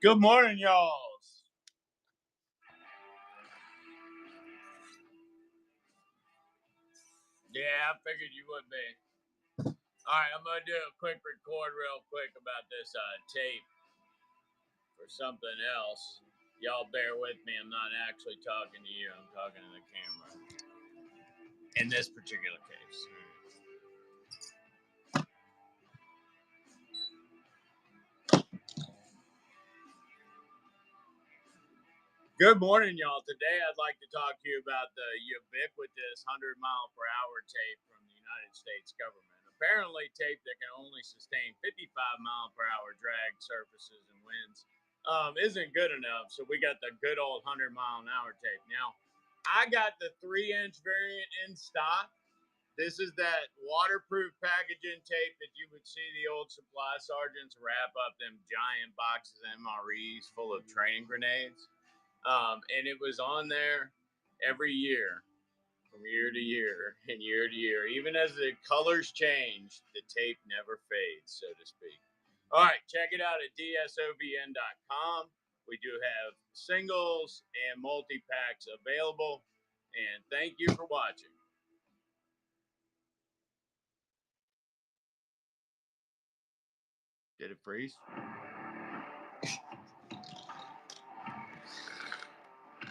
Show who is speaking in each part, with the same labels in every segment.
Speaker 1: Good morning, y'all. Yeah, I figured you would be. All right, I'm going to do a quick record real quick about this tape for something else. Y'all bear with me. I'm not actually talking to you. I'm talking to the camera. In this particular case. Good morning, y'all. Today I'd like to talk to you about the ubiquitous 100-mile-per-hour tape from the United States government. Apparently, tape that can only sustain 55-mile-per-hour drag surfaces and winds isn't good enough, so we got the good old 100-mile-an-hour tape. Now, I got the 3-inch variant in stock. This is that waterproof packaging tape that you would see the old supply sergeants wrap up them giant boxes of MREs full of training grenades. And it was on there every year, from year to year and year to year. Even as the colors change, the tape never fades, so to speak. All right, check it out at dsovn.com. We do have singles and multi-packs available. And thank you for watching. Did it freeze?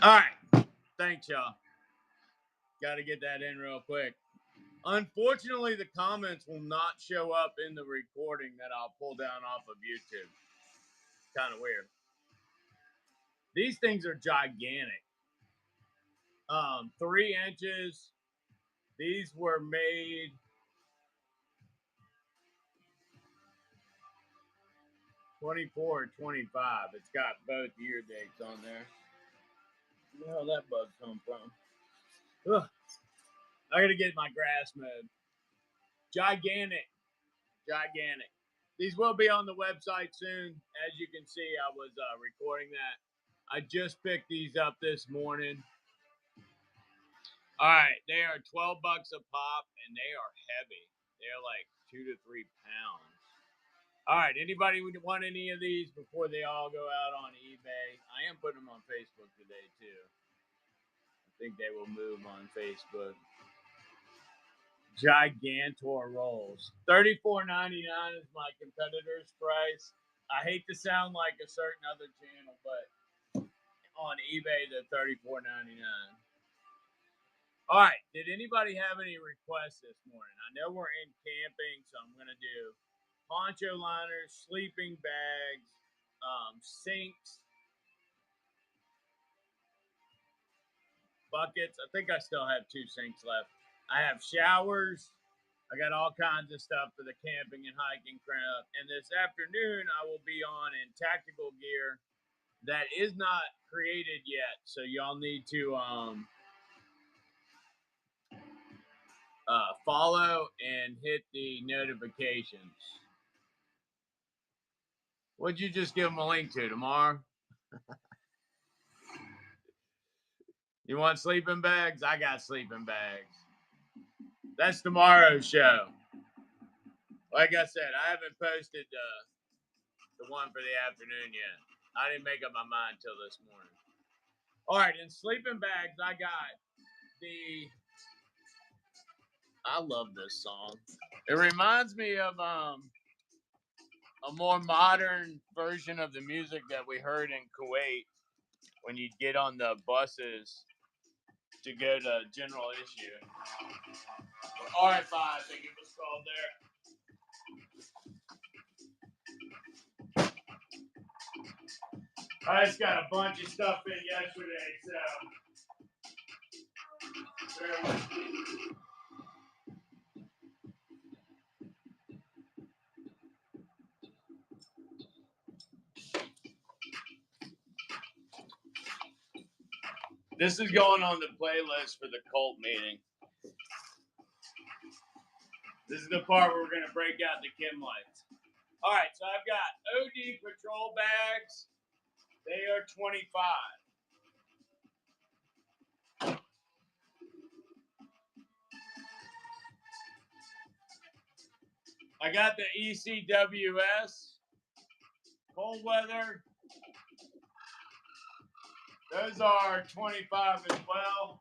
Speaker 1: All right. Thanks, y'all. Got to get that in real quick. Unfortunately, the comments will not show up in the recording that I'll pull down off of YouTube. Kind of weird. These things are gigantic. 3 inches. These were made '24 or '25. It's got both year dates on there. Where the hell that bug come from? Ugh. I gotta get my grass mowed. Gigantic. These will be on the website soon. As you can see, I was recording that. I just picked these up this morning. All right, they are $12 a pop, and they are heavy. They're like 2 to 3 pounds. All right, anybody want any of these before they all go out on eBay? I am putting them on Facebook today, too. I think they will move on Facebook. Gigantor rolls. $34.99 is my competitor's price. I hate to sound like a certain other channel, but on eBay, they're $34.99. All right, did anybody have any requests this morning? I know we're in camping, so I'm going to do poncho liners, sleeping bags, sinks, buckets. I think I still have 2 sinks left. I have showers. I got all kinds of stuff for the camping and hiking crowd. And this afternoon, I will be on in tactical gear that is not created yet. So y'all need to follow and hit the notifications. What'd you just give them a link to tomorrow? You want sleeping bags? I got sleeping bags. That's tomorrow's show. Like I said, I haven't posted the one for the afternoon yet. I didn't make up my mind till this morning. All right, in sleeping bags, I got I love this song. It reminds me of a more modern version of the music that we heard in Kuwait when you'd get on the buses to go to General Issue. Or RFI, I think it was called there. I just got a bunch of stuff in yesterday, so bear with me. This is going on the playlist for the cult meeting. This is the part where we're going to break out the Kim lights. All right, so I've got OD patrol bags. They are $25. I got the ECWS cold weather Those are 25 as well.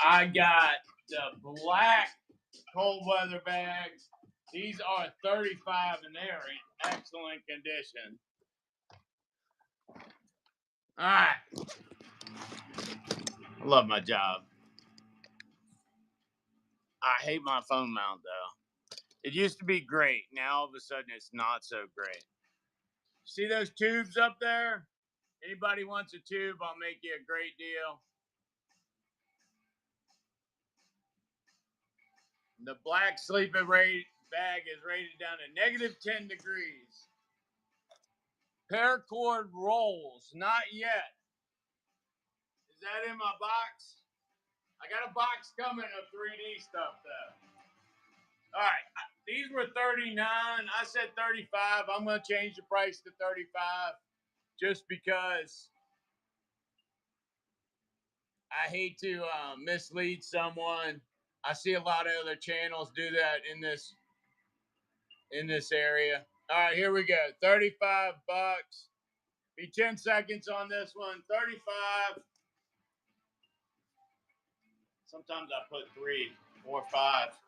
Speaker 1: I got the black cold weather bags. These are 35 and they're in excellent condition. All right. I love my job. I hate my phone mount though. It used to be great. Now all of a sudden it's not so great. See those tubes up there? Anybody wants a tube, I'll make you a great deal. The black sleeping bag is rated down to -10 degrees. Paracord rolls, not yet. Is that in my box? I got a box coming of 3D stuff though. All right, these were $39. I said $35. I'm going to change the price to $35 just because I hate to mislead someone. I see a lot of other channels do that in this area. All right, here we go. $35. Be 10 seconds on this one. $35. Sometimes I put 3 or 5.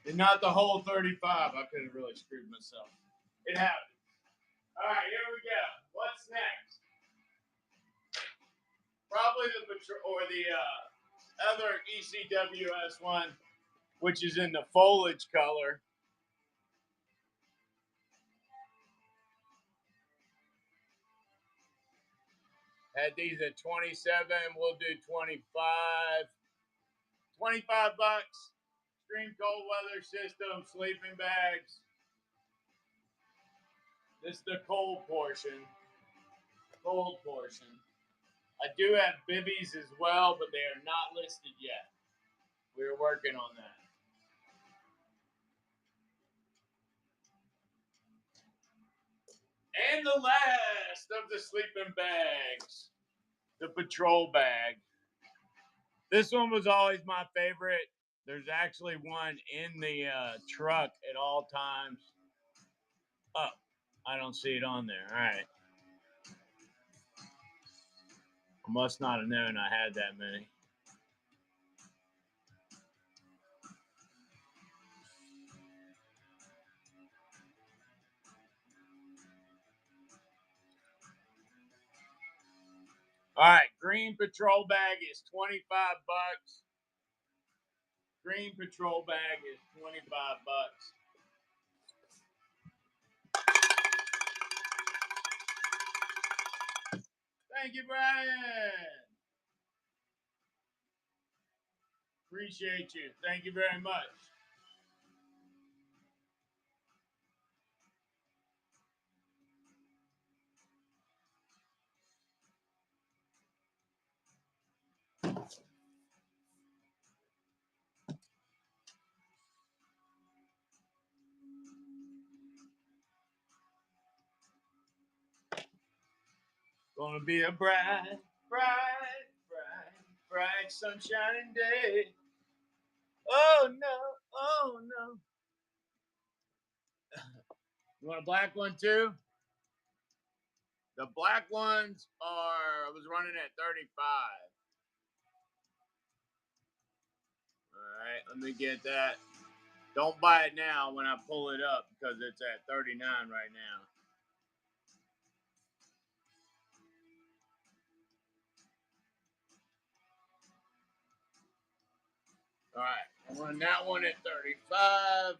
Speaker 1: And not the whole 35. I could have really screwed myself. It happened. All right, here we go. What's next? Probably the other ECWS one, which is in the foliage color. Had these at 27. We'll do 25. $25. Extreme cold weather system, sleeping bags. This is the cold portion. Cold portion. I do have bibbies as well, but they are not listed yet. We're working on that. And the last of the sleeping bags, the patrol bag. This one was always my favorite. There's actually one in the truck at all times. Oh, I don't see it on there. All right. I must not have known I had that many. All right, green patrol bag is $25. Green patrol bag is $25. Thank you, Brian. Appreciate you. Thank you very much. Gonna be a bright, bright, bright, bright sunshining day. Oh no, oh no. You want a black one too? The black ones I was running at 35. All right, let me get that. Don't buy it now when I pull it up because it's at 39 right now. All right, I'm running that one at 35.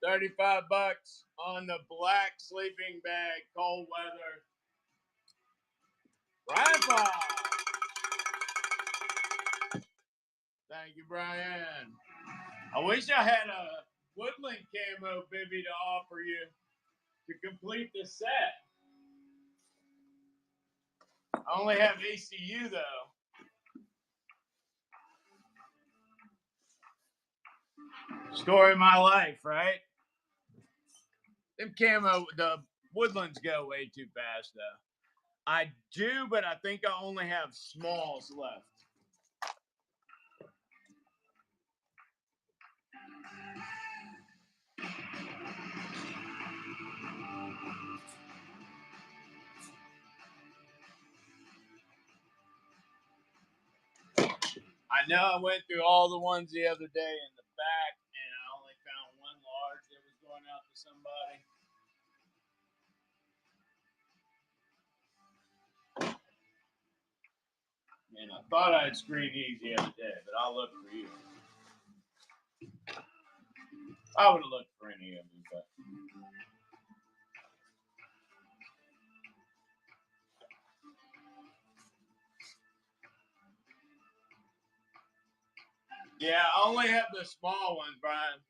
Speaker 1: $35 on the black sleeping bag, cold weather. Brian Fox. Thank you, Brian. I wish I had a woodland camo bibby to offer you to complete the set. I only have ACU though. Story of my life, right? Them the woodlands go way too fast, though. I do, but I think I only have smalls left. I know I went through all the ones the other day in the back, and I only found one large that was going out to somebody. And I thought I had screened these the other day, but I'll look for you. I would have looked for any of them, but. Yeah, I only have the small ones, Brian.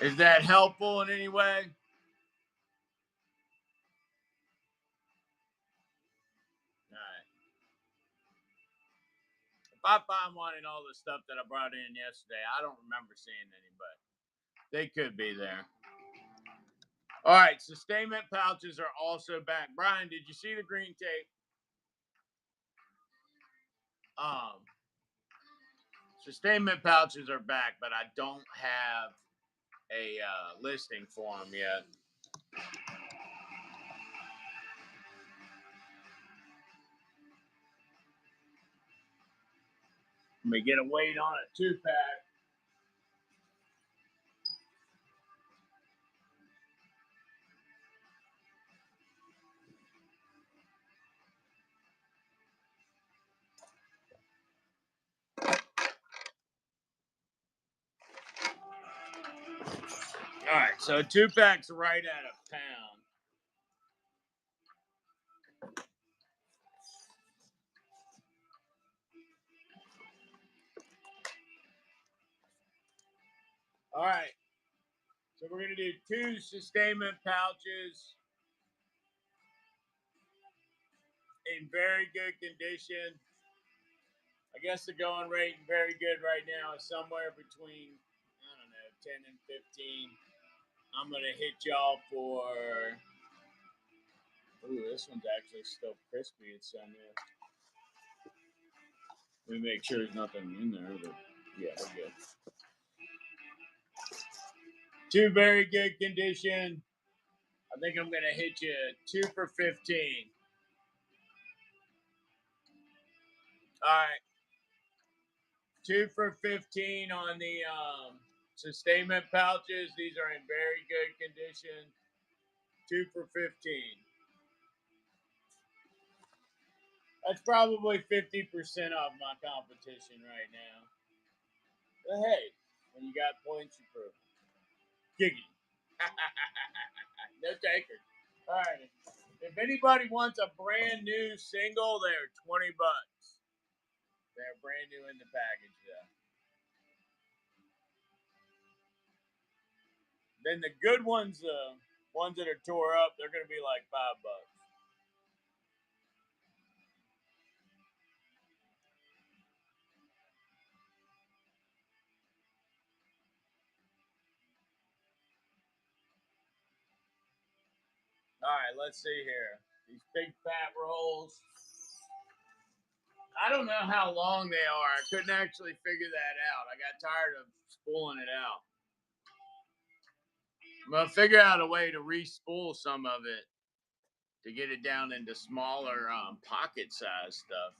Speaker 1: Is that helpful in any way? If I find one in all the stuff that I brought in yesterday, I don't remember seeing any, but they could be there. All right, sustainment pouches are also back. Brian, did you see the green tape? Sustainment pouches are back, but I don't have a listing for them yet. Let me get a weight on a 2-pack. All right, so 2-pack's right at a pound. All right, so we're going to do 2 sustainment pouches in very good condition. I guess the going rate in very good right now is somewhere between, I don't know, 10 and 15. I'm going to hit y'all for, ooh, this one's actually still crispy. It's on there. Let me make sure there's nothing in there, but yeah, we're good. 2 very good condition. I think I'm going to hit you 2 for 15. All right. 2 for 15 on the sustainment pouches. These are in very good condition. 2 for 15. That's probably 50% off my competition right now. But hey, when you got points, you prove it. Giggity. No takers. All right. If anybody wants a brand new single, they're $20. They're brand new in the package, though. Then the good ones, ones that are tore up, they're going to be like $5. All right, let's see here. These big fat rolls. I don't know how long they are. I couldn't actually figure that out. I got tired of spooling it out. I'm going to figure out a way to re-spool some of it to get it down into smaller pocket size stuff.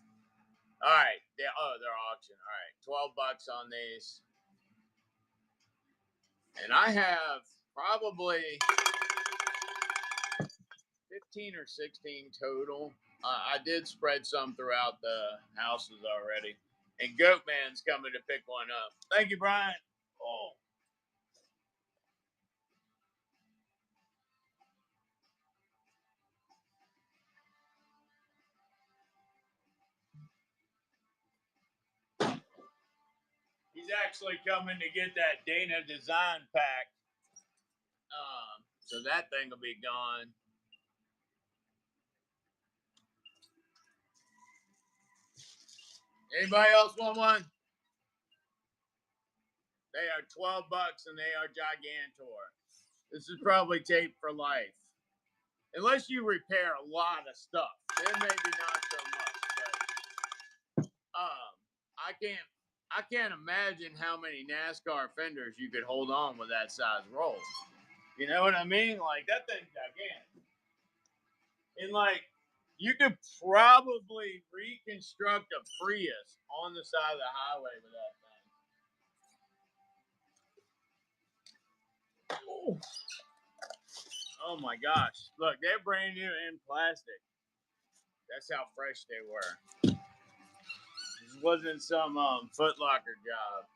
Speaker 1: All right. They're auction. All right. $12 on these. And I have probably 15 or 16 total. I did spread some throughout the houses already. And Goatman's coming to pick one up. Thank you, Brian. Oh. He's actually coming to get that Dana design pack. So that thing will be gone. Anybody else want one? They are $12 and they are Gigantor. This is probably tape for life. Unless you repair a lot of stuff. Then maybe not so much. But I can't imagine how many NASCAR fenders you could hold on with that size roll. You know what I mean? Like, that thing's gigantic. And like, you could probably reconstruct a Prius on the side of the highway with that thing. Oh. Oh my gosh. Look, they're brand new in plastic. That's how fresh they were. This wasn't some Foot Locker job.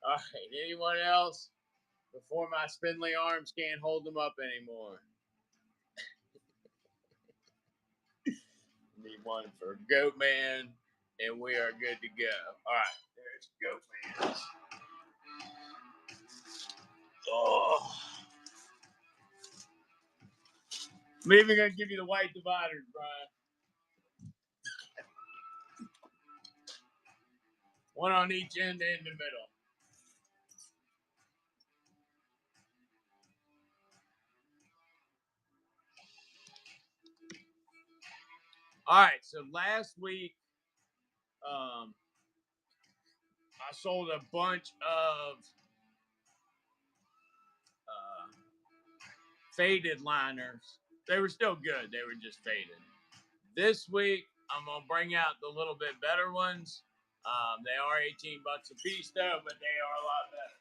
Speaker 1: All right, anyone else? Before my spindly arms can't hold them up anymore. Need one for Goat Man, and we are good to go. All right, there's Goat Man. Oh. I'm even going to give you the white dividers, Brian. One on each end and in the middle. All right, so last week, I sold a bunch of faded liners. They were still good. They were just faded. This week, I'm going to bring out the little bit better ones. They are $18 a piece, though, but they are a lot better.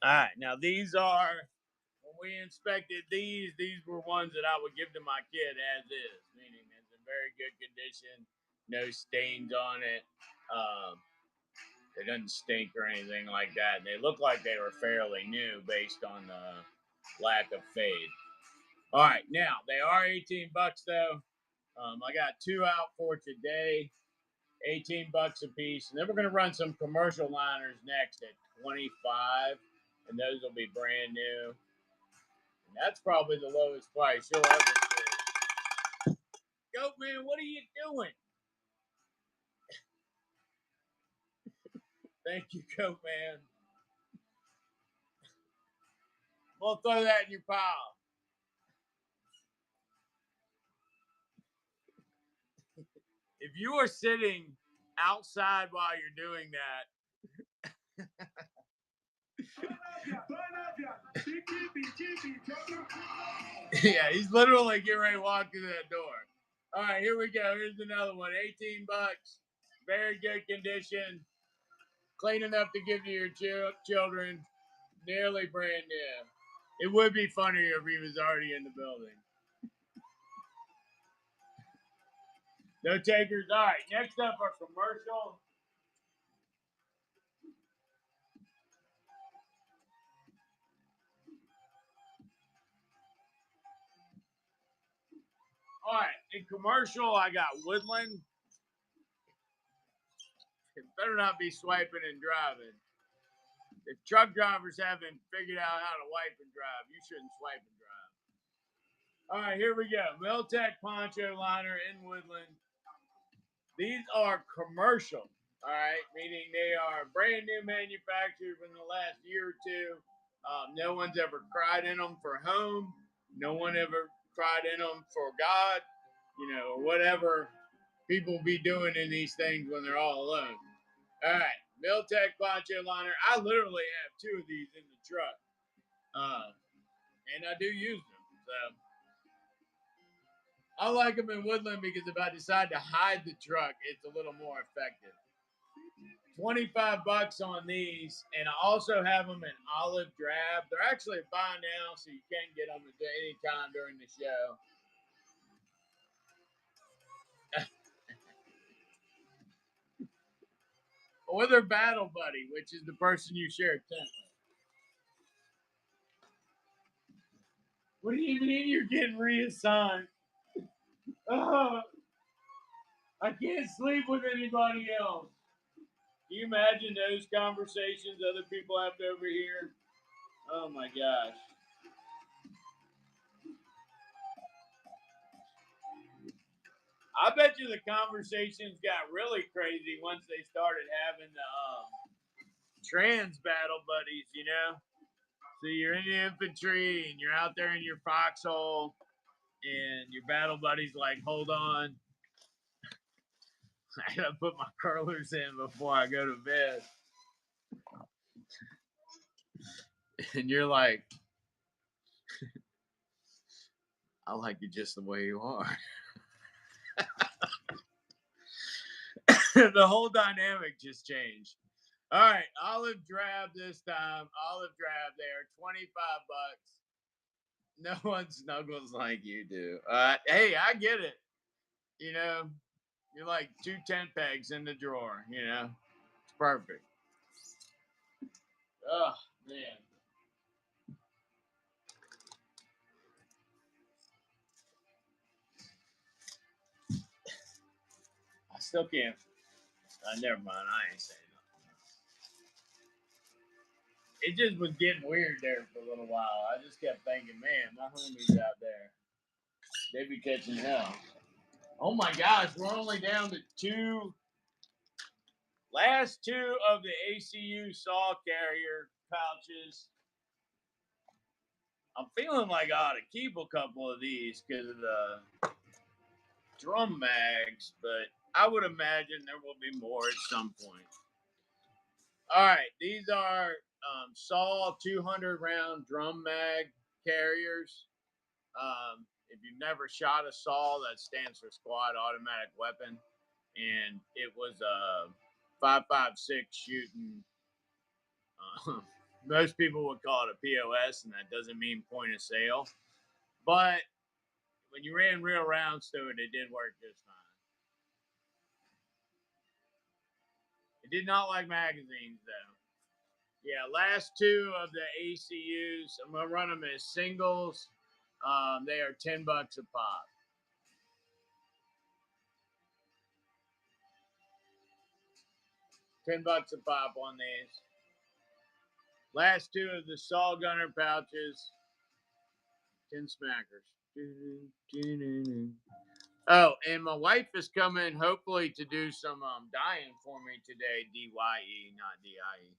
Speaker 1: All right, now these are, when we inspected these were ones that I would give to my kid as is, meaning it's in very good condition, no stains on it. It doesn't stink or anything like that. And they look like they were fairly new based on the lack of fade. All right, now they are $18 though. I got two out for today, $18 a piece, and then we're gonna run some commercial liners next at $25, and those will be brand new. And that's probably the lowest price you'll ever see. Goat Man, what are you doing? Thank you, Goat Man. We'll throw that in your pile. If you are sitting outside while you're doing that, yeah, he's literally getting ready to walk through that door. All right, here we go. Here's another one. $18. Very good condition. Clean enough to give to your children. Nearly brand new. It would be funnier if he was already in the building. No takers. All right, next up our commercial. All right, in commercial, I got Woodland. It better not be swiping and driving. If truck drivers haven't figured out how to wipe and drive, you shouldn't swipe and drive. All right, here we go. Miltech Poncho liner in Woodland. These are commercial, all right, meaning they are brand new manufactured within the last year or two. No one's ever cried in them for home. No one ever cried in them for God, whatever people be doing in these things when they're all alone. All right, Miltech Poncho liner. I literally have two of these in the truck, and I do use them. So I like them in Woodland because if I decide to hide the truck, it's a little more effective. $25 on these, and I also have them in olive drab. They're actually a buy now, so you can get them at any time during the show. Or their battle buddy, which is the person you share a tent with. What do you mean you're getting reassigned? I can't sleep with anybody else. Can you imagine those conversations other people have to overhear? Oh my gosh. I bet you the conversations got really crazy once they started having the trans battle buddies, you know? So you're in the infantry and you're out there in your foxhole and your battle buddy's like, hold on, I gotta put my curlers in before I go to bed. And you're like, I like you just the way you are. The whole dynamic just changed. All right, olive drab this time. Olive drab there, 25 bucks. No one snuggles like you do. Hey, I get it. You know, you're like two tent pegs in the drawer, you know? It's perfect. Oh, man. I still can't. Never mind. I ain't saying nothing. It just was getting weird there for a little while. I just kept thinking, man, my homies out there, they be catching hell. Oh my gosh, we're only down to last two of the ACU saw carrier pouches. I'm feeling like I ought to keep a couple of these because of the drum mags, but I would imagine there will be more at some point. All right, these are Saw 200 round drum mag carriers. If you've never shot a Saw, that stands for Squad Automatic Weapon, and it was a 5.56 shooting. Uh, most people would call it a POS, and that doesn't mean point of sale. But when you ran real rounds to it, it did work just fine. It did not like magazines, though. Yeah, last two of the ACUs, I'm gonna run them as singles. They are $10 a pop. $10 a pop on these. Last two of the Saw Gunner pouches, 10 smackers. Oh, and my wife is coming hopefully to do some dyeing for me today. DYE, not DIE.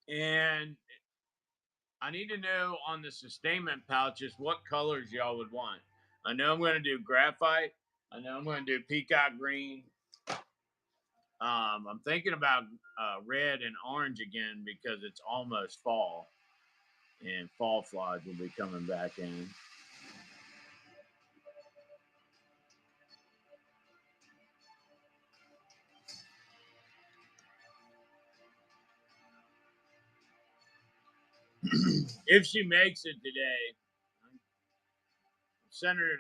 Speaker 1: And I need to know on the sustainment pouches what colors y'all would want. I know I'm going to do graphite. I know I'm going to do peacock green. I'm thinking about red and orange again because it's almost fall, and fall flies will be coming back in. If she makes it today, Senator,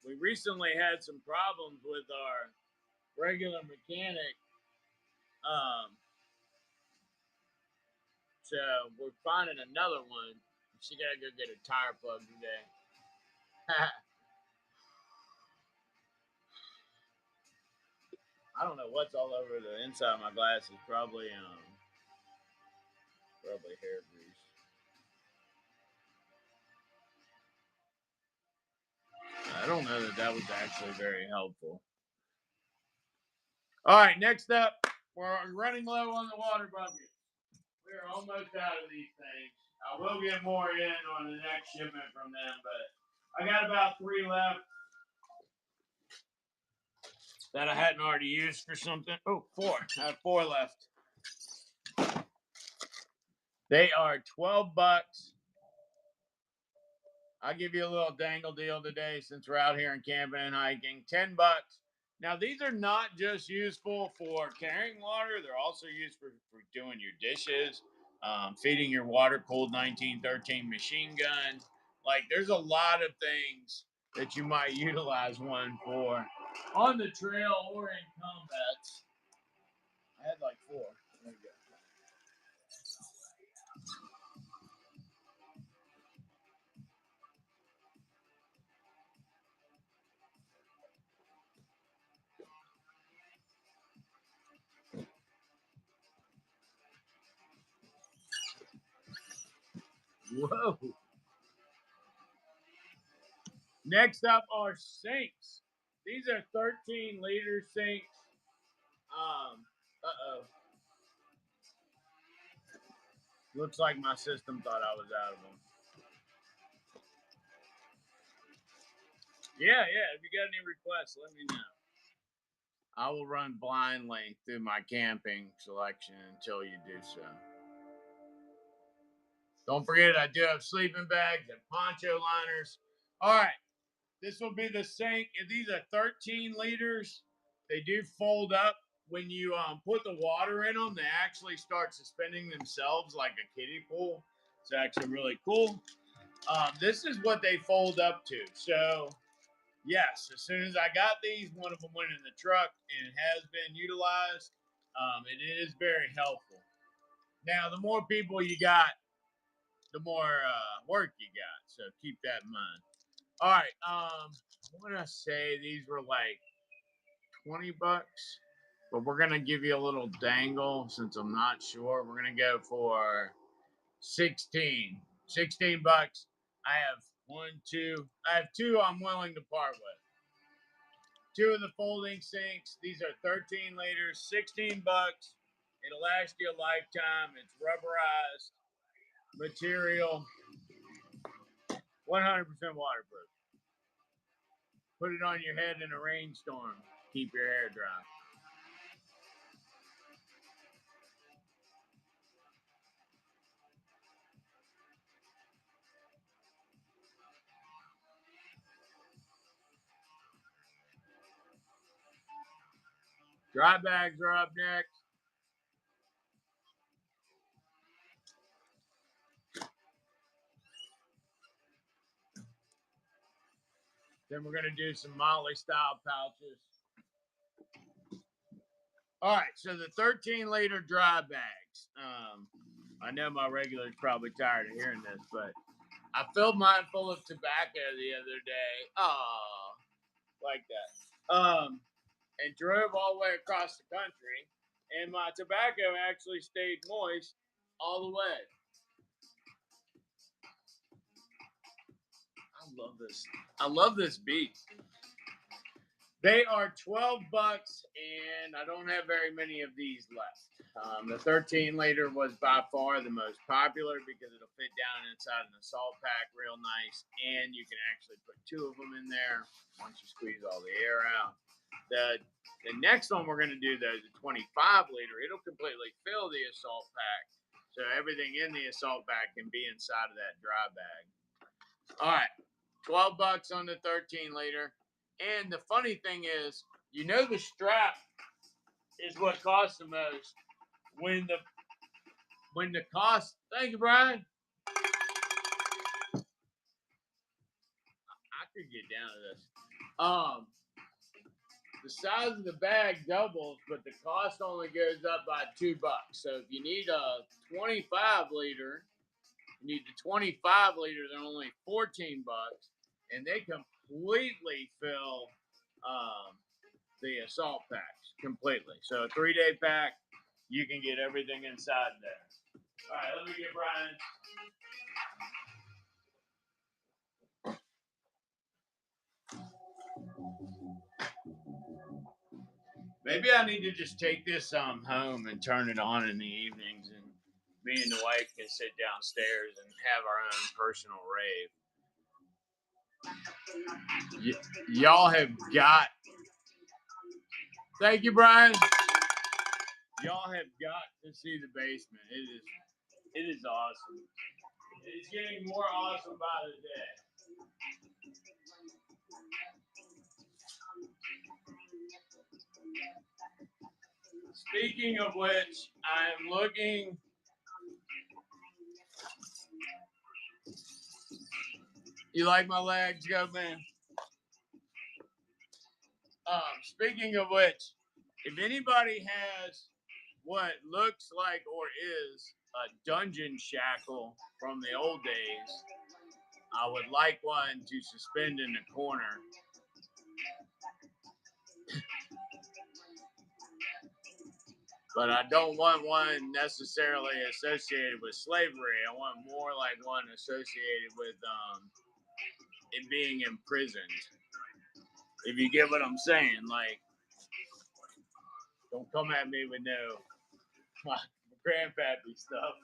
Speaker 1: we recently had some problems with our regular mechanic. Um, so we're finding another one. She got to go get a tire plug today. I don't know what's all over the inside of my glasses. Probably hair grease. I don't know that that was actually very helpful. All right, next up, we're running low on the water bucket. We're almost out of these things. I will get more in on the next shipment from them, but I got about three left that I hadn't already used for something. Oh, four. I have four left. They are $12. I'll give you a little dangle deal today since we're out here and camping and hiking. $10. Now, these are not just useful for carrying water, they're also used for doing your dishes, feeding your water cooled 1913 machine gun. Like, there's a lot of things that you might utilize one for on the trail or in combats. I had like four. There you go. Whoa. Next up are sinks. These are 13-liter sinks. Uh-oh. Looks like my system thought I was out of them. Yeah. If you got any requests, let me know. I will run blindly through my camping selection until you do so. Don't forget, I do have sleeping bags and poncho liners. All right. This will be the sink. These are 13 liters. They do fold up when you put the water in them. They actually start suspending themselves like a kiddie pool. It's actually really cool. This is what they fold up to. So, yes, as soon as I got these, one of them went in the truck and it has been utilized. It is very helpful. Now, the more people you got, the more work you got. So keep that in mind. All right. I want to say these were like $20, but we're gonna give you a little dangle since I'm not sure. We're gonna go for 16. $16. I have I have two I'm willing to part with. Two of the folding sinks. These are 13 liters, $16. It'll last you a lifetime. It's rubberized material, 100% waterproof. Put it on your head in a rainstorm. Keep your hair dry. Dry bags are up next. Then we're going to do some Molly style pouches. All right, so the 13-liter dry bags. I know my regulars probably tired of hearing this, but I filled mine full of tobacco the other day. Oh, like that. And drove all the way across the country, and my tobacco actually stayed moist all the way. I love this beat. They are $12, and I don't have very many of these left. The 13-liter was by far the most popular because it'll fit down inside an assault pack real nice, and you can actually put two of them in there once you squeeze all the air out. The next one we're going to do, though, the 25-liter, it'll completely fill the assault pack, so everything in the assault pack can be inside of that dry bag. All right, $12 on the 13-liter. And the funny thing is, the strap is what costs the most. When the cost, thank you, Brian. I could get down to this. The size of the bag doubles, but the cost only goes up by $2. So if you need a 25-liter, you need the 25-liter. They're only $14, and they completely fill the assault packs completely. So a 3-day pack, you can get everything inside there. All right, let me get Brian. Maybe I need to just take this home and turn it on in the evenings, and me and the wife can sit downstairs and have our own personal rave. Y'all have got. Thank you, Brian. Y'all have got to see the basement. It is awesome. It's getting more awesome by the day. Speaking of which, I'm looking. You like my legs, go man? Speaking of which, if anybody has what looks like or is a dungeon shackle from the old days, I would like one to suspend in the corner. But I don't want one necessarily associated with slavery. I want more like one associated with it being imprisoned. If you get what I'm saying, like, don't come at me with no my grandpappy stuff.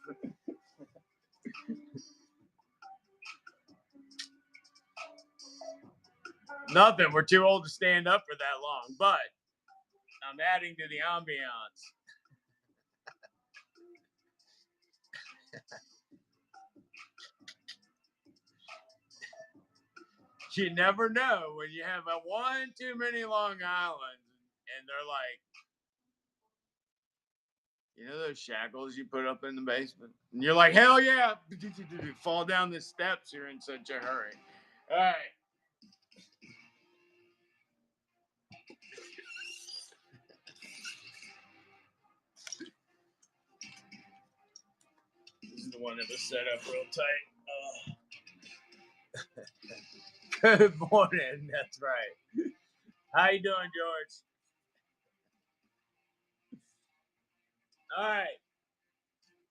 Speaker 1: Nothing. We're too old to stand up for that long, but I'm adding to the ambiance. You never know when you have a one too many Long Islands, and they're like, you know those shackles you put up in the basement? And you're like, hell yeah. Fall down the steps, you're in such a hurry. All right. This is the one that was set up real tight. Good morning. That's right. How you doing, George? All right.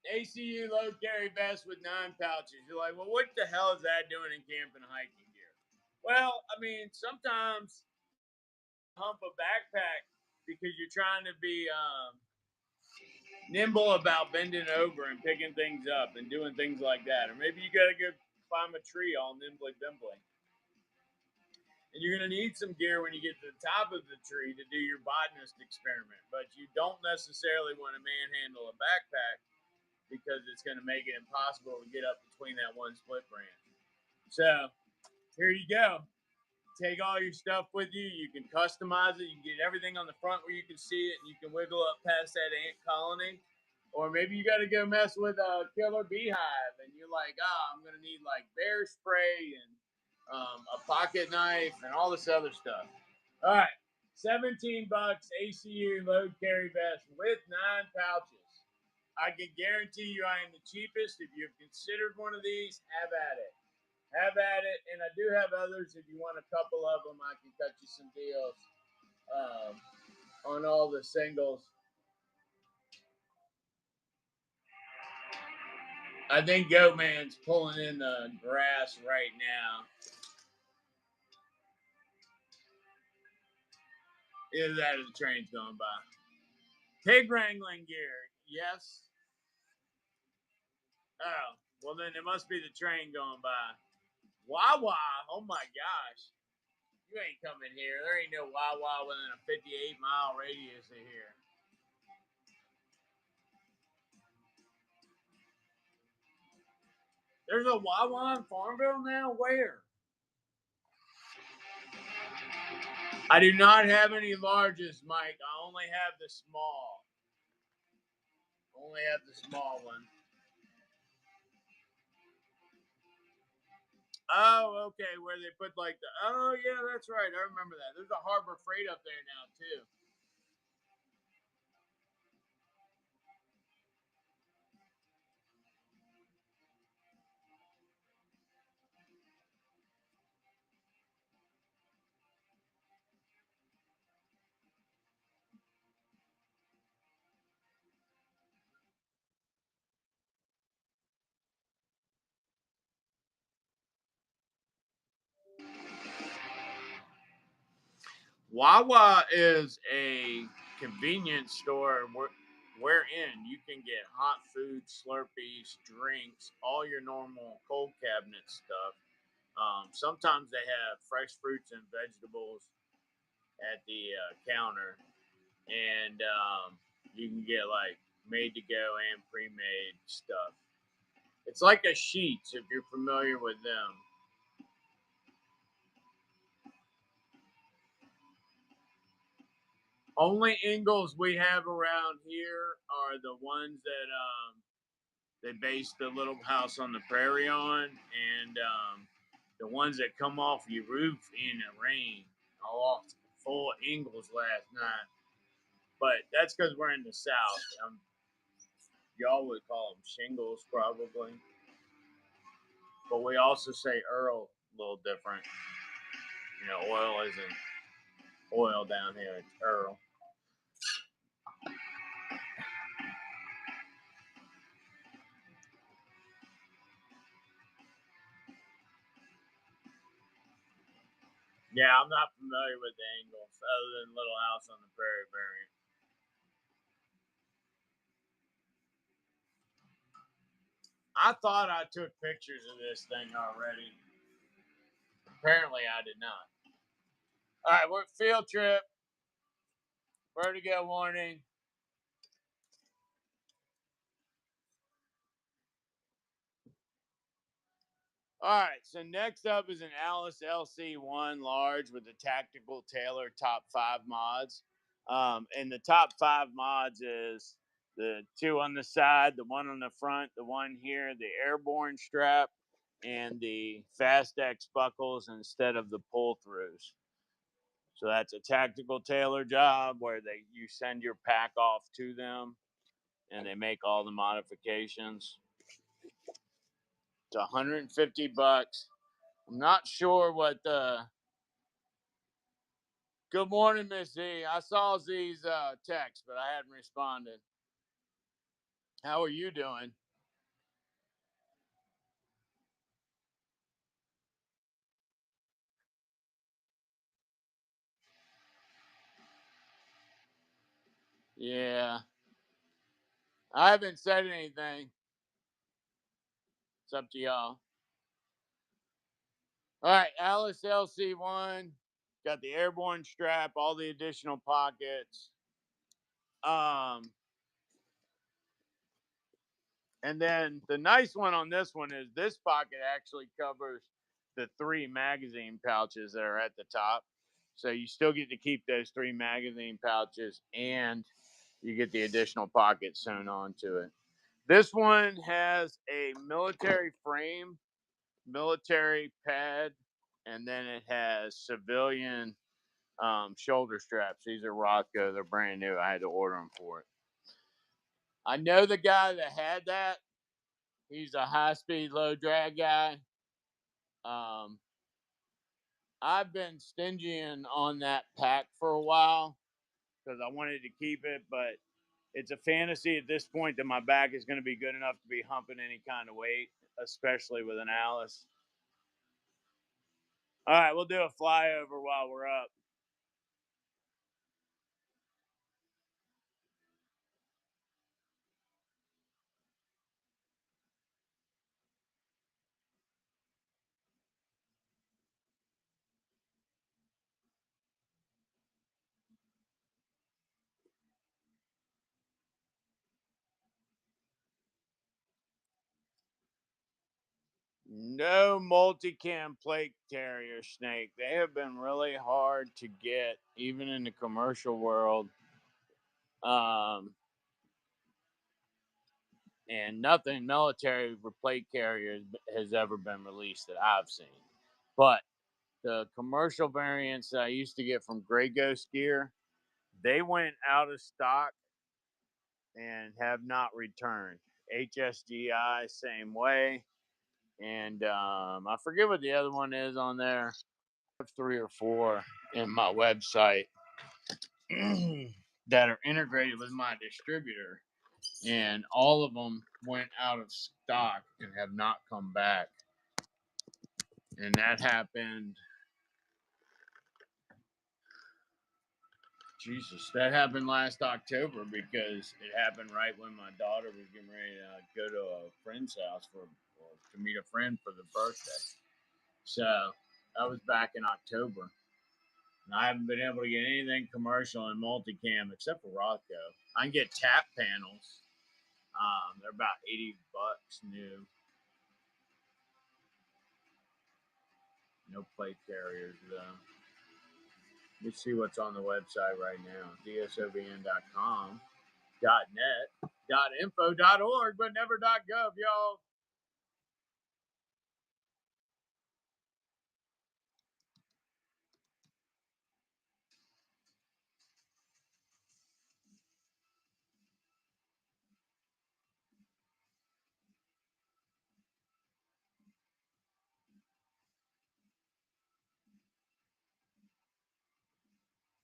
Speaker 1: ACU load carry vest with 9 pouches. You're like, well, what the hell is that doing in camp and hiking gear? Well, I mean, sometimes hump a backpack because you're trying to be nimble about bending over and picking things up and doing things like that. Or maybe you got to go climb a tree all nimbly bimbly. And you're going to need some gear when you get to the top of the tree to do your botanist experiment. But you don't necessarily want to manhandle a backpack because it's going to make it impossible to get up between that one split branch. So here you go. Take all your stuff with you. You can customize it. You can get everything on the front where you can see it, and you can wiggle up past that ant colony. Or maybe you got to go mess with a killer beehive, and you're like, I'm going to need like bear spray and a pocket knife and all this other stuff. All right, $17 ACU load carry vest with 9 pouches. I can guarantee you I am the cheapest. If you've considered one of these, have at it. Have at it. And I do have others. If you want a couple of them, I can cut you some deals on all the singles. I think Goatman's pulling in the grass right now. Either that or the train's going by. Pig wrangling gear, yes. Oh, well then it must be the train going by. Wawa, oh my gosh. You ain't coming here. There ain't no Wawa within a 58-mile radius of here. There's a Wawa in Farmville now? Where? I do not have any larges, Mike. I only have the small. Only have the small one. Oh, okay. Where they put like the. Oh, yeah, that's right. I remember that. There's a Harbor Freight up there now, too. Wawa is a convenience store wherein you can get hot food, Slurpees, drinks, all your normal cold cabinet stuff. Sometimes they have fresh fruits and vegetables at the counter, and you can get like made to go and pre made stuff. It's like a Sheets if you're familiar with them. Only Ingles we have around here are the ones that they base the Little House on the Prairie on, and the ones that come off your roof in the rain. I lost full of Ingles last night, but that's because we're in the South. Y'all would call them shingles probably, but we also say Earl a little different. You know, oil isn't oil down here; it's Earl. Yeah, I'm not familiar with the angles other than Little House on the Prairie variant. I thought I took pictures of this thing already. Apparently, I did not. All right, we're field trip. Vertigo warning. All right, so next up is an Alice LC1 large with a tactical Taylor top 5 mods. And the top 5 mods is the 2 on the side, the 1 on the front, the 1 here, the airborne strap, and the Fast X buckles instead of the pull throughs. So that's a tactical Taylor job where you send your pack off to them and they make all the modifications. It's $150. I'm not sure what the. Good morning, Miss Z. I saw Z's text, but I hadn't responded. How are you doing? Yeah, I haven't said anything. It's up to y'all. All right, Alice LC1 got the airborne strap, all the additional pockets. And then the nice one on this one is this pocket actually covers the 3 magazine pouches that are at the top. So you still get to keep those 3 magazine pouches and you get the additional pocket sewn onto it. This one has a military frame, military pad, and then it has civilian shoulder straps. These are Roscoe. They're brand new. I had to order them for it. I know the guy that had that. He's a high-speed, low-drag guy. I've been stingy on that pack for a while because I wanted to keep it, but it's a fantasy at this point that my back is going to be good enough to be humping any kind of weight, especially with an Alice. All right, we'll do a flyover while we're up. No multicam plate carrier snake. They have been really hard to get, even in the commercial world. And nothing military plate carrier has ever been released that I've seen. But the commercial variants that I used to get from Grey Ghost Gear, they went out of stock and have not returned. HSGI, same way. And I forget what the other one is on there. I have 3 or 4 in my website that are integrated with my distributor. And all of them went out of stock and have not come back. And that happened. Jesus, that happened last October because it happened right when my daughter was getting ready to go to a friend's house to meet a friend for the birthday. So that was back in October. And I haven't been able to get anything commercial in multicam except for Roscoe. I can get tap panels. They're about $80 new. No plate carriers though. Let's see what's on the website right now. DSOBN.com, .net, .info, .org, but never .gov, y'all.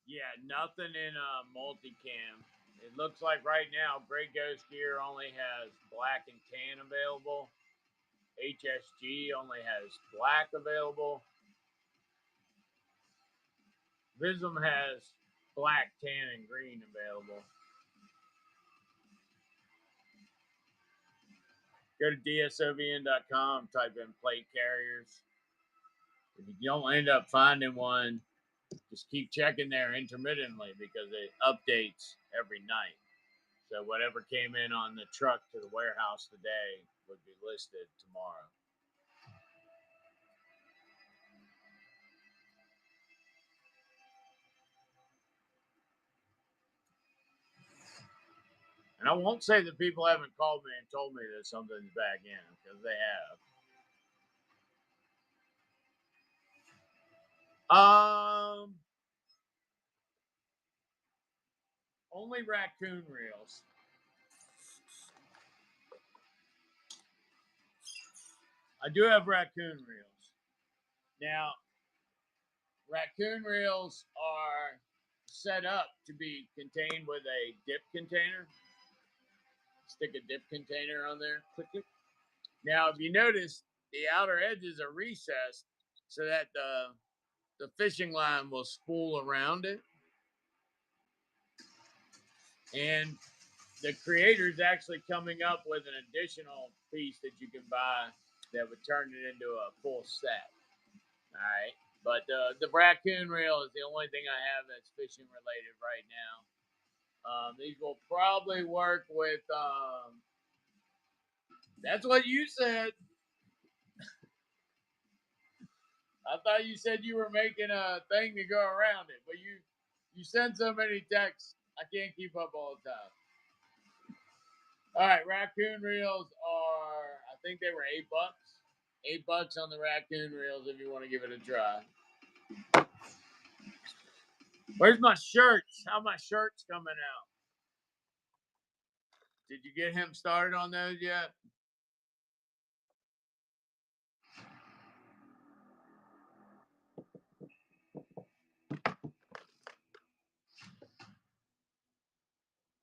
Speaker 1: Yeah, nothing in multicam. It looks like right now Grey Ghost Gear only has black and tan available. HSG only has black available. Vism has black, tan, and green available. Go to dsovn.com, type in plate carriers. If you don't end up finding one, just keep checking there intermittently because it updates every night. So whatever came in on the truck to the warehouse today would be listed tomorrow. And I won't say that people haven't called me and told me that something's back in, because they have. Only raccoon reels. I do have raccoon reels. Now, raccoon reels are set up to be contained with a dip container. Stick a dip container on there. Click it. Now, if you notice, the outer edges are recessed so that the fishing line will spool around it. And the creator's actually coming up with an additional piece that you can buy that would turn it into a full set. All right. But the raccoon reel is the only thing I have that's fishing related right now. These will probably work with. That's what you said. I thought you said you were making a thing to go around it, but you send so many texts, I can't keep up all the time. All right, raccoon reels are, I think they were $8. $8 on the raccoon reels if you want to give it a try. Where's my shirts? How my shirts coming out? Did you get him started on those yet?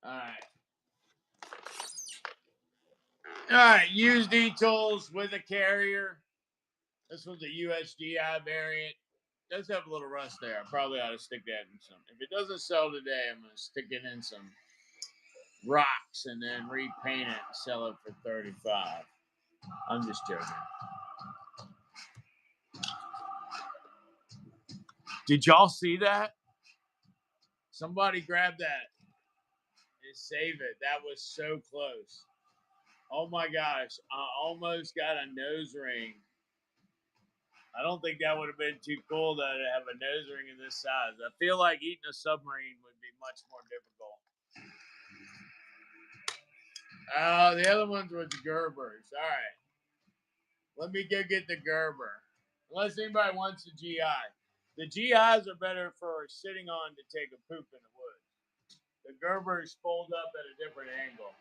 Speaker 1: All right. All right. Used e-tools with a carrier. This one's a USGI variant. It does have a little rust there. I probably ought to stick that in some. If it doesn't sell today, I'm going to stick it in some rocks and then repaint it and sell it for $35. I'm just joking. Did y'all see that? Somebody grab that and save it. That was so close. Oh my gosh. I almost got a nose ring. I don't think that would have been too cool to have a nose ring of this size. I feel like eating a submarine would be much more difficult. The other ones were the Gerbers. All right. Let me go get the Gerber. Unless anybody wants the GI. The GIs are better for sitting on to take a poop in the woods. The Gerbers fold up at a different angle.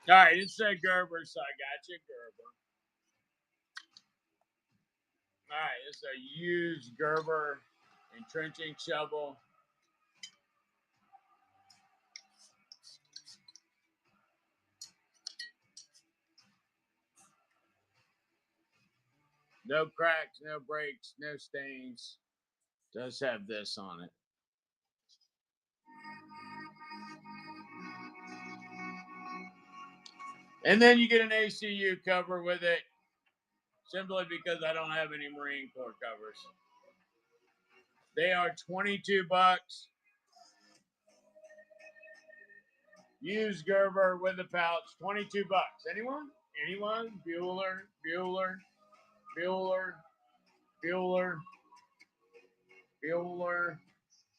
Speaker 1: All right, it said Gerber, so I got you, Gerber. All right, it's a used Gerber entrenching shovel. No cracks, no breaks, no stains. Does have this on it. And then you get an ACU cover with it, simply because I don't have any Marine Corps covers. They are $22. Used Gerber with a pouch, $22. Anyone? Anyone? Bueller, Bueller, Bueller, Bueller, Bueller.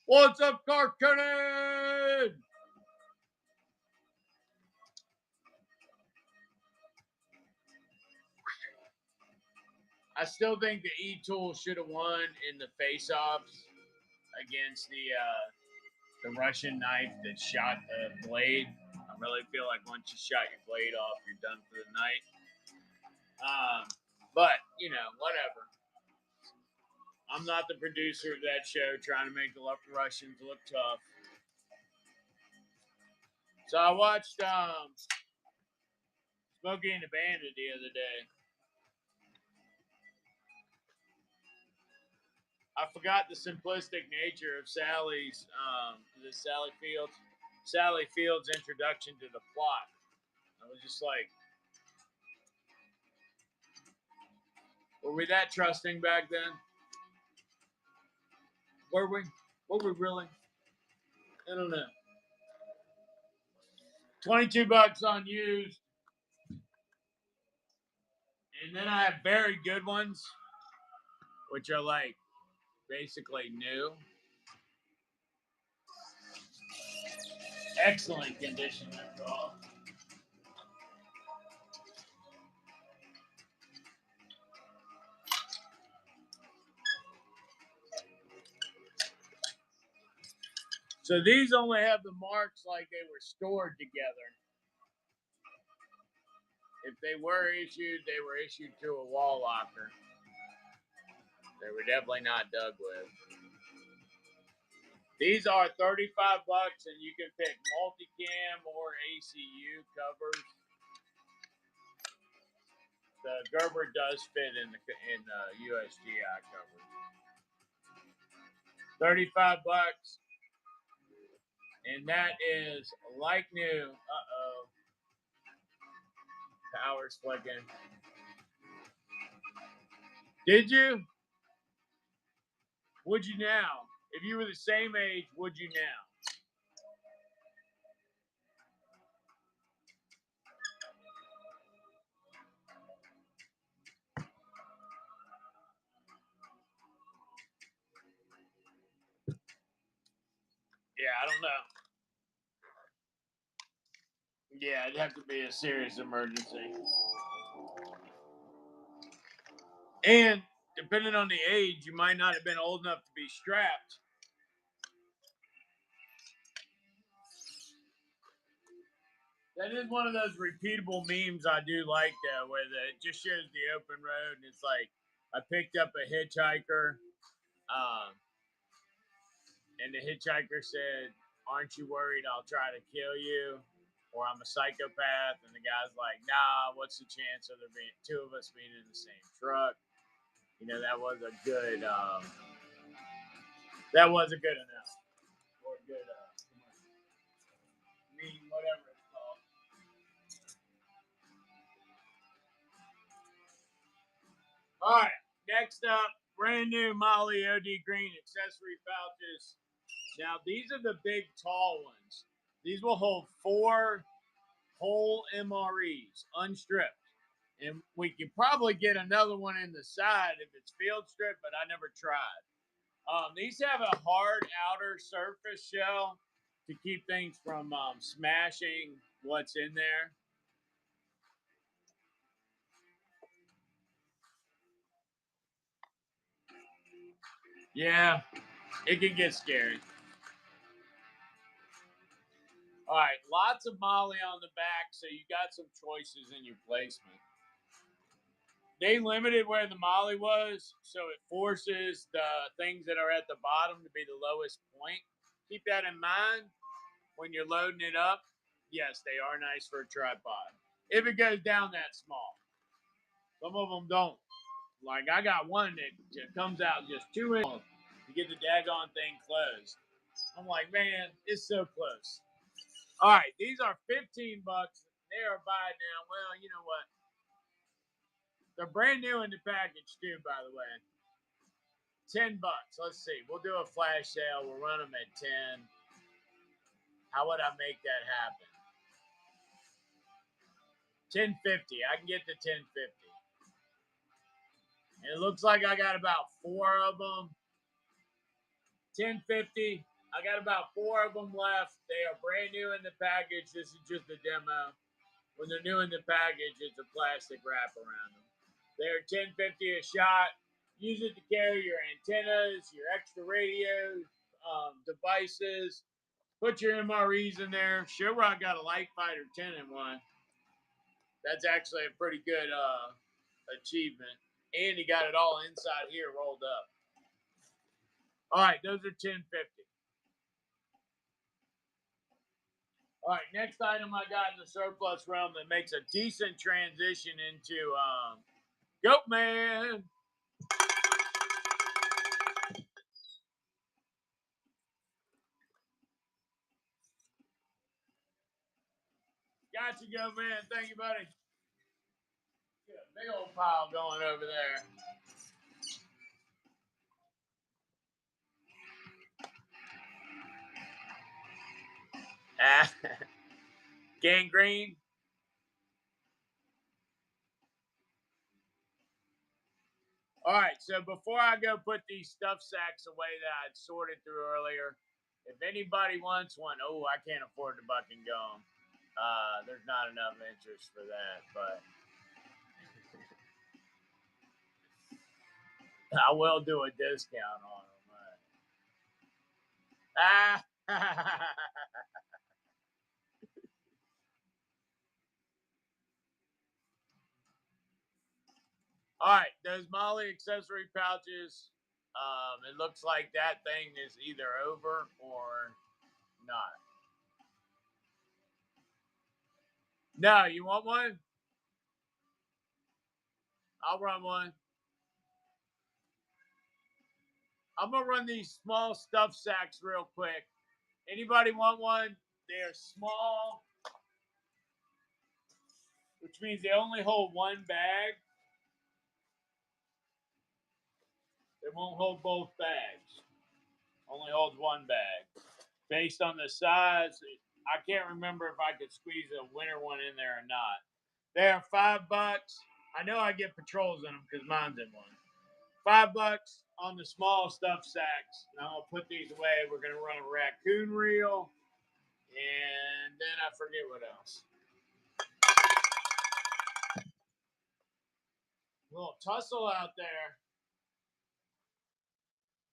Speaker 1: What's up, Carcony? I still think the E-Tool should have won in the face-offs against the Russian knife that shot the blade. I really feel like once you shot your blade off, you're done for the night. But whatever. I'm not the producer of that show trying to make the Russians look tough. So I watched Smokey and the Bandit the other day. I forgot the simplistic nature of Sally Fields' introduction to the plot. I was just like, were we that trusting back then? Were we? Were we really? I don't know. $22 on used. And then I have very good ones, which are like basically new. Excellent condition, after all. So these only have the marks like they were stored together. If they were issued to a wall locker. They were definitely not dug with. These are $35, and you can pick multicam or ACU covers. The Gerber does fit in the USGI covers. $35, and that is like new. Power's flicking. Did you? Would you now? If you were the same age, would you now? Yeah, I don't know. Yeah, it'd have to be a serious emergency. And depending on the age, you might not have been old enough to be strapped. That is one of those repeatable memes I do like, though, where it just shows the open road, and it's like, I picked up a hitchhiker, and the hitchhiker said, "Aren't you worried I'll try to kill you? Or I'm a psychopath?" And the guy's like, "Nah, what's the chance of there being two of us being in the same truck?" That was a good announcement. Or a good meme, whatever it's called. All right, next up, brand new Molly OD Green accessory pouches. Now, these are the big, tall ones. These will hold 4 whole MREs, unstripped. And we could probably get another one in the side if it's field stripped, but I never tried. These have a hard outer surface shell to keep things from smashing what's in there. Yeah, it can get scary. All right, lots of Molly on the back, so you got some choices in your placement. They limited where the Molly was, so it forces the things that are at the bottom to be the lowest point. Keep that in mind when you're loading it up. Yes, they are nice for a tripod. If it goes down that small. Some of them don't. Like I got one that comes out just 2 inches to get the daggone thing closed. I'm like, man, it's so close. All right, these are $15. They are by now. Well, you know what? They're brand new in the package too, by the way. $10. Let's see. We'll do a flash sale. We'll run them at 10. How would I make that happen? 10.50. I can get to 10.50. And it looks like I got about 4 of them. 10.50. I got about 4 of them left. They are brand new in the package. This is just a demo. When they're new in the package, it's a plastic wrap around them. They're $10.50 a shot. Use it to carry your antennas, your extra radios, devices. Put your MREs in there. Showrock got a Light Fighter 10 in one. That's actually a pretty good achievement. And he got it all inside here rolled up. All right, those are $10.50. All right, next item I got in the surplus realm that makes a decent transition into Goat Man. Got you, Goat Man. Thank you, buddy. Got a big old pile going over there. Gangrene. All right, so before I go put these stuff sacks away that I'd sorted through earlier, if anybody wants one, I can't afford the buck and gum. There's not enough interest for that, but I will do a discount on them. All right, those Molly accessory pouches. It looks like that thing is either over or not. No, you want one? I'll run one. I'm gonna run these small stuff sacks real quick. Anybody want one? They're small, which means they only hold one bag. They won't hold both bags. Only holds one bag. Based on the size, I can't remember if I could squeeze a winter one in there or not. They are $5. I know I get patrols in them because mine's in one. $5 on the small stuff sacks. Now I'll put these away. We're gonna run a raccoon reel, and then I forget what else. A little tussle out there.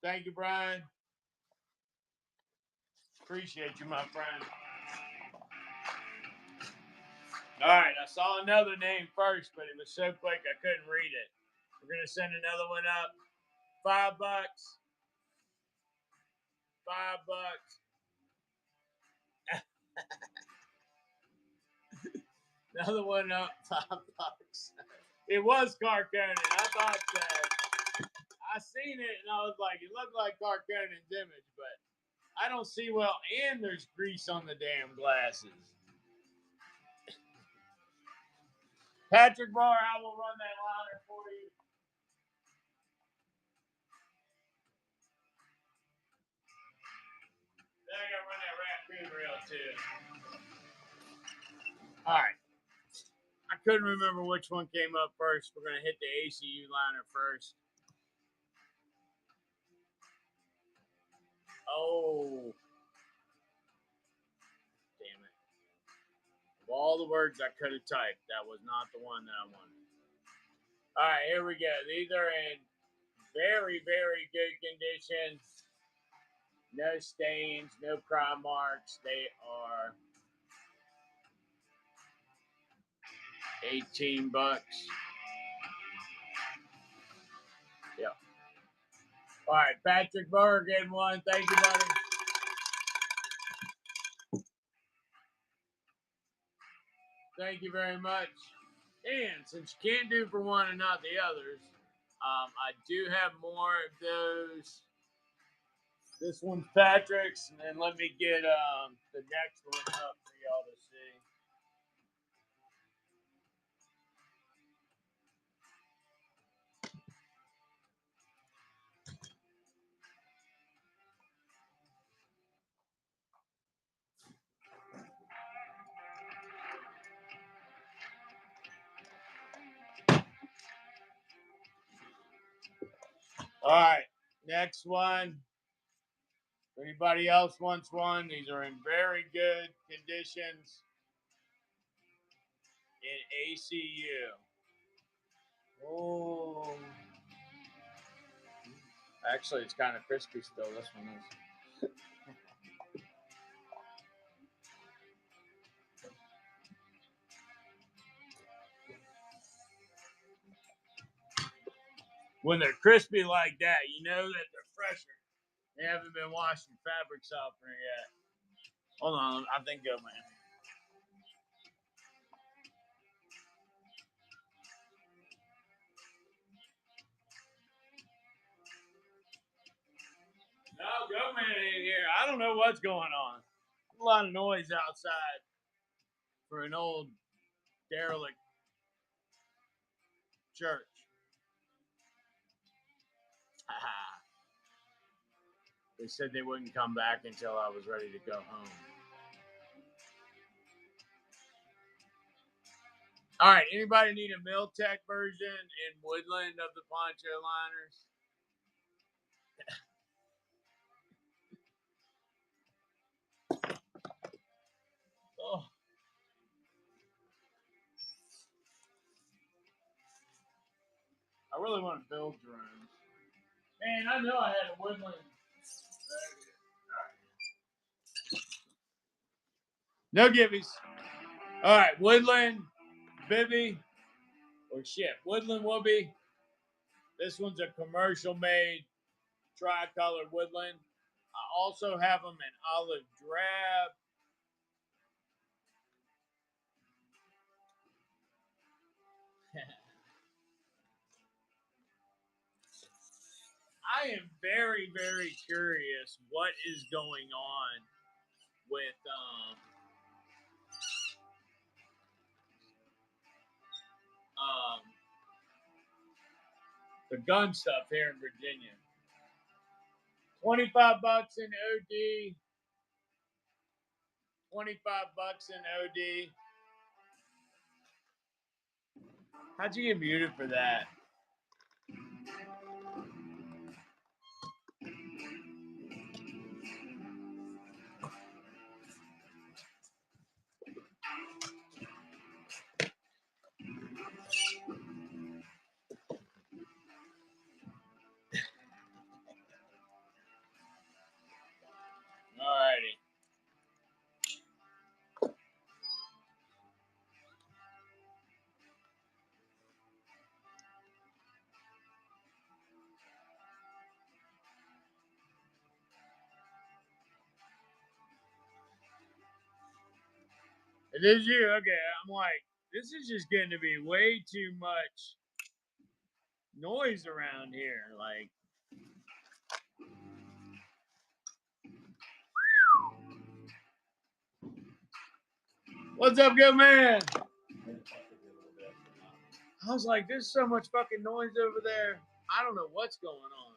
Speaker 1: Thank you, Brian. Appreciate you, my friend. All right, I saw another name first, but it was so quick I couldn't read it. We're gonna send another one up. $5. $5. Another one up. $5. It was Carconan. I thought that. I seen it and I was like, it looked like Carconan's image, but I don't see well. And there's grease on the damn glasses. Patrick Barr, I will run that liner for you. Then I gotta run that raccoon reel too. All right. I couldn't remember which one came up first. We're gonna hit the ACU liner first. Oh, damn it! Of all the words I could have typed, that was not the one that I wanted. All right, here we go. These are in very, very good condition. No stains, no crime marks. They are $18. Yep. All right, Patrick Burr getting one. Thank you, buddy. Thank you very much. And since you can't do for one and not the others, I do have more of those. This one's Patrick's, and then let me get the next one up for y'all to see. All right, next one. If anybody else wants one, these are in very good conditions in ACU. Oh. Actually, it's kind of crispy still. This one is. When they're crispy like that, you know that they're fresher. They haven't been washing fabric softener yet. Hold on, I think go, man. No, go man ain't here. I don't know what's going on. A lot of noise outside for an old derelict church. They said they wouldn't come back until I was ready to go home. All right, anybody need a Miltech version in Woodland of the Poncho liners? Oh. I really want to build drones. Man, I know I had a Woodland. No gibbies. All right, Woodland, Bibby, or shit, Woodland Whoopee. This one's a commercial made tri-colored Woodland. I also have them in olive drab. I am very, very curious what is going on with the gun stuff here in Virginia. $25 in OD. $25 in OD. How'd you get muted for that? Alrighty. It is you. Okay, I'm like, this is just getting to be way too much noise around here. Like, what's up, good man? I was like, there's so much fucking noise over there. I don't know what's going on.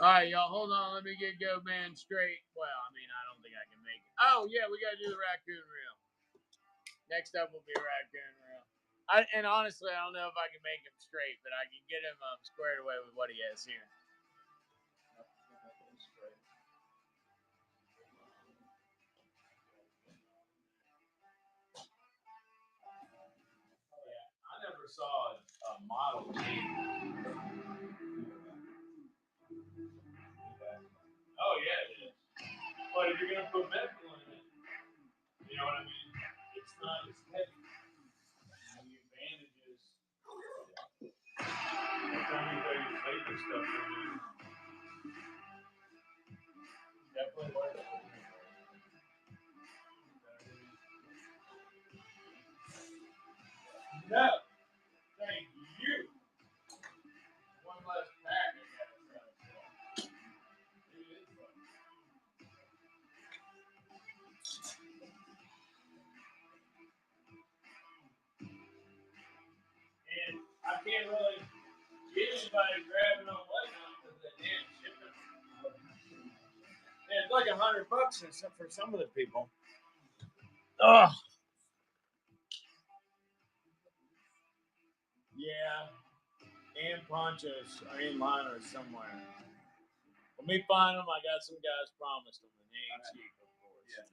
Speaker 1: All right, y'all, hold on. Let me get Go Man straight. Well, I mean, I don't think I can make it. Oh, yeah, we got to do the raccoon reel. Next up will be a raccoon reel. And honestly, I don't know if I can make him straight, but I can get him squared away with what he has here. I never saw a model team. Oh, yeah, it is. But if you're going to put medical in it, you know what I mean? It's not as heavy. And the advantages. Every time you put your flavor stuff in it, definitely worth it. No, thank you. One less pack I got to try to sell. It is fun. And I can't really get anybody grabbing on whatnot because that damn shipping. Yeah, it's like $100 for some of the people. Ugh. Yeah. And Ponchos are in liners somewhere. Let me find them. I got some guys promised them, and they ain't cheap, of course. Yeah.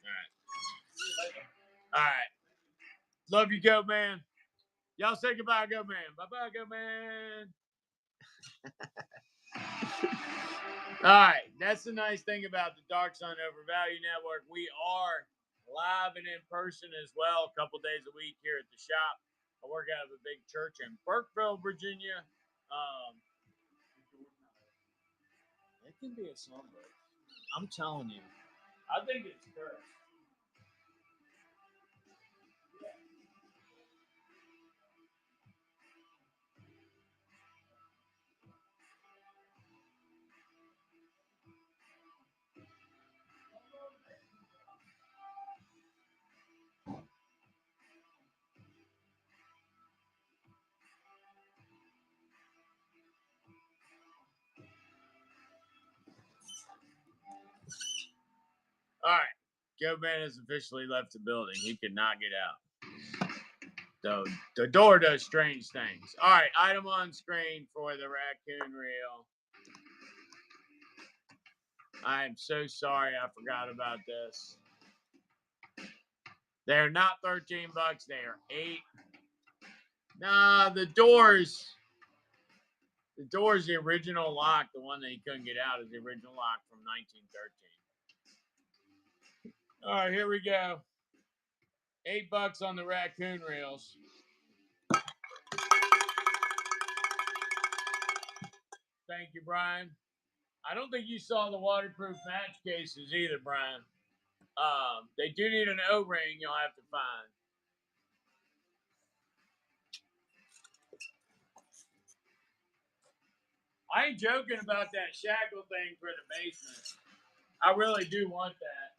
Speaker 1: All right. All right. Love you, Goat Man. Y'all say goodbye, Goat Man. Bye-bye, Goat Man. All right. That's the nice thing about the Dark Sun Overvalue Network. We are live and in person as well, a couple days a week here at the shop. I work out of a big church in Burkeville, Virginia. It can be a sunburst. I'm telling you. I think it's cursed. All right. Goat Man has officially left the building. He could not get out. So the door does strange things. All right. Item on screen for the raccoon reel. I'm so sorry I forgot about this. They're not $13. They are $8. Nah, the door's the original lock. The one that he couldn't get out is the original lock from 1913. All right, here we go. $8 on the raccoon reels. Thank you, Brian. I don't think you saw the waterproof match cases either, Brian. They do need an O-ring you'll have to find. I ain't joking about that shackle thing for the basement. I really do want that.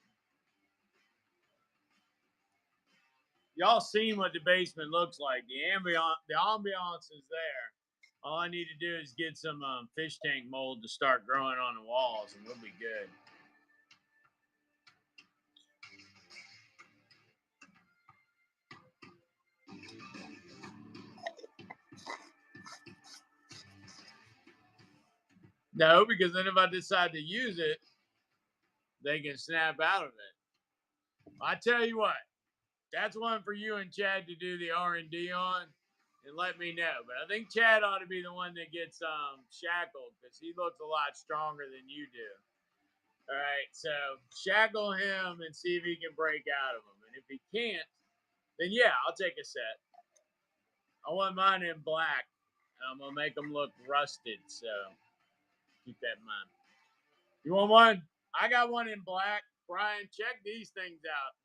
Speaker 1: Y'all seen what the basement looks like. The ambiance is there. All I need to do is get some fish tank mold to start growing on the walls, and we'll be good. No, because then if I decide to use it, they can snap out of it. I tell you what, that's one for you and Chad to do the R&D on and let me know. But I think Chad ought to be the one that gets shackled because he looks a lot stronger than you do. All right, so shackle him and see if he can break out of them. And if he can't, then yeah, I'll take a set. I want mine in black. I'm going to make them look rusted, so keep that in mind. You want one? I got one in black. Brian, check these things out.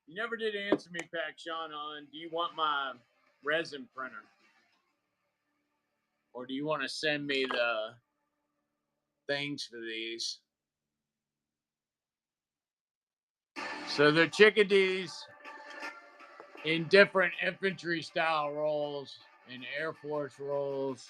Speaker 1: You never did answer me, Pac Sean, on do you want my resin printer? Or do you want to send me the things for these? So they're chickadees in different infantry style roles and Air Force roles.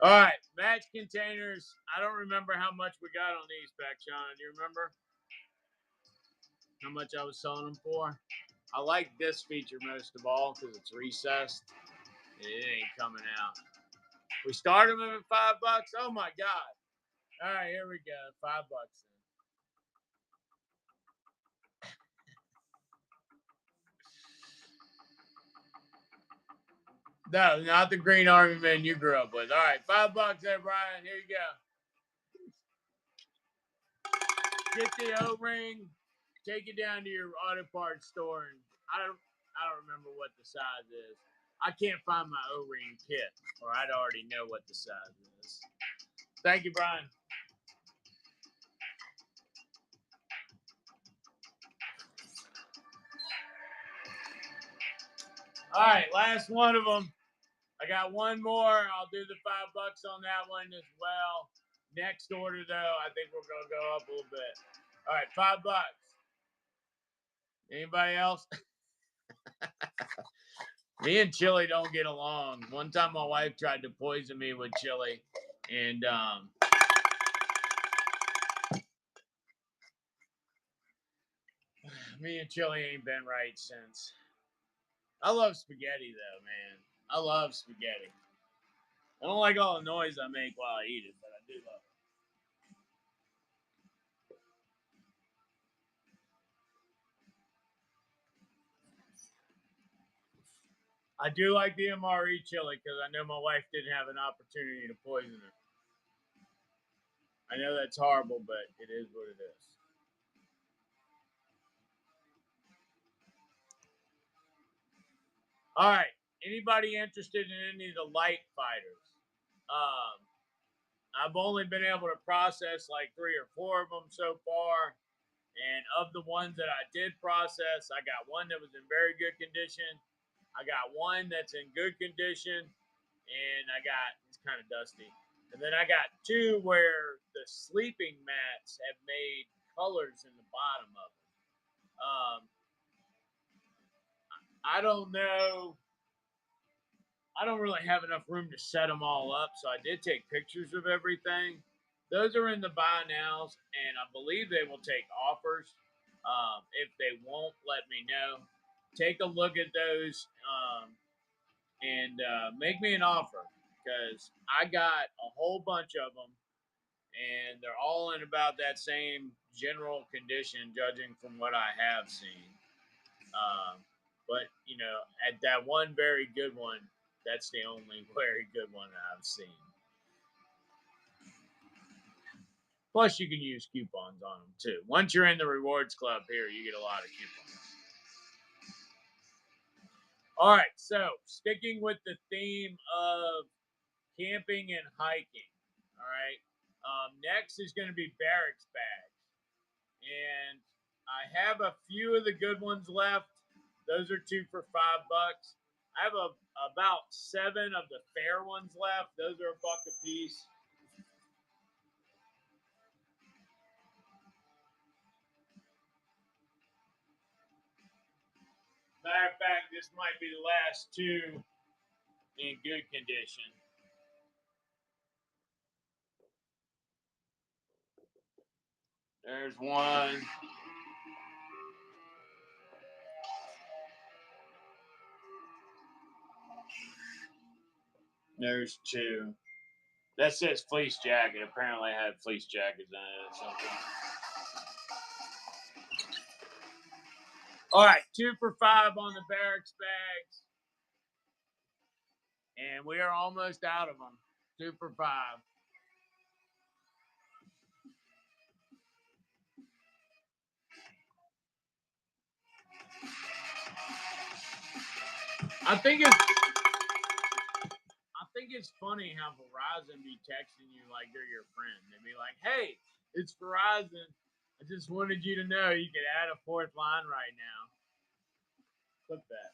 Speaker 1: All right, match containers. I don't remember how much we got on these, Pac Sean. Do you remember how much I was selling them for? I like this feature most of all because it's recessed. It ain't coming out. We started them at $5. Oh my God. All right, here we go. $5 then. No, not the green army man you grew up with. All right, $5 there, Brian. Here you go. Get the O-ring. Take it down to your auto parts store, and I don't remember what the size is. I can't find my O-ring kit, or I'd already know what the size is. Thank you, Brian. All right, last one of them. I got one more. I'll do the $5 on that one as well. Next order, though, I think we're gonna go up a little bit. All right, $5. Anybody else? Me and chili don't get along. One time, my wife tried to poison me with chili, and me and chili ain't been right since. I love spaghetti, though, man. I love spaghetti. I don't like all the noise I make while I eat it, but I do love it. I do like the MRE chili because I know my wife didn't have an opportunity to poison her. I know that's horrible, but it is what it is. All right. Anybody interested in any of the light fighters? I've only been able to process like 3 or 4 of them so far. And of the ones that I did process, I got one that was in very good condition. I got one that's in good condition. And it's kind of dusty. And then I got 2 where the sleeping mats have made colors in the bottom of them. I don't know. I don't really have enough room to set them all up, so I did take pictures of everything. Those are in the buy nows, and I believe they will take offers. If they won't, let me know. Take a look at those and make me an offer because I got a whole bunch of them, and they're all in about that same general condition, judging from what I have seen. But, at that one very good one, that's the only very good one that I've seen. Plus, you can use coupons on them too. Once you're in the rewards club here, you get a lot of coupons. All right, so sticking with the theme of camping and hiking. All right, next is going to be barracks bags, and I have a few of the good ones left. Those are 2 for $5. I have about 7 of the fair ones left. Those are $1 a piece. Matter of fact, this might be the last 2 in good condition. There's one. There's 2. That says fleece jacket. Apparently, I had fleece jackets in it at some point. All right, 2 for $5 on the barracks bags. And we are almost out of them. 2 for $5. I think it's funny how Verizon be texting you like they're your friend. They'd be like, "Hey, it's Verizon. I just wanted you to know you could add a 4th line right now." Clip that.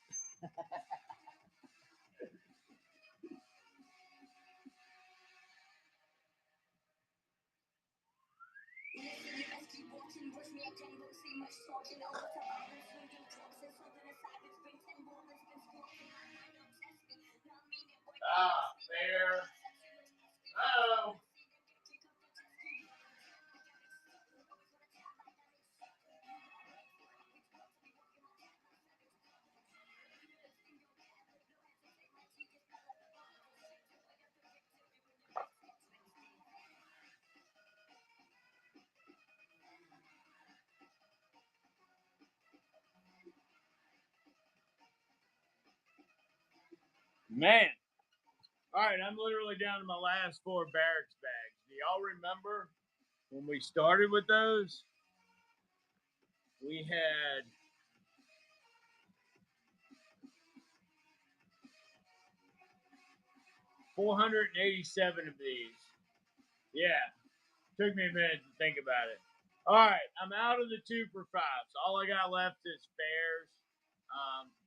Speaker 1: Fair. Oh. Man. All right, I'm literally down to my last 4 barracks bags. Do y'all remember when we started with those? We had 487 of these. Yeah, took me a minute to think about it. All right, I'm out of the 2 for $5s. All I got left is fairs.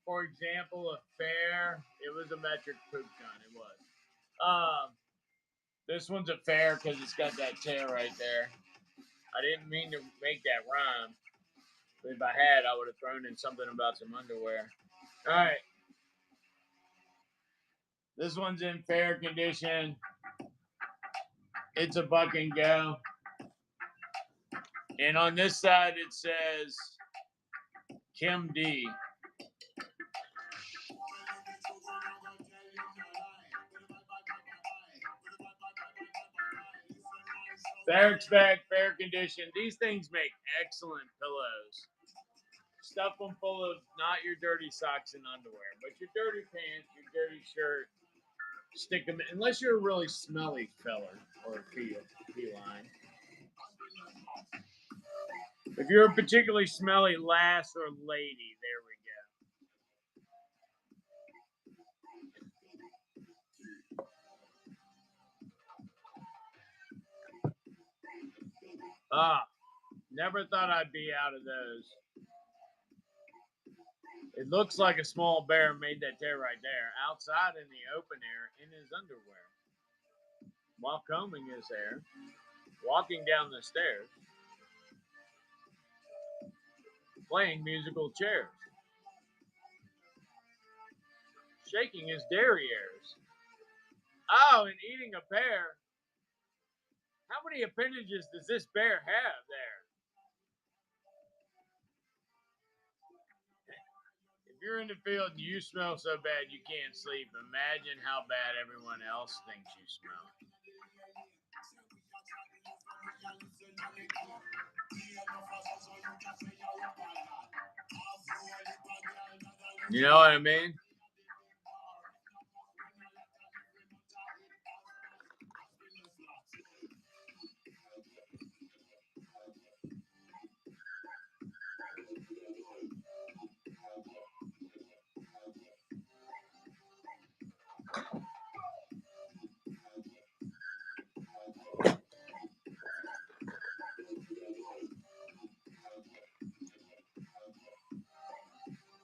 Speaker 1: For example, a fair, it was a metric poop gun. It was. This one's a fair because it's got that tail right there. I didn't mean to make that rhyme. But if I had, I would have thrown in something about some underwear. All right. This one's in fair condition. It's a buck and go. And on this side, it says Kim D. Barracks bag, fair condition. These things make excellent pillows. Stuff them full of not your dirty socks and underwear, but your dirty pants, your dirty shirt. Stick them in, unless you're a really smelly feller or feline. If you're a particularly smelly lass or lady, there we go. Never thought I'd be out of those. It looks like a small bear made that tear right there, outside in the open air in his underwear, while combing his hair, walking down the stairs, playing musical chairs, shaking his derrieres. Oh, and eating a pear. How many appendages does this bear have there? If you're in the field and you smell so bad you can't sleep, imagine how bad everyone else thinks you smell. You know what I mean?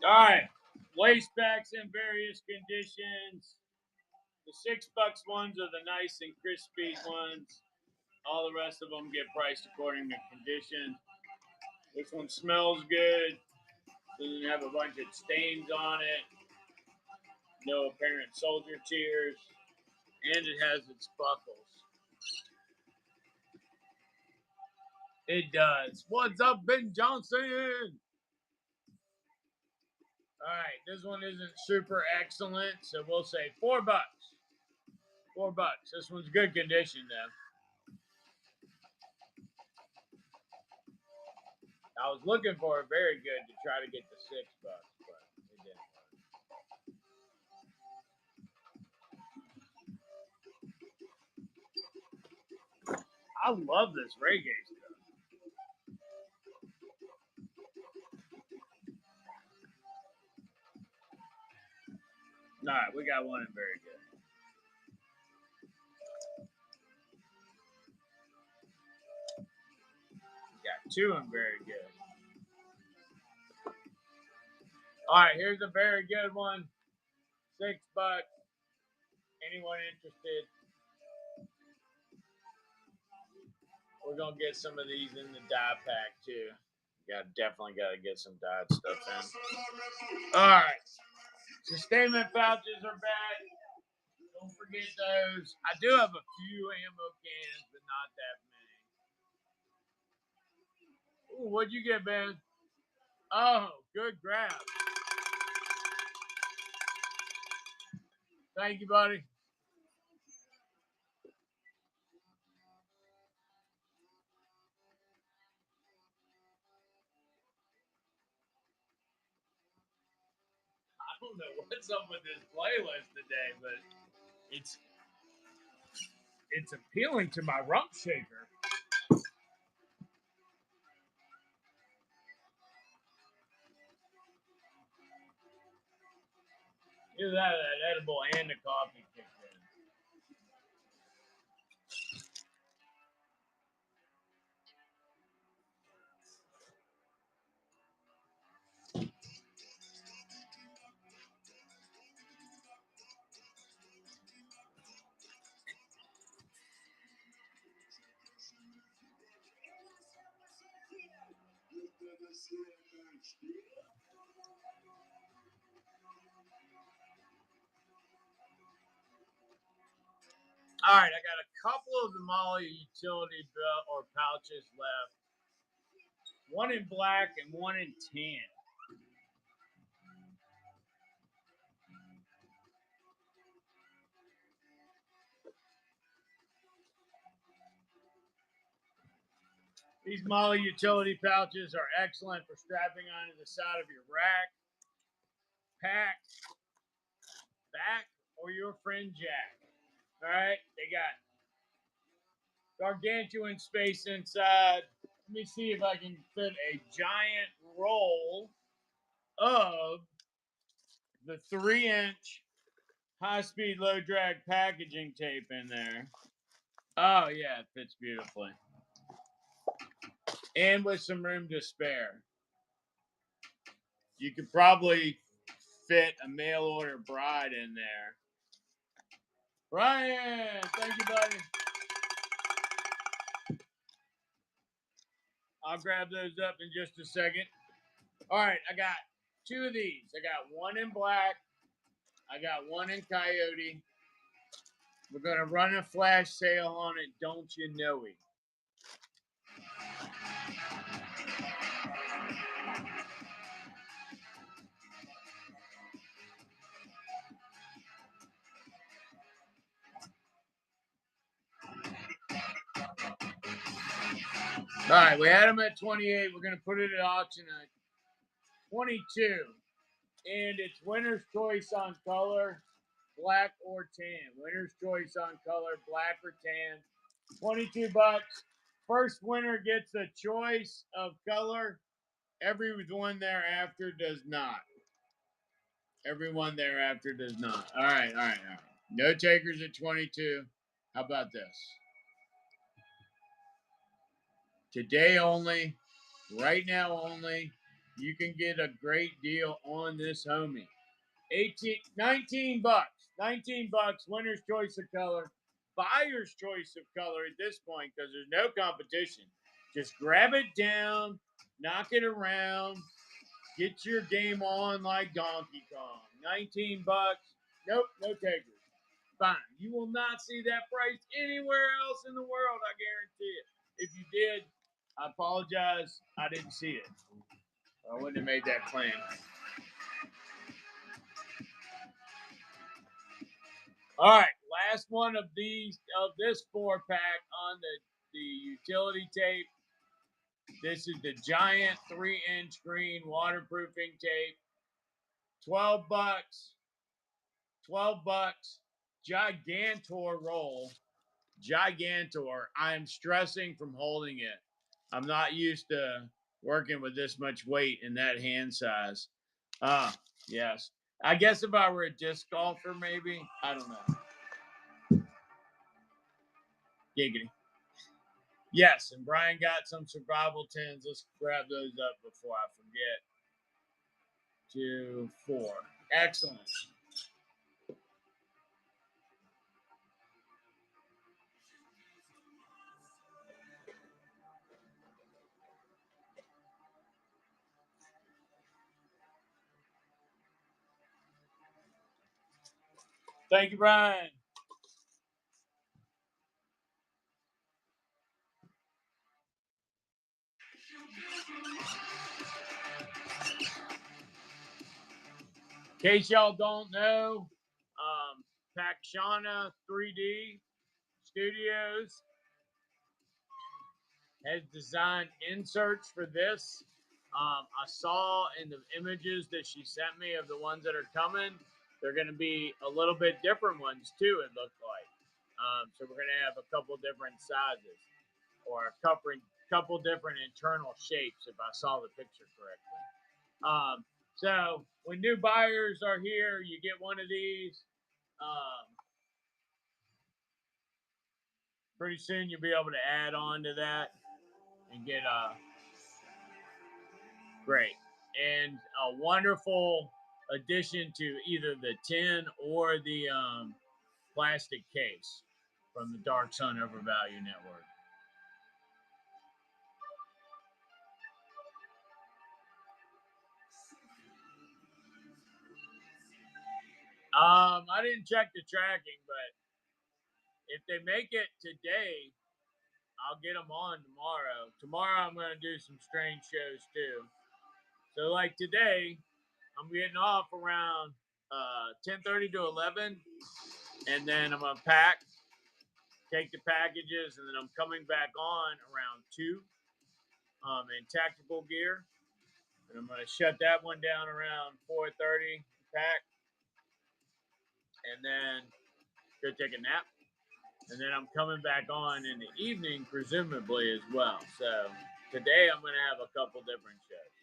Speaker 1: All right, waste backs in various conditions. The $6 ones are the nice and crispy ones. All the rest of them get priced according to condition. This one smells good. Doesn't have a bunch of stains on it. No apparent soldier tears. And it has its buckles. It does. What's up, Ben Johnson? All right, this one isn't super excellent, so we'll say $4. $4. This one's good condition, though. I was looking for a very good to try to get the $6, but it didn't work. I love this reggae stuff. All right, we got one in very good. We got two in very good. All right, here's a very good one. $6. Anyone interested? We're gonna get some of these in the dye pack too. Definitely gotta get some dyed stuff in. All right, sustainment pouches are back. Don't forget those. I do have a few ammo cans, but not that many. Ooh, what'd you get, Ben? Oh, good grab. Thank you, buddy. I don't know what's up with this playlist today, but it's appealing to my rump shaker. Either that edible and the coffee kicked in. All right, I got a couple of the Molly utility belt or pouches left. One in black and one in tan. These Molly utility pouches are excellent for strapping onto the side of your rack, pack, back, or your friend Jack. All right, they got gargantuan space inside. Let me see if I can fit a giant roll of the 3-inch high-speed, low-drag packaging tape in there. Oh, yeah, it fits beautifully. And with some room to spare. You could probably fit a mail order bride in there. Ryan, thank you, buddy. I'll grab those up in just a second. All right, I got 2 of these. I got one in black. I got one in coyote. We're going to run a flash sale on it, don't you know it? All right, we had them at 28. We're going to put it at auction at 22. And it's winner's choice on color, black or tan. Winner's choice on color, black or tan. 22 bucks. First winner gets a choice of color. Everyone thereafter does not. Everyone thereafter does not. All right. No takers at 22. How about this? Today only, right now only, you can get a great deal on this homie. 19 bucks. 19 bucks, winner's choice of color, buyer's choice of color at this point because there's no competition. Just grab it down, knock it around, get your game on like Donkey Kong. 19 bucks. Nope, no takers. Fine. You will not see that price anywhere else in the world, I guarantee it. If you did, I apologize. I didn't see it. I wouldn't have made that claim. All right, last one of this 4-pack on the utility tape. This is the giant 3-inch green waterproofing tape. 12 bucks. 12 bucks. Gigantor roll. Gigantor. I am stressing from holding it. I'm not used to working with this much weight in that hand size. Yes. I guess if I were a disc golfer, maybe. I don't know. Giggity. Yes, and Brian got some survival tins. Let's grab those up before I forget. 2, 4. Excellent. Thank you, Brian. In case y'all don't know, Pakshana 3D Studios has designed inserts for this. I saw in the images that she sent me of the ones that are coming, they're going to be a little bit different ones too, it looked like. So we're going to have a couple different sizes or a couple different internal shapes if I saw the picture correctly. So when new buyers are here, you get one of these. Pretty soon you'll be able to add on to that and get great and a wonderful addition to either the tin or the plastic case from the Dark Sun Overvalue Network. I didn't check the tracking, but if they make it today, I'll get them on tomorrow. Tomorrow I'm going to do some strange shows too. So like today, I'm getting off around 10:30 to 11, and then I'm gonna pack, take the packages, and then I'm coming back on around 2. in tactical gear. And I'm going to shut that one down around 4:30 pack, and then go take a nap. And then I'm coming back on in the evening, presumably as well. So today I'm going to have a couple different shows.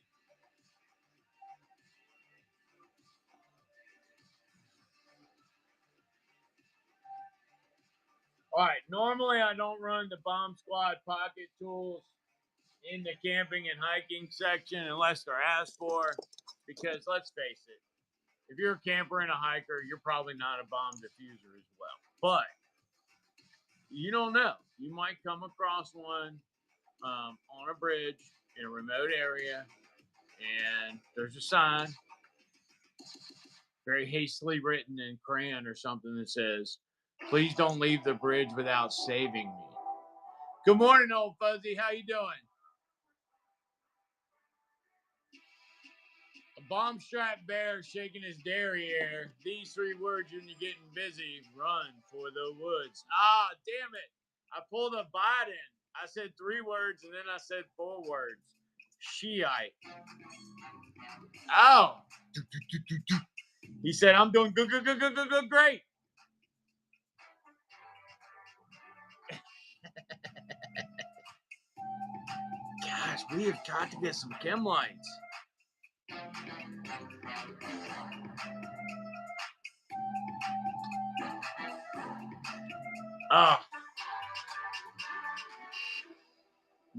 Speaker 1: All right. Normally I don't run the Bomb Squad pocket tools in the camping and hiking section unless they're asked for, because let's face it, if you're a camper and a hiker, you're probably not a bomb diffuser as well. But you don't know. You might come across one on a bridge in a remote area, and there's a sign, very hastily written in crayon or something, that says, "Please don't leave the bridge without saving me." Good morning, old fuzzy. How you doing? A bomb-strapped bear shaking his derriere. These three words when you're getting busy: run for the woods. Ah, damn it. I pulled a Biden. I said three words and then I said four words. Shiite. Oh. He said, I'm doing good, great. Gosh, we have got to get some chem lights. Oh.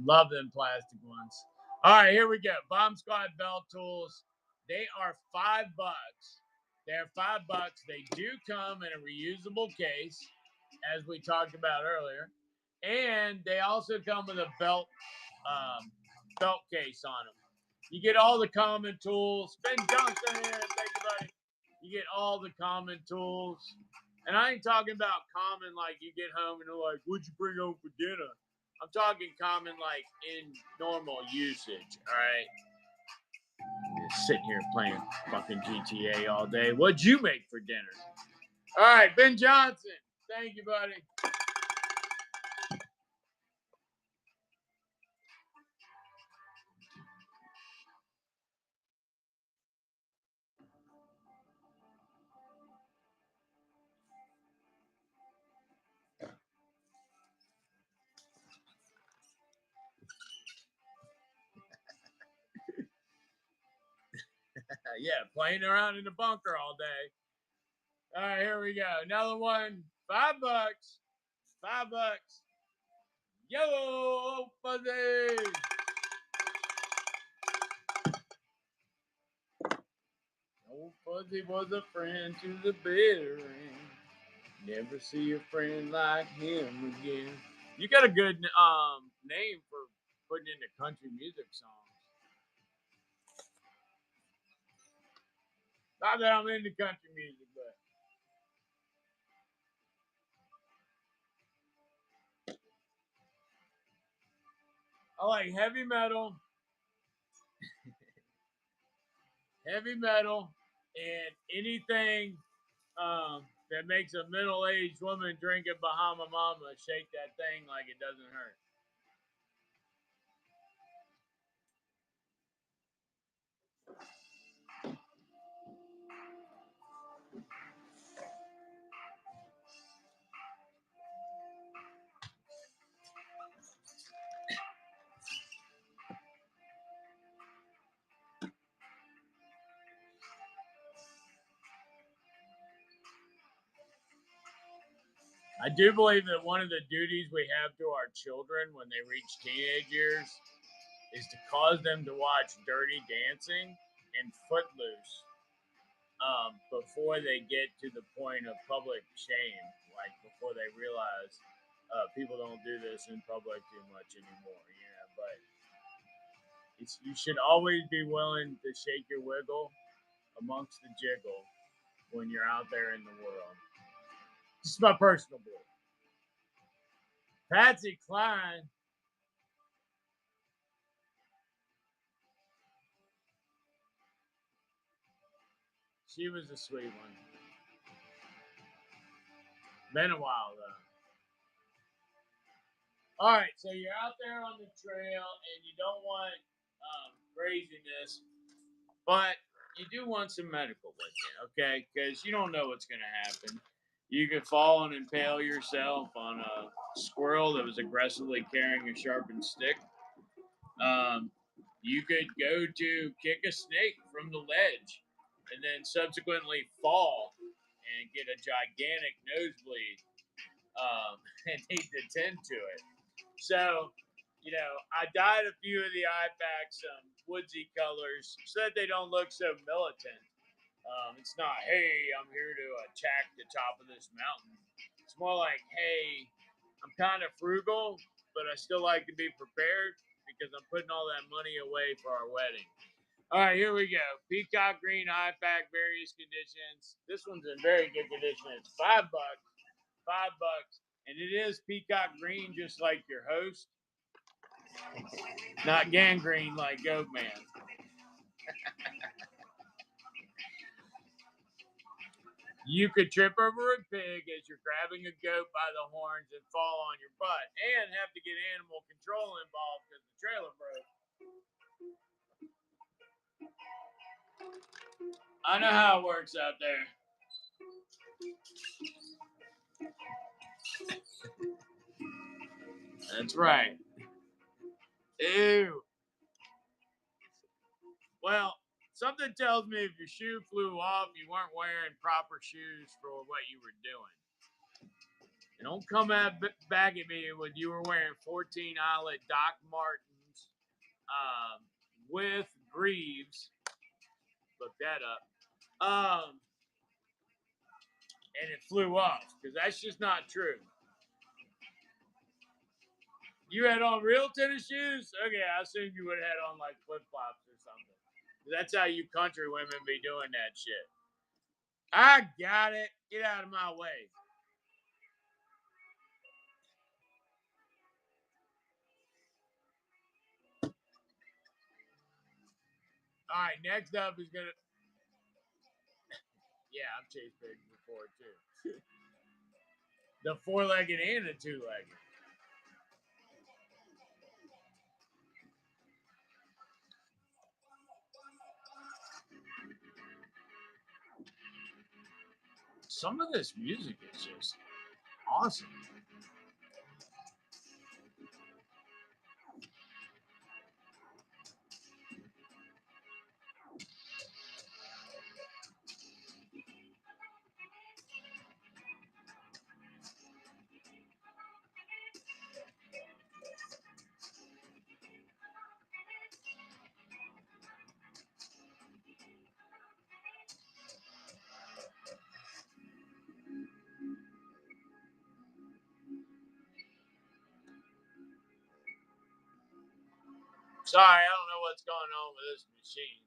Speaker 1: Love them plastic ones. All right, here we go. Bomb Squad belt tools. They are $5. They're $5. They do come in a reusable case, as we talked about earlier, and they also come with a belt case on them. You get all the common tools. Ben Johnson here, thank you, buddy. You get all the common tools, and I ain't talking about common like you get home and they're like, "What'd you bring home for dinner?" I'm talking common like in normal usage. All right. Just sitting here playing fucking GTA all day. What'd you make for dinner? All right, Ben Johnson. Thank you, buddy. Yeah, playing around in the bunker all day. All right, here we go. Another one. $5. $5. Yo, fuzzy. Old fuzzy was a friend to the bitter end. Never see a friend like him again. You got a good name for putting into country music songs. Not that I'm into country music, but I like heavy metal, and anything that makes a middle-aged woman drink a Bahama Mama shake that thing like it doesn't hurt. I do believe that one of the duties we have to our children when they reach teenage years is to cause them to watch Dirty Dancing and Footloose before they get to the point of public shame, like before they realize people don't do this in public too much anymore. Yeah, but you should always be willing to shake your wiggle amongst the jiggle when you're out there in the world. This is my personal belief. Patsy Cline. She was a sweet one. Been a while though. All right, so you're out there on the trail and you don't want craziness, but you do want some medical with you, okay? Because you don't know what's going to happen. You could fall and impale yourself on a squirrel that was aggressively carrying a sharpened stick. Um, you could go to kick a snake from the ledge and then subsequently fall and get a gigantic nosebleed and need to tend to it. So, I dyed a few of the eye packs some woodsy colors so that they don't look so militant. It's not, hey, I'm here to attack the top of this mountain. It's more like, hey, I'm kind of frugal, but I still like to be prepared because I'm putting all that money away for our wedding. All right, here we go. Peacock green eye pack, various conditions. This one's in very good condition. It's $5, $5, and it is peacock green, just like your host, not gangrene like Goat Man. You could trip over a pig as you're grabbing a goat by the horns and fall on your butt, and have to get animal control involved because the trailer broke. I know how it works out there. That's right. Ew. Well, something tells me if your shoe flew off, you weren't wearing proper shoes for what you were doing. And don't come back at me when you were wearing 14 eyelet Doc Martens um, with greaves. Look that up. And it flew off because that's just not true. You had on real tennis shoes? Okay, I assume you would have had on like flip flops or something. That's how you country women be doing that shit. I got it. Get out of my way. All right, next up is gonna. Yeah, I've chased pigs before too. The four-legged and the two-legged. Some of this music is just awesome. Sorry, I don't know what's going on with this machine.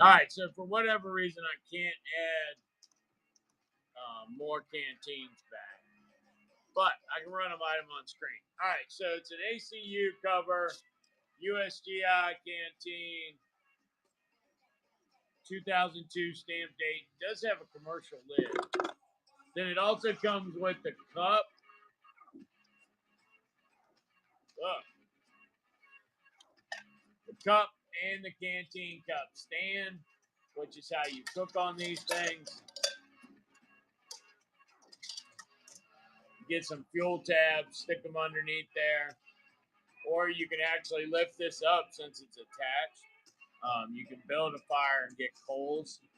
Speaker 1: All right, so for whatever reason, I can't add more canteens back, but I can run them item on screen. All right, so it's an ACU cover, USGI canteen, 2002 stamp date. It does have a commercial lid. Then it also comes with the cup. Look, the cup and the canteen cup stand, which is how you cook on these things. Get some fuel tabs, stick them underneath there, or you can actually lift this up since it's attached. You can build a fire and get coals and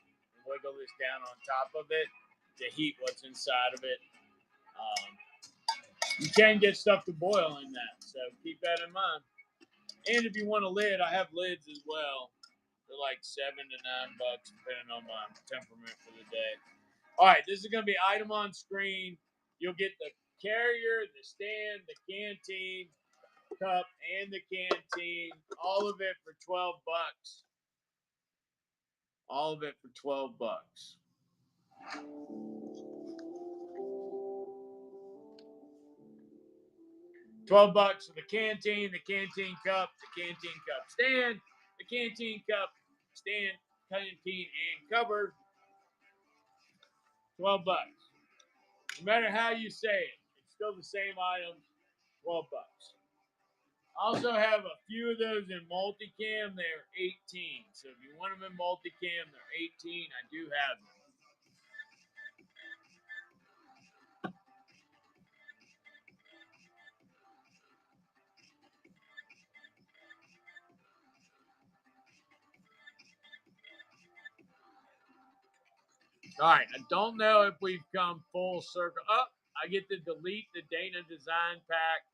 Speaker 1: wiggle this down on top of it to heat what's inside of it. Um, you can get stuff to boil in that, so keep that in mind. And if you want a lid, I have lids as well. They're like $7 to $9, depending on my temperament for the day. All right, this is going to be item on screen. You'll get the carrier, the stand, the canteen cup, and the canteen. All of it for $12. All of it for $12. $12 for the Canteen cup, the Canteen cup stand, the Canteen cup stand, Canteen and cover. $12. No matter how you say it, it's still the same item. $12. Also have a few of those in multicam. They're 18. So if you want them in multicam, they're 18. I do have them. All right, I don't know if we've come full circle. Oh, I get to delete the Dana Design Pack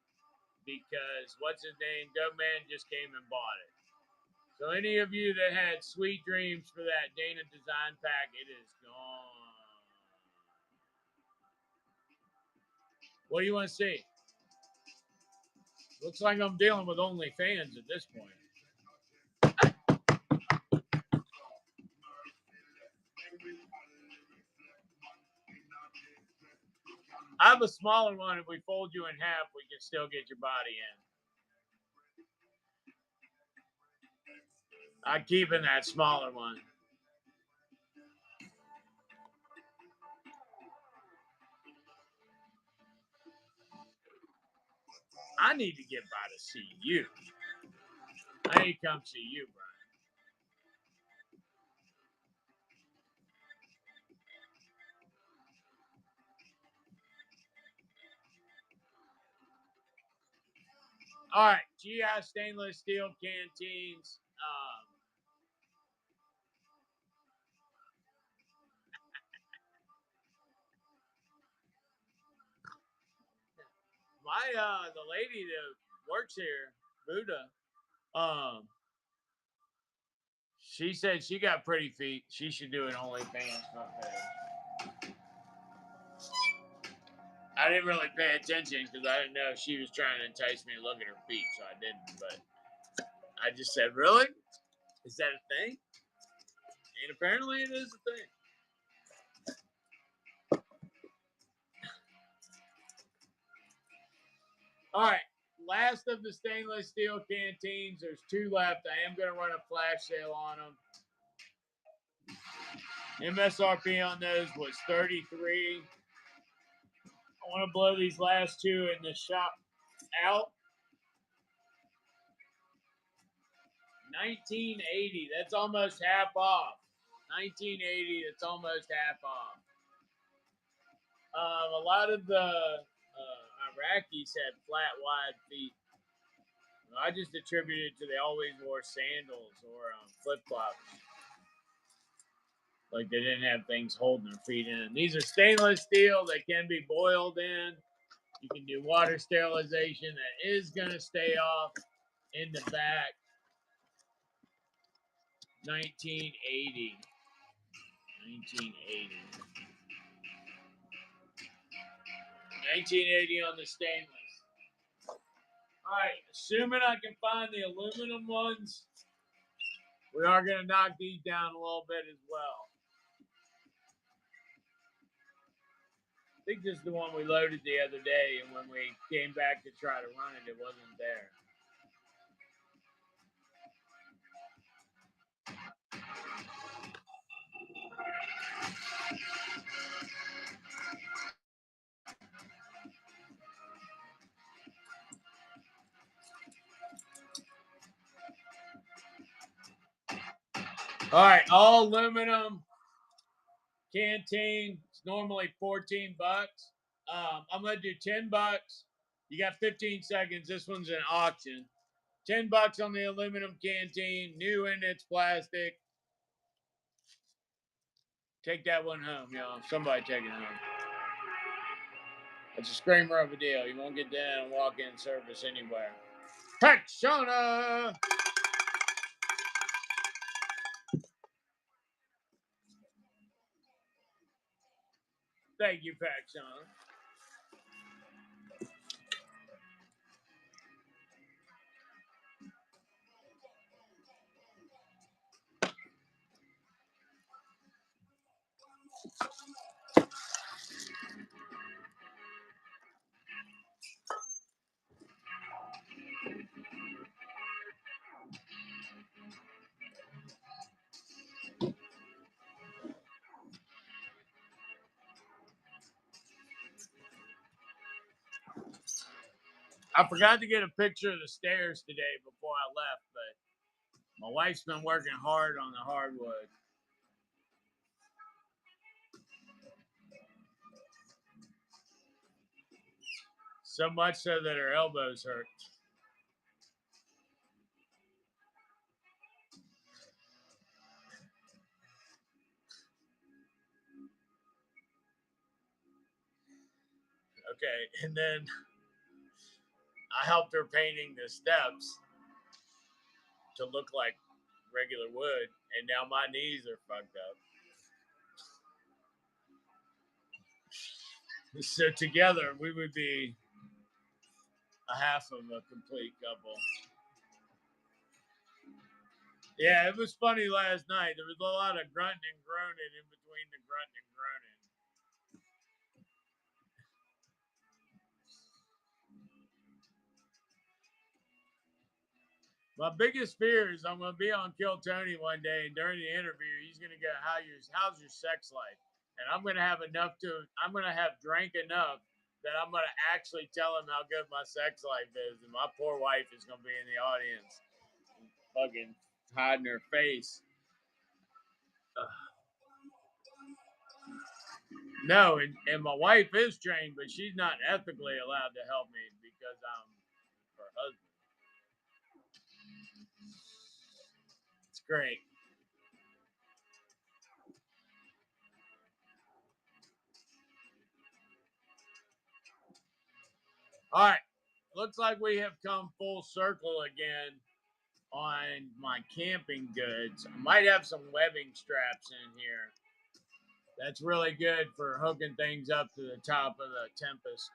Speaker 1: because what's his name? Go Man just came and bought it. So any of you that had sweet dreams for that Dana Design Pack, it is gone. What do you want to see? Looks like I'm dealing with OnlyFans at this point. I have a smaller one. If we fold you in half, we can still get your body in. I'm keeping that smaller one. I need to get by to see you. I need to come see you, Brian. All right, GI stainless steel canteens. The lady that works here, Buddha, she said she got pretty feet. She should do an OnlyFans front page. I didn't really pay attention because I didn't know if she was trying to entice me to look at her feet, so I didn't. But I just said, "Really? Is that a thing?" And apparently, it is a thing. All right, last of the stainless steel canteens. There's 2 left. I am going to run a flash sale on them. MSRP on those was $33. I want to blow these last 2 in the shop out. $19.80. That's almost half off. $19.80. That's almost half off. A lot of the Iraqis had flat, wide feet. I just attributed it to they always wore sandals or flip flops. Like they didn't have things holding their feet in. These are stainless steel. They can be boiled in. You can do water sterilization. That is going to stay off in the back. $19.80. $19.80 on the stainless. All right, assuming I can find the aluminum ones, we are going to knock these down a little bit as well. I think this is the one we loaded the other day, and when we came back to try to run it, it wasn't there. All right, all aluminum canteen. It's normally $14. I'm gonna do $10. You got 15 seconds. This one's an auction. $10 on the aluminum canteen, new in its plastic. Take that one home, y'all. Somebody take it home. It's a screamer of a deal. You won't get that and walk-in service anywhere. Texana! Thank you, Paxona. I forgot to get a picture of the stairs today before I left, but my wife's been working hard on the hardwood. So much so that her elbows hurt. Okay, and then I helped her painting the steps to look like regular wood, and now my knees are fucked up. So together we would be a half of a complete couple. Yeah, it was funny last night. There was a lot of grunting and groaning in between the grunting and groaning. My biggest fear is I'm going to be on Kill Tony one day, and during the interview, he's going to go, how's your sex life? And I'm going to have drank enough that I'm going to actually tell him how good my sex life is. And my poor wife is going to be in the audience, fucking hiding her face. No, and my wife is trained, but she's not ethically allowed to help me because I'm her husband. It's great. All right. Looks like we have come full circle again on my camping goods. I might have some webbing straps in here. That's really good for hooking things up to the top of the Tempest.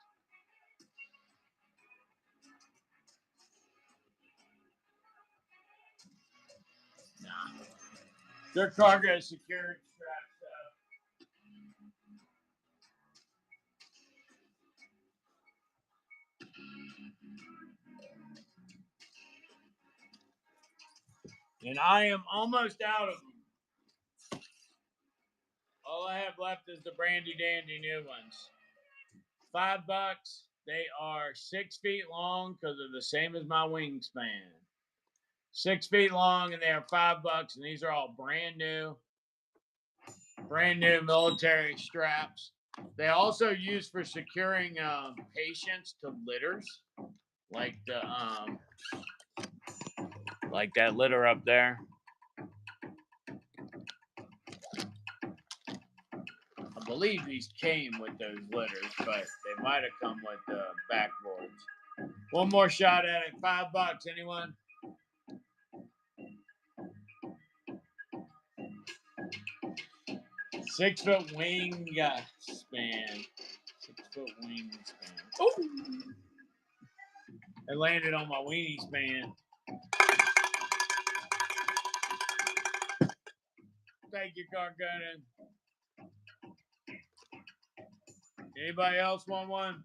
Speaker 1: Nah. They're cargo security straps. And I am almost out of them. All I have left is the brandy dandy new ones. $5. They are 6 feet long because they're the same as my wingspan. 6 feet long, and they are $5. And these are all brand new military straps. They also use for securing patients to litters, like that litter up there. I believe these came with those litters, but they might have come with the backboards. One more shot at it. $5. Anyone? Six-foot wing span. 6-foot wingspan. Ooh! It landed on my weenie span. Thank you, Carconan. Anybody else want one?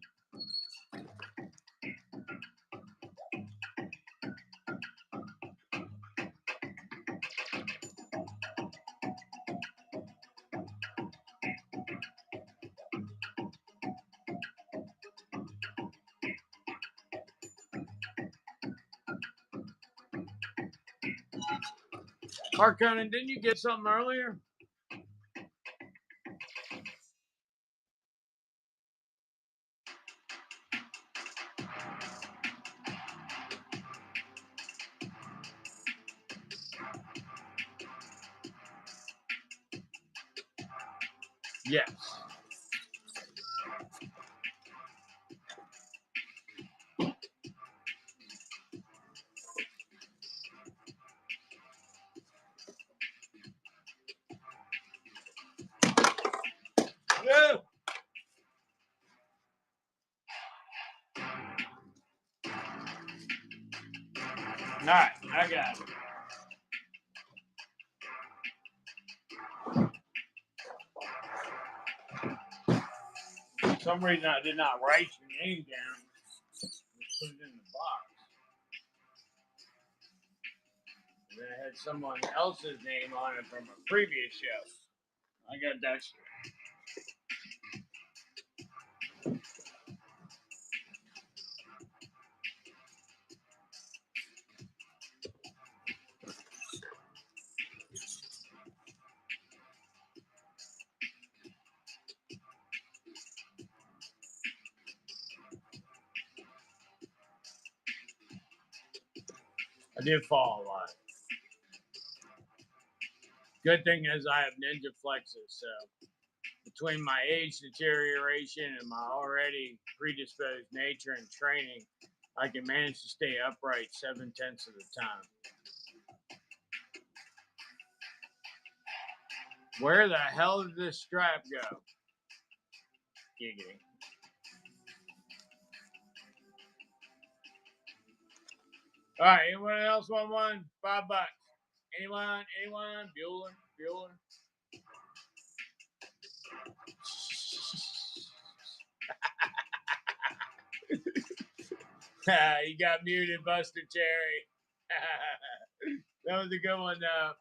Speaker 1: Carconan, didn't you get something earlier? Yes. Yeah. All right, I got it. For some reason, I did not write your name down. Just put it in the box. And then it had someone else's name on it from a previous show. I got that shit. I do fall a lot. Good thing is I have ninja flexes, so between my age deterioration and my already predisposed nature and training, I can manage to stay upright 7/10 of the time. Where the hell did this strap go? Giggity. All right, anyone else want one? $5. Anyone? Bueller? You got muted, Buster Cherry. That was a good one, though.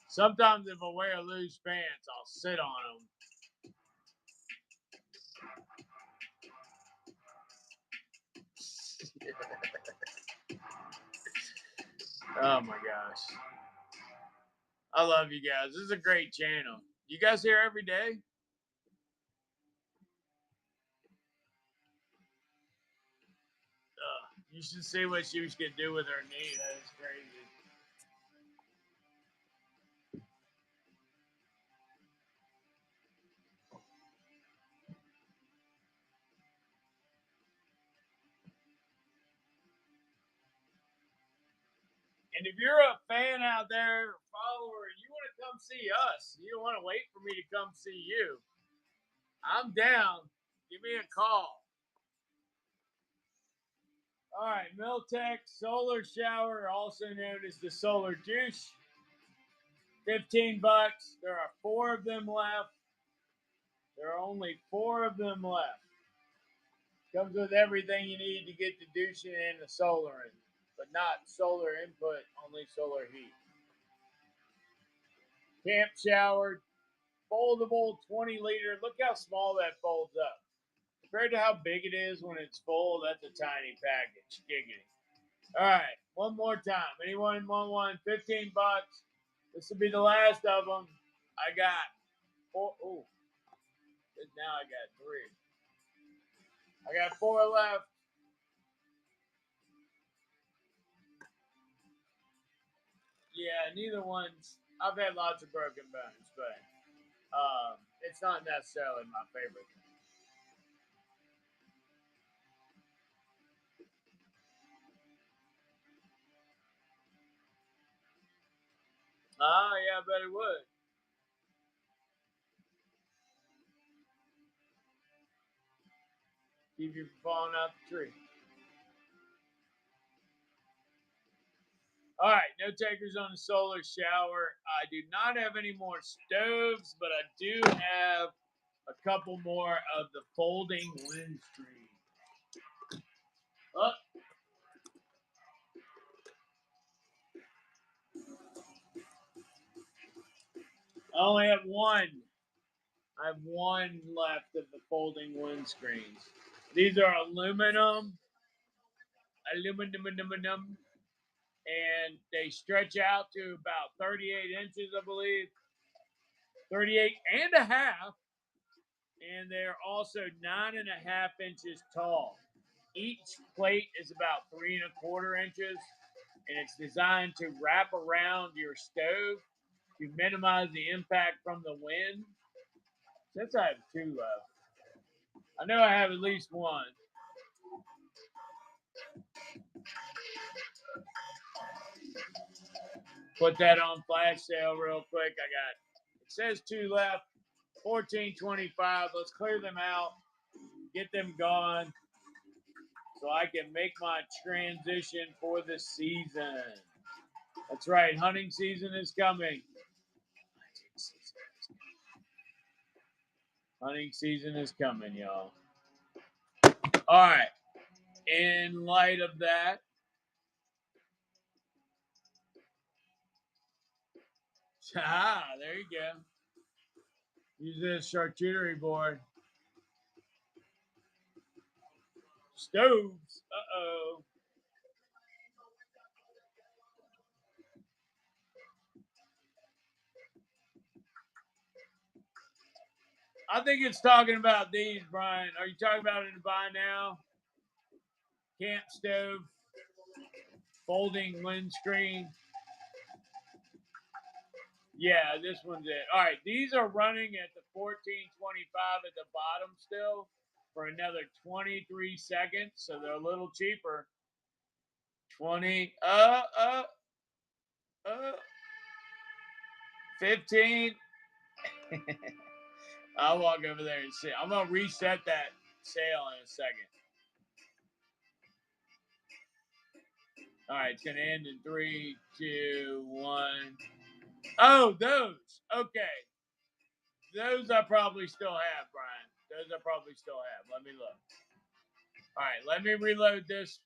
Speaker 1: Sometimes if I wear loose pants, I'll sit on them. Oh my gosh. I love you guys. This is a great channel. You guys here every day? You should see what she can do with her knee. That is crazy. And if you're a fan out there, follower, and you want to come see us, you don't want to wait for me to come see you, I'm down. Give me a call. All right, Miltech Solar Shower, also known as the Solar Douche. $15. There are 4 of them left. There are only 4 of them left. Comes with everything you need to get the douching and the solar in, but not solar input, only solar heat. Camp shower, foldable 20-liter. Look how small that folds up. Compared to how big it is when it's full, that's a tiny package. Giggity. All right, one more time. Anyone want one? $15. This will be the last of them. I got 4. Oh, now I got 3. I got 4 left. Yeah, neither one's. I've had lots of broken bones, but it's not necessarily my favorite. Yeah, I bet it would. Keep you from falling out the tree. All right, no takers on the solar shower. I do not have any more stoves, but I do have a couple more of the folding windscreen. Oh. I only have one. I have one left of the folding windscreens. These are aluminum, and they stretch out to about 38 inches, I believe. 38 and a half. And they're also 9.5 inches tall. Each plate is about 3.25 inches, and it's designed to wrap around your stove to minimize the impact from the wind. Since I have 2 left, I know I have at least one. Put that on flash sale real quick. It says 2 left, $14.25. Let's clear them out, get them gone, so I can make my transition for the season. That's right, hunting season is coming. Hunting season is coming, y'all. All right. In light of that, there you go. Use this charcuterie board. Stoves. Uh-oh. I think it's talking about these, Brian. Are you talking about it in buy now? Camp stove, folding windscreen. Yeah, this one's it. All right, these are running at the 14.25 at the bottom still for another 23 seconds, so they're a little cheaper. 20, 15. I'll walk over there and see. I'm gonna reset that sale in a second. All right, it's gonna end in 3, 2, 1. Oh, those. Okay. Those I probably still have, Brian. Those I probably still have. Let me look. All right, let me reload this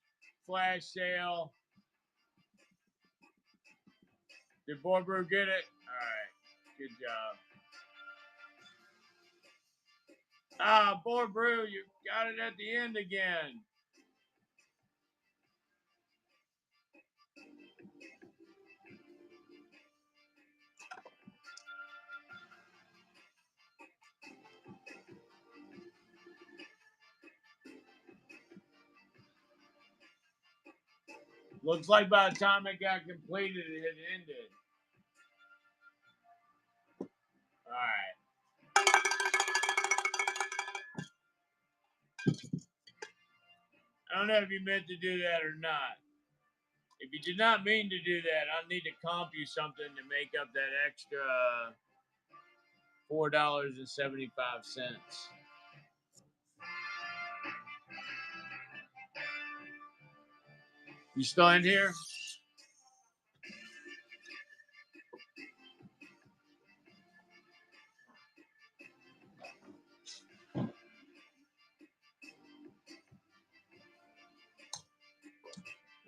Speaker 1: flash sale. Did Boy Brew get it? All right, good job. Ah, Boy Brew, you got it at the end again. Looks like by the time it got completed, it had ended. All right. I don't know if you meant to do that or not. If you did not mean to do that, I'll need to comp you something to make up that extra $4.75. You still in here?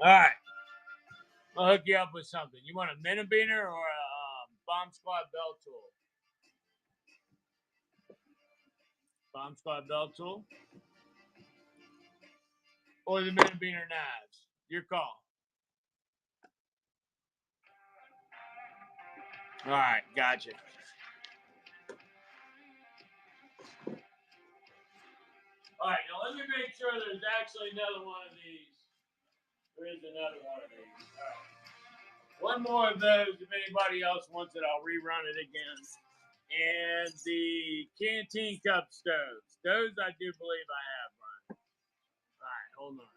Speaker 1: All right. I'll hook you up with something. You want a Minibeener or a Bomb Squad belt tool? Bomb Squad belt tool? Or the Minibeener knives? Your call. All right, gotcha. All right, now let me make sure there's actually another one of these. There is another one of these. All right. One more of those. If anybody else wants it, I'll rerun it again. And the Canteen cup stoves. Those I do believe I have, Brian. All right, hold on.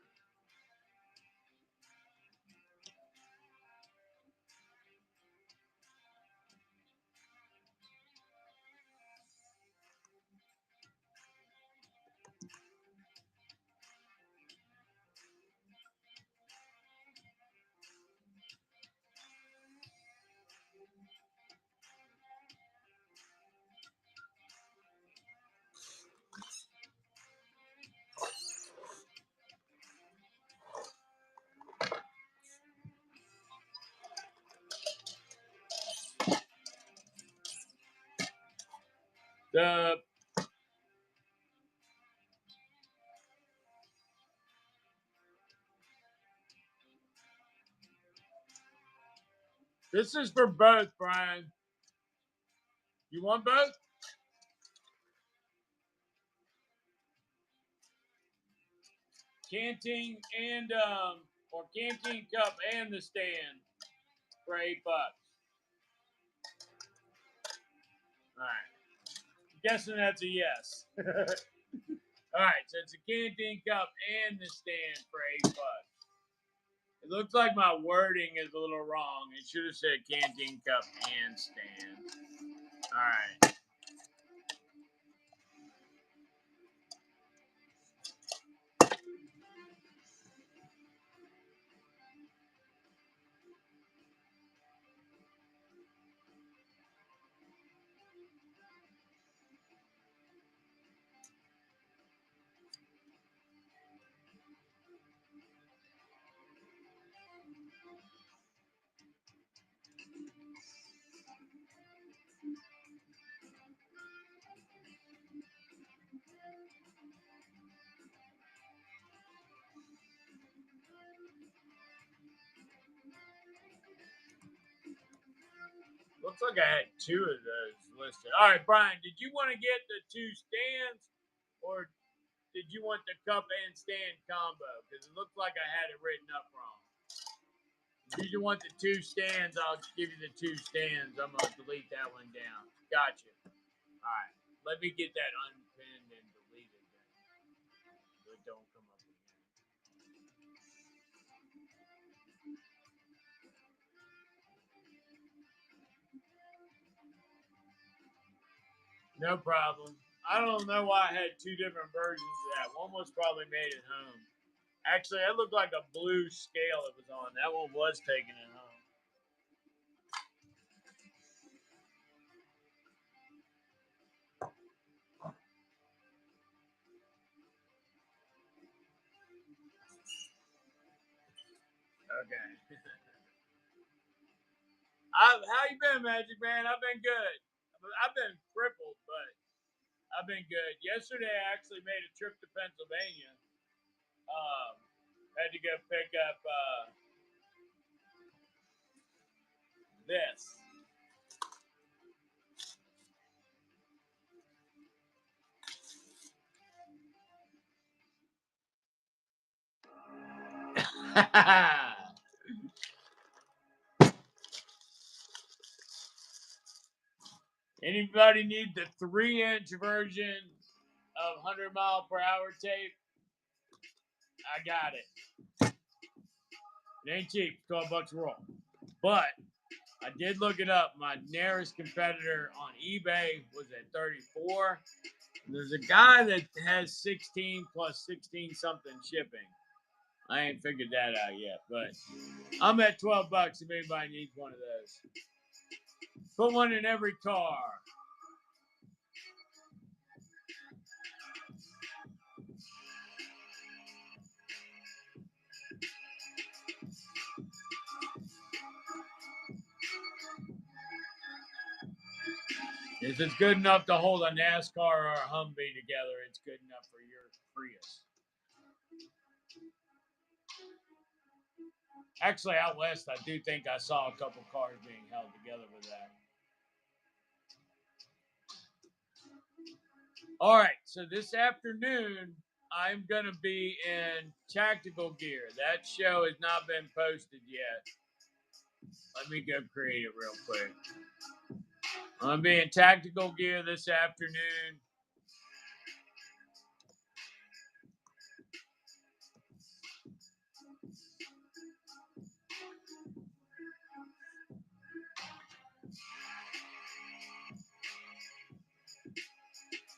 Speaker 1: This is for both, Brian. You want both? Canteen and or Canteen cup and the stand for $8. All right. I'm guessing that's a yes. All right, so it's a Canteen cup and the stand for $8. It looks like my wording is a little wrong. It should have said Canteen cup and stand. All right. Looks like I had two of those listed. All right, Brian, did you want to get the two stands or did you want the cup and stand combo? Because it looks like I had it written up wrong. If you want the two stands, I'll give you the two stands. I'm going to delete that one down. Gotcha. All right. Let me get that unpinned and deleted then. So it don't come up again. No problem. I don't know why I had two different versions of that. One was probably made at home. Actually, that looked like a blue scale it was on. That one was taken at home. Okay. How you been, Magic Man? I've been good. I've been crippled, but I've been good. Yesterday, I actually made a trip to Pennsylvania. Had to go pick up this. Anybody need the 3-inch version of 100-mile-per-hour tape? I got it. It ain't cheap. $12 a roll. But I did look it up. My nearest competitor on eBay was at 34. There's a guy that has 16 plus 16 something shipping. I ain't figured that out yet, but I'm at $12 if anybody needs one of those. Put one in every car. If it's good enough to hold a NASCAR or a Humvee together, it's good enough for your Prius. Actually, out west, I do think I saw a couple cars being held together with that. All right, so this afternoon, I'm going to be in tactical gear. That show has not been posted yet. Let me go create it real quick. I'm going to be in tactical gear this afternoon.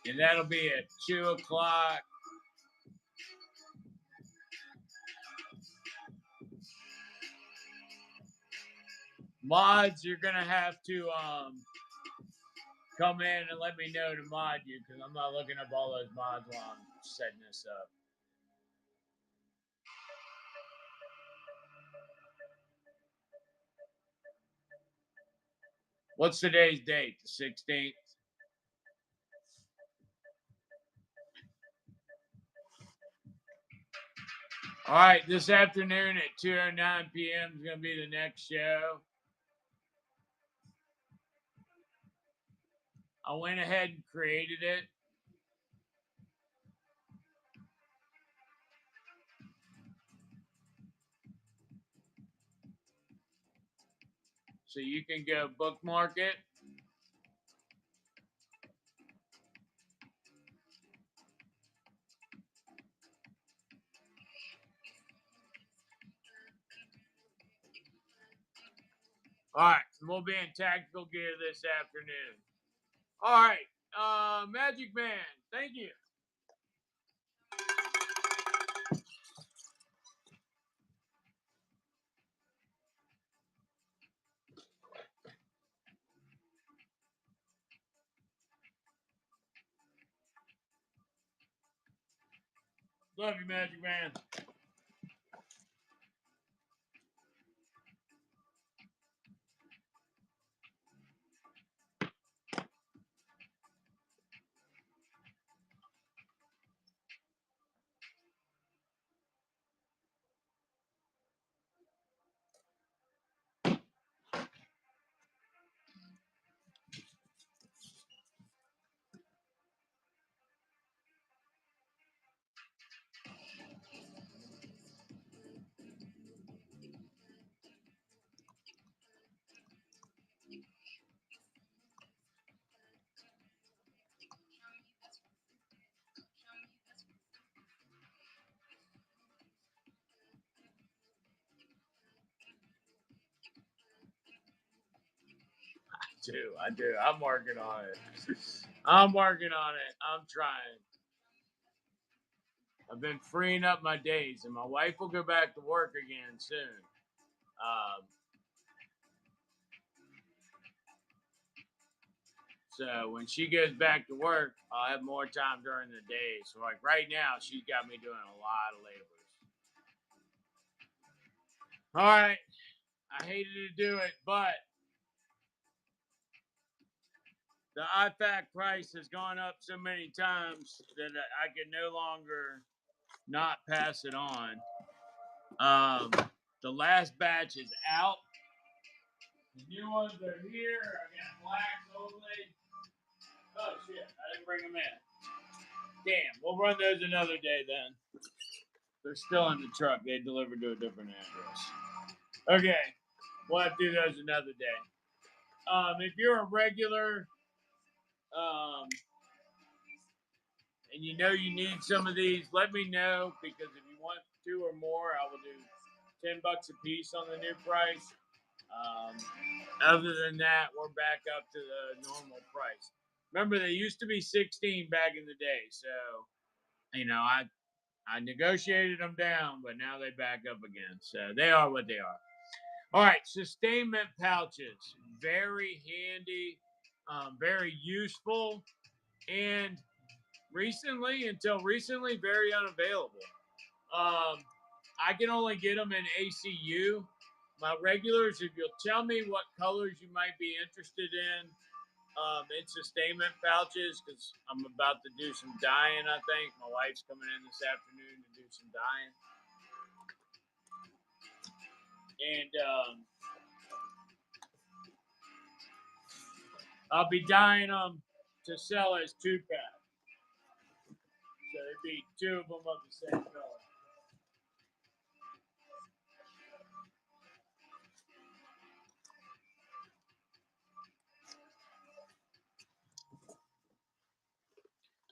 Speaker 1: And that'll be at 2 o'clock. Mods, you're going to have to come in and let me know to mod you because I'm not looking up all those mods while I'm setting this up. What's today's date? The 16th? All right, this afternoon at 2:09 p.m. is going to be the next show. I went ahead and created it. So you can go bookmark it. All right, we'll be in tactical gear this afternoon. All right, Magic Man, thank you. Love you, Magic Man. do. I'm working on it. I'm working on it. I'm trying. I've been freeing up my days, and my wife will go back to work again soon. Um, so when she goes back to work, I'll have more time during the day. So like right now, she's got me doing a lot of labors. All right, I hated to do it, but the IFAC price has gone up so many times that I can no longer not pass it on. The last batch is out. The new ones are here. I got blacks only. Oh shit! I didn't bring them in. Damn. We'll run those another day then. They're still in the truck. They delivered to a different address. Okay. We'll have to do those another day. If you're a regular, and you know you need some of these, let me know, because if you want 2 or more, I will do $10 a piece on the new price. Other than that, we're back up to the normal price. Remember, they used to be 16 back in the day, so I negotiated them down, but now they back up again. So they are what they are. All right, Sustainment pouches, very handy, very useful, and until recently, very unavailable. I can only get them in ACU. My regulars, if you'll tell me what colors you might be interested in sustainment pouches, because I'm about to do some dyeing, I think. My wife's coming in this afternoon to do some dyeing. And I'll be dyeing them to sell as 2-pack. So there'd be 2 of them of the same color.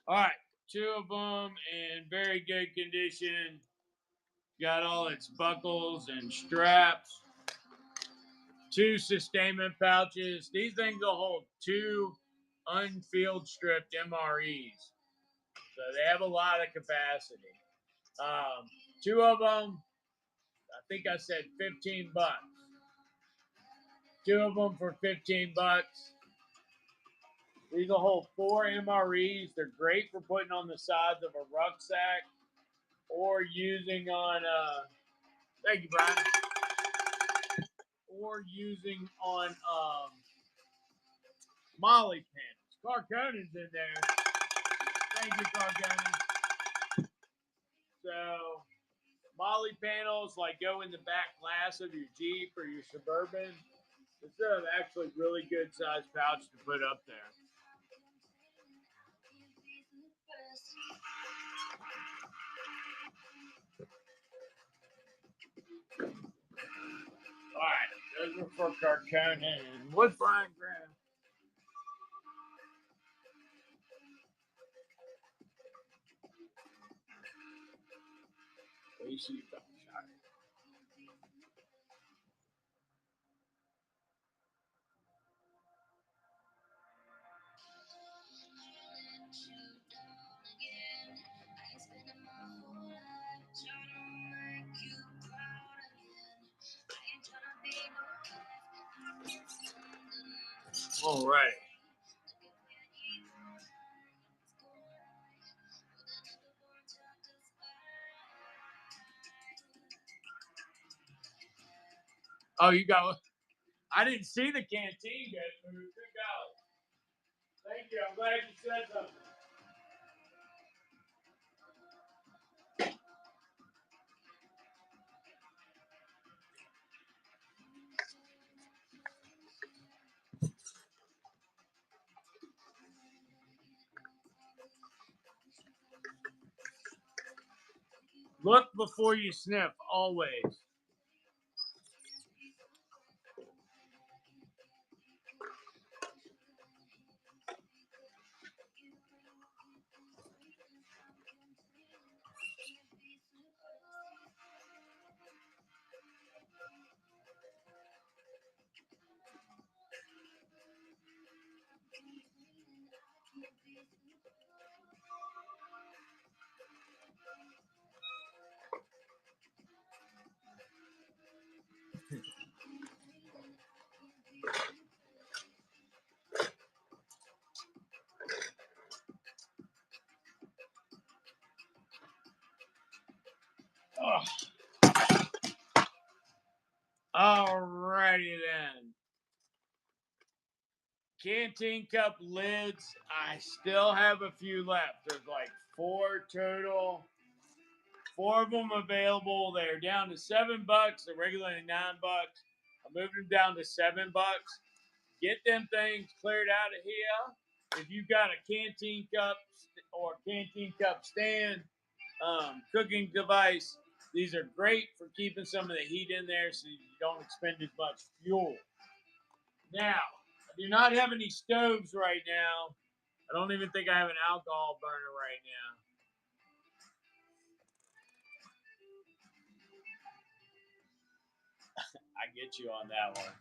Speaker 1: All right, 2 of them in very good condition. Got all its buckles and straps. 2 sustainment pouches. These things will hold 2 unfield stripped MREs. So they have a lot of capacity. 2 of them, I think I said $15. 2 of them for $15. These will hold 4 MREs. They're great for putting on the sides of a rucksack or using on, thank you, Brian, or using on Molly panels. Carconen's in there. Thank you, Carconen. So, Molly panels like go in the back glass of your Jeep or your Suburban. It's actually really good sized pouch to put up there. All right, those are for Carconen. What's Brian Graham? AC shot. All right. Oh, you got. I didn't see the canteen get moved. Good golly. Thank you. I'm glad you said something. Look before you sniff, always. Oh. Alrighty then. Canteen cup lids. I still have a few left. There's like 4 total. 4 of them available. They're down to $7. They're regularly $9. I moved them down to $7. Get them things cleared out of here. If you've got a canteen cup or canteen cup stand, cooking device, these are great for keeping some of the heat in there so you don't expend as much fuel. Now, I do not have any stoves right now. I don't even think I have an alcohol burner right now. I get you on that one.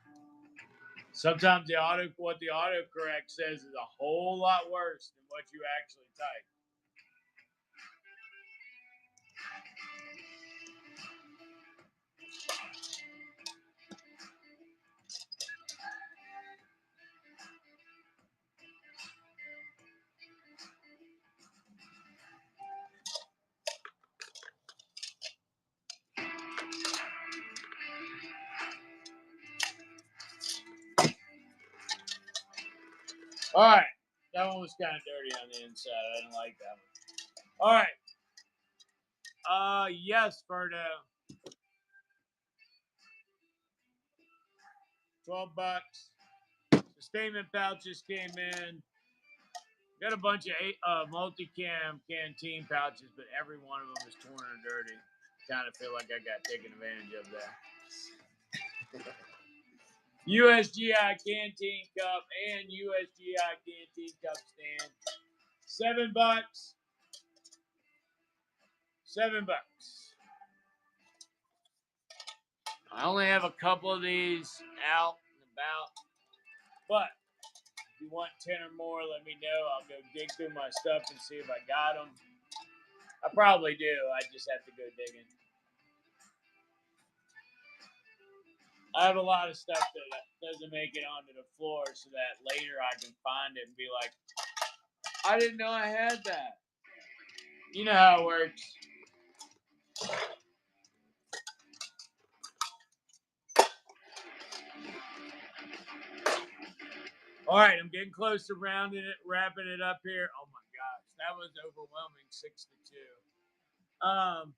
Speaker 1: Sometimes what the autocorrect says is a whole lot worse than what you actually type. All right. That one was kind of dirty on the inside. I didn't like that one. All right. Yes, Ferdo. $12. Sustainment pouches came in. Got a bunch of multicam canteen pouches, but every one of them is torn and dirty. Kind of feel like I got taken advantage of there. USGI canteen cup and USGI canteen cup stand. $7. $7. I only have a couple of these out and about, but if you want 10 or more, let me know. I'll go dig through my stuff and see if I got them. I probably do. I just have to go digging. I have a lot of stuff that doesn't make it onto the floor so that later I can find it and be like, I didn't know I had that. You know how it works. All right, I'm getting close to wrapping it up here. Oh my gosh, that was overwhelming, 6-2. I'm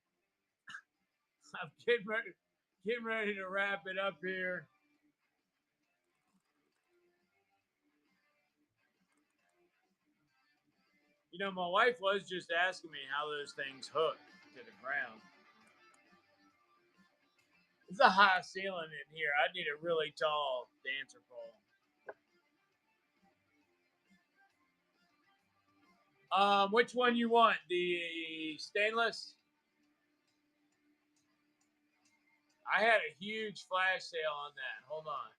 Speaker 1: getting ready to wrap it up here. You know, my wife was just asking me how those things hook to the ground. It's a high ceiling in here. I need a really tall dancer pole. Which one you want? The stainless? I had a huge flash sale on that. Hold on.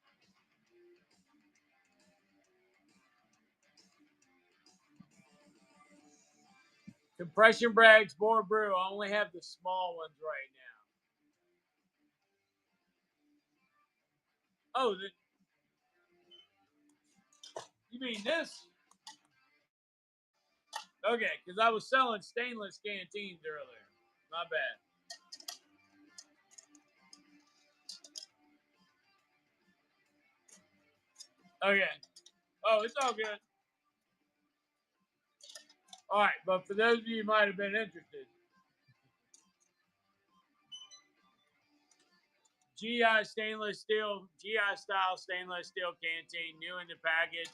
Speaker 1: Compression brags, more brew. I only have the small ones right now. Oh, you mean this? Okay, because I was selling stainless canteens earlier. My bad. Okay. Oh, it's all good. All right, but for those of you who might have been interested, GI stainless steel, GI style stainless steel canteen, new in the package.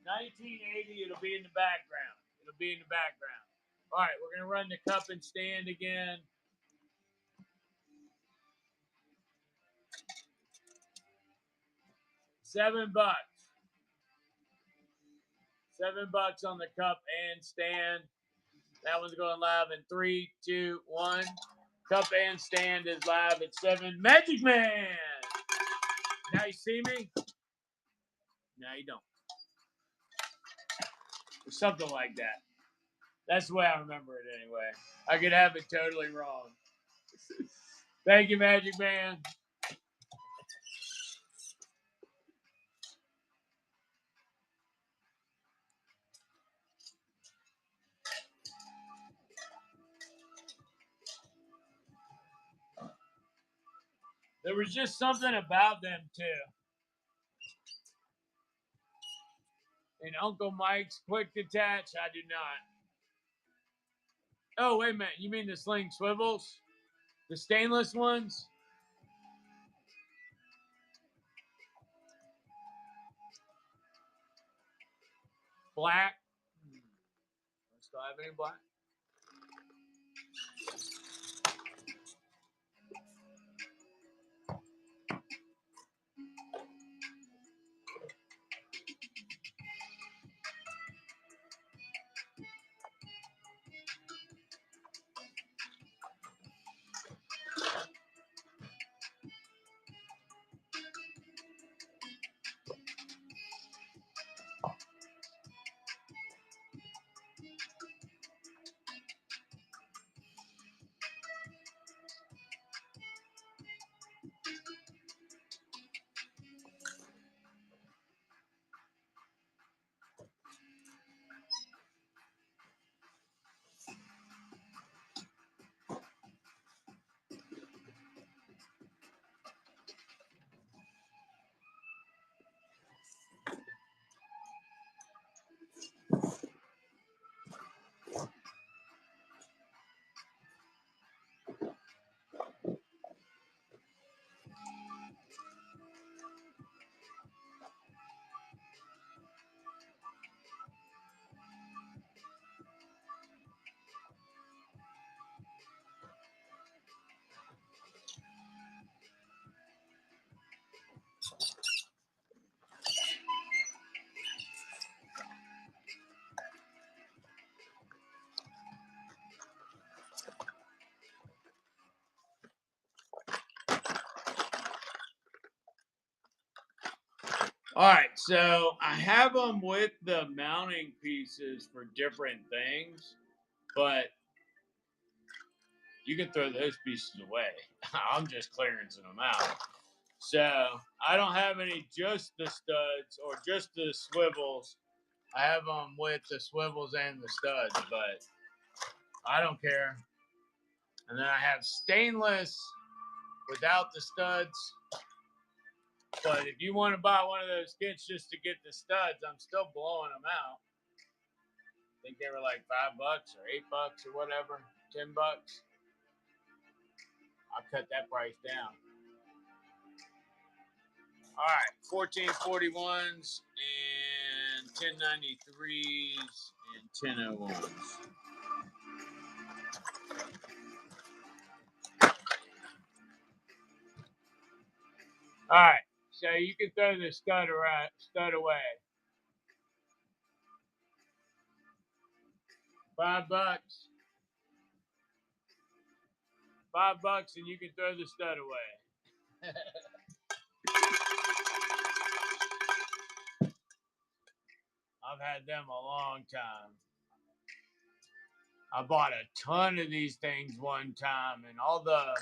Speaker 1: 1980, it'll be in the background. It'll be in the background. All right, we're going to run the cup and stand again. $7. $7 on the cup and stand. That one's going live in 3, 2, 1. Cup and stand is live at 7. Magic Man! Now you see me? Now you don't. or something like that. That's the way I remember it anyway. I could have it totally wrong. Thank you, Magic Man. There was just something about them too. And Uncle Mike's quick detach, I do not. Oh, wait a minute. You mean the sling swivels? The stainless ones? Black? Still have any black? All right, so I have them with the mounting pieces for different things, but you can throw those pieces away. I'm just clearancing them out. So I don't have any just the studs or just the swivels. I have them with the swivels and the studs, but I don't care. And then I have stainless without the studs. But if you want to buy one of those kits just to get the studs, I'm still blowing them out. I think they were like $5 or $8 or whatever, $10. I'll cut that price down. All right, 1441s and 1093s and 1001s. All right, so you can throw the stud away. $5. $5 and you can throw the stud away. I've had them a long time. I bought a ton of these things one time, and all the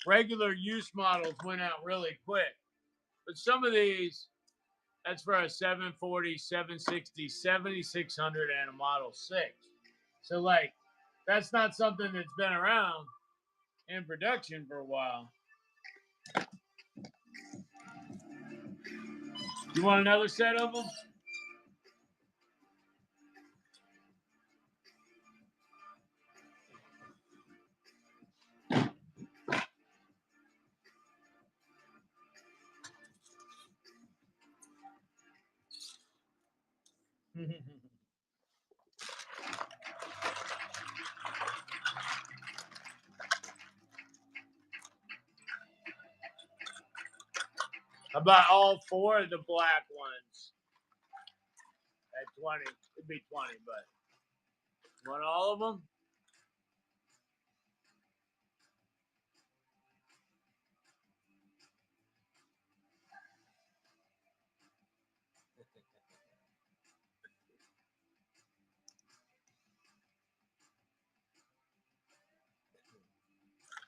Speaker 1: regular use models went out really quick. But some of these, that's for a 740, 760, 7600, and a Model 6. So, like, that's not something that's been around in production for a while. You want another set of them? How about all four of the black ones at 20? It'd be 20, but want all of them?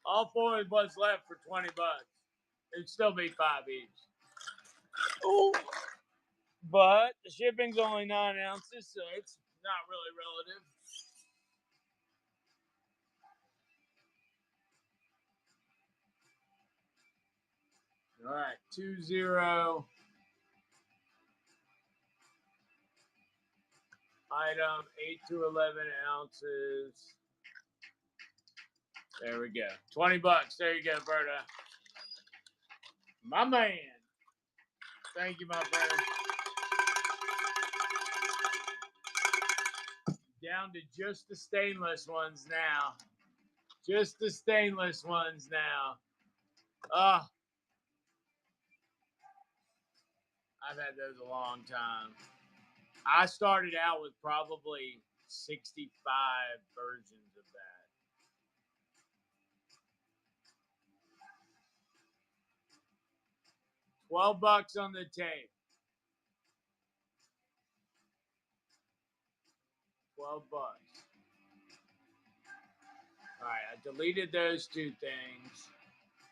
Speaker 1: All four is what's left for $20. It'd still be 5 each. Ooh. But the shipping's only 9 ounces, so it's not really relative. All right, 2-0. Item 8 to 11 ounces. There we go. $20. There you go, Berta. My man. Thank you, my friend. Down to just the stainless ones now. Just the stainless ones now. Oh, I've had those a long time. I started out with probably 65 versions of that. $12 on the tape. 12 bucks. All right, I deleted those two things.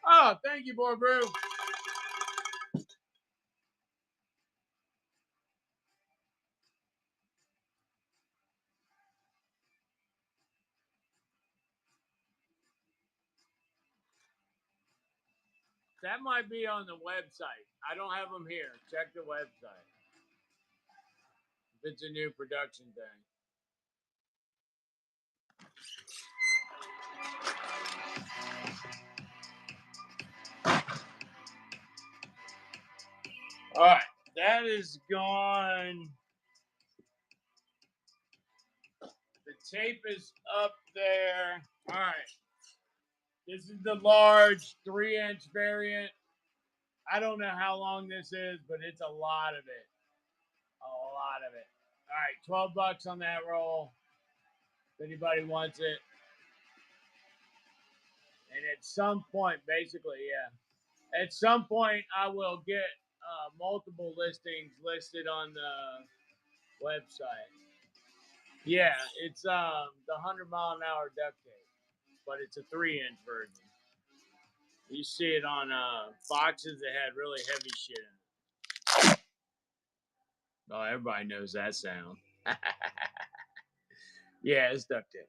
Speaker 1: Oh, thank you, Boy Brew. That might be on the website. I don't have them here. Check the website. If it's a new production thing. All right, that is gone. The tape is up there. All right. This is the large 3-inch variant. I don't know how long this is, but it's a lot of it. A lot of it. All right, $12 on that roll. If anybody wants it. And at some point, basically, yeah. At some point, I will get multiple listings listed on the website. Yeah, it's the 100-mile-an-hour duct tape, but it's a 3-inch version. You see it on boxes that had really heavy shit in it. Oh, everybody knows that sound. Yeah, it's duct tape.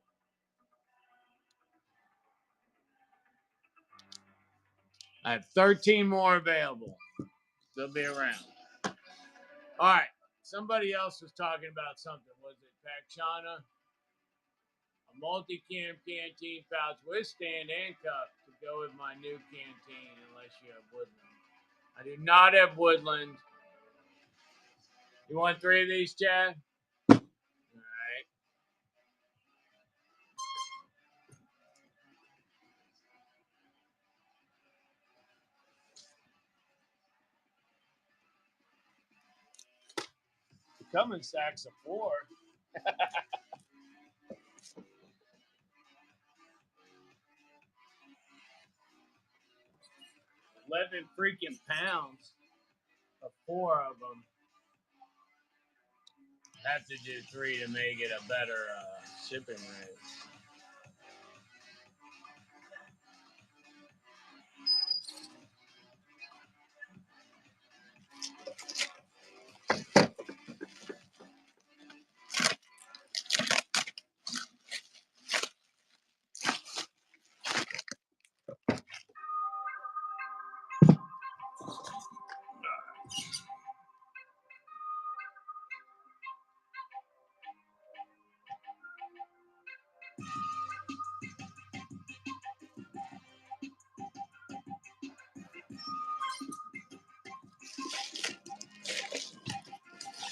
Speaker 1: I have 13 more available. They'll be around. All right. Somebody else was talking about something. Was it Pakshana? A multi-cam canteen pouch with stand and cup to go with my new canteen, unless you have Woodland. I do not have Woodland. You want 3 of these, Chad? All right. Come in sacks of 4. 11 freaking pounds of 4 of them. Have to do 3 to make it a better shipping rate.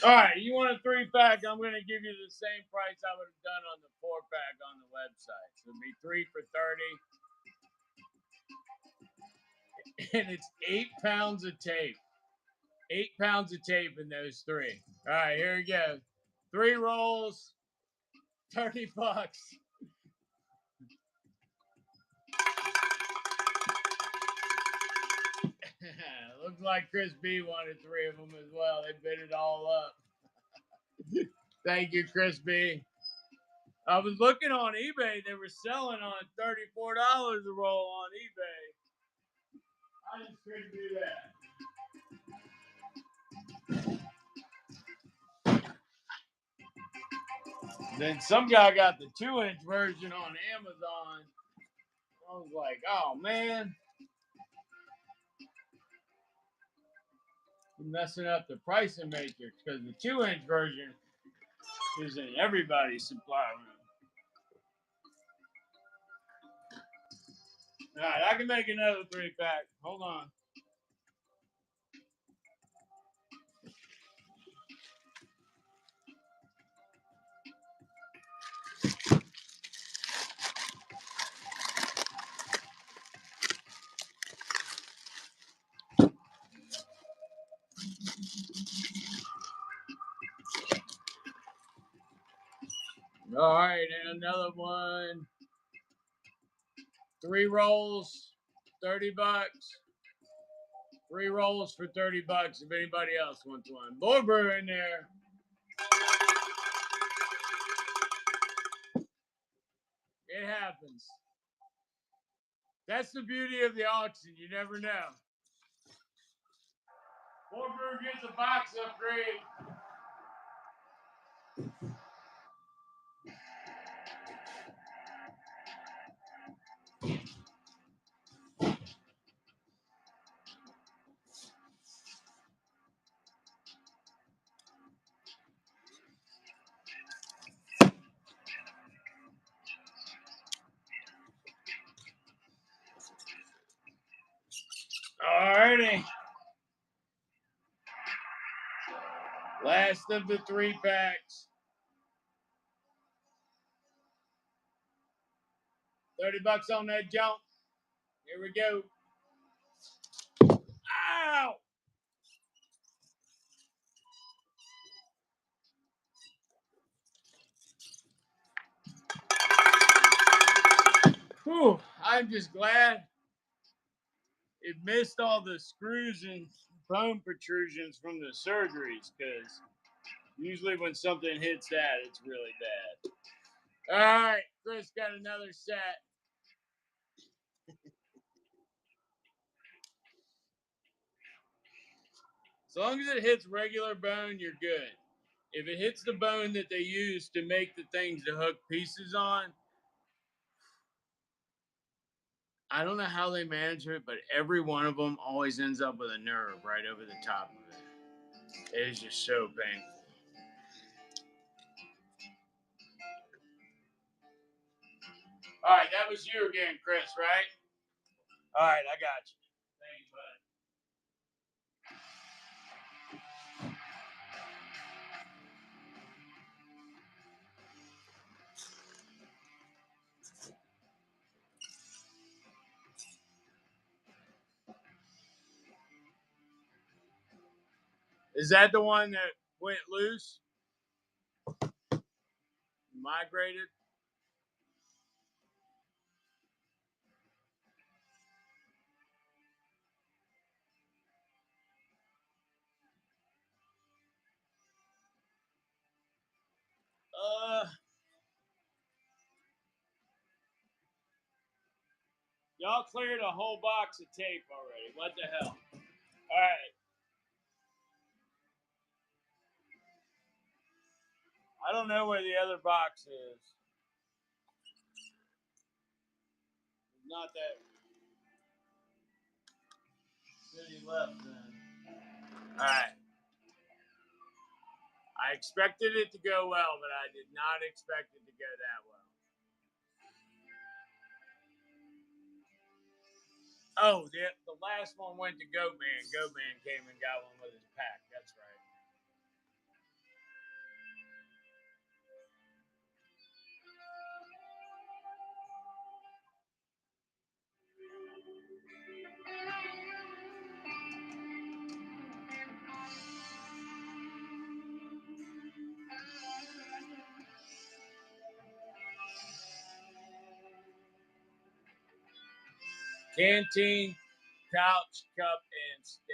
Speaker 1: All right, you want a 3-pack? I'm going to give you the same price I would have done on the 4-pack on the website. So it'd be 3 for $30. And it's 8 pounds of tape. 8 pounds of tape in those 3. All right, here we go. 3 rolls, $30. Looks like Chris B wanted 3 of them as well. They bid it all up. Thank you, Chris B. I was looking on eBay. They were selling on $34 a roll on eBay. I just couldn't do that. Then some guy got the 2-inch version on Amazon. I was like, oh man, you're messing up the pricing matrix because the 2-inch version is in everybody's supply room. All right, I can make another 3-pack. Hold on. All right, and another one. 3 rolls, $30. 3 rolls for $30 if anybody else wants one. More brew in there. It happens. That's the beauty of the auction. You never know. More brew gets a box upgrade. Alrighty. Last of the 3-packs. $30 on that jump. Here we go. Ow! Whew, I'm just glad it missed all the screws and bone protrusions from the surgeries, because usually when something hits that, it's really bad. All right, Chris got another set. As long as it hits regular bone, you're good. If it hits the bone that they use to make the things to hook pieces on, I don't know how they manage it, but every one of them always ends up with a nerve right over the top of it. It is just so painful. All right, that was you again, Chris, right? All right, I got you. Thanks, bud. Is that the one that went loose? Migrated? Y'all cleared a whole box of tape already. What the hell? All right. I don't know where the other box is. Not that many left then. All right. I expected it to go well, but I did not expect it to go that well. Oh, the last one went to Goatman. Goatman came and got one with his pack. That's right. Canteen, couch, cup, and stand.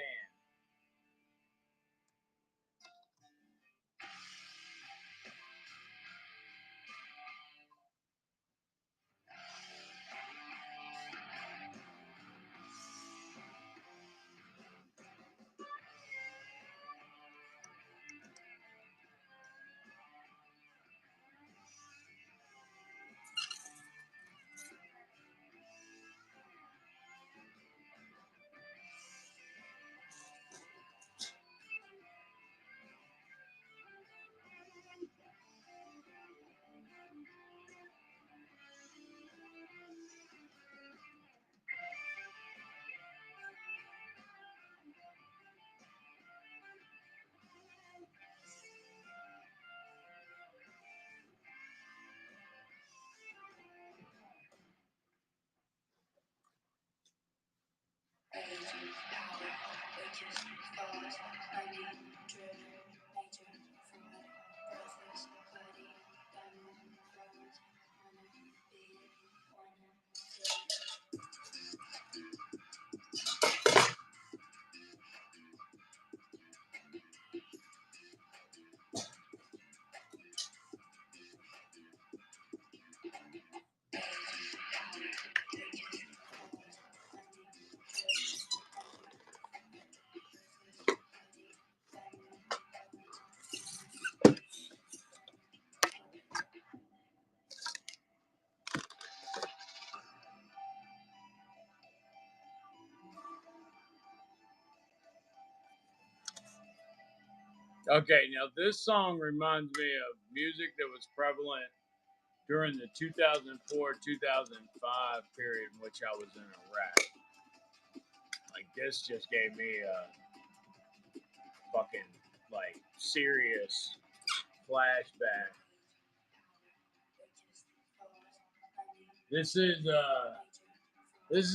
Speaker 1: Okay, now this song reminds me of music that was prevalent during the 2004-2005 period in which I was in Iraq. Like this just gave me a fucking like serious flashback. This is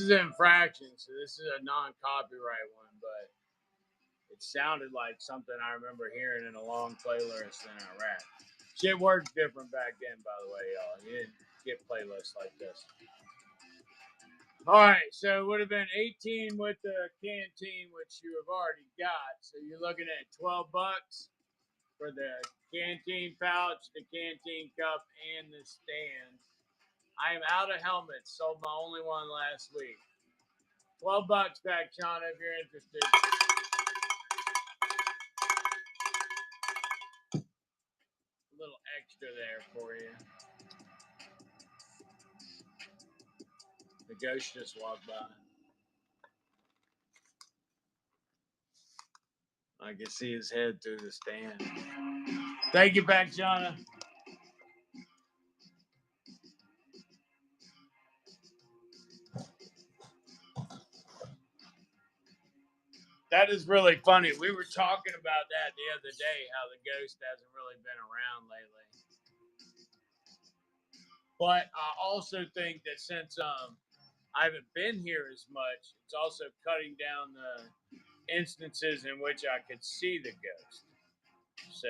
Speaker 1: infraction, so this is a non-copyright one, but it sounded like something I remember hearing in a long playlist in Iraq. Shit worked different back then, by the way, y'all. You didn't get playlists like this. All right, so it would have been 18 with the canteen, which you have already got. So you're looking at $12 for the canteen pouch, the canteen cup, and the stand. I am out of helmets. Sold my only one last week. $12 back, Shauna, if you're interested. A little extra there for you. The ghost just walked by. I can see his head through the stand. Thank you, back, Shauna. That is really funny. We were talking about that the other day, how the ghost hasn't really been around lately. But I also think that since I haven't been here as much, it's also cutting down the instances in which I could see the ghost. So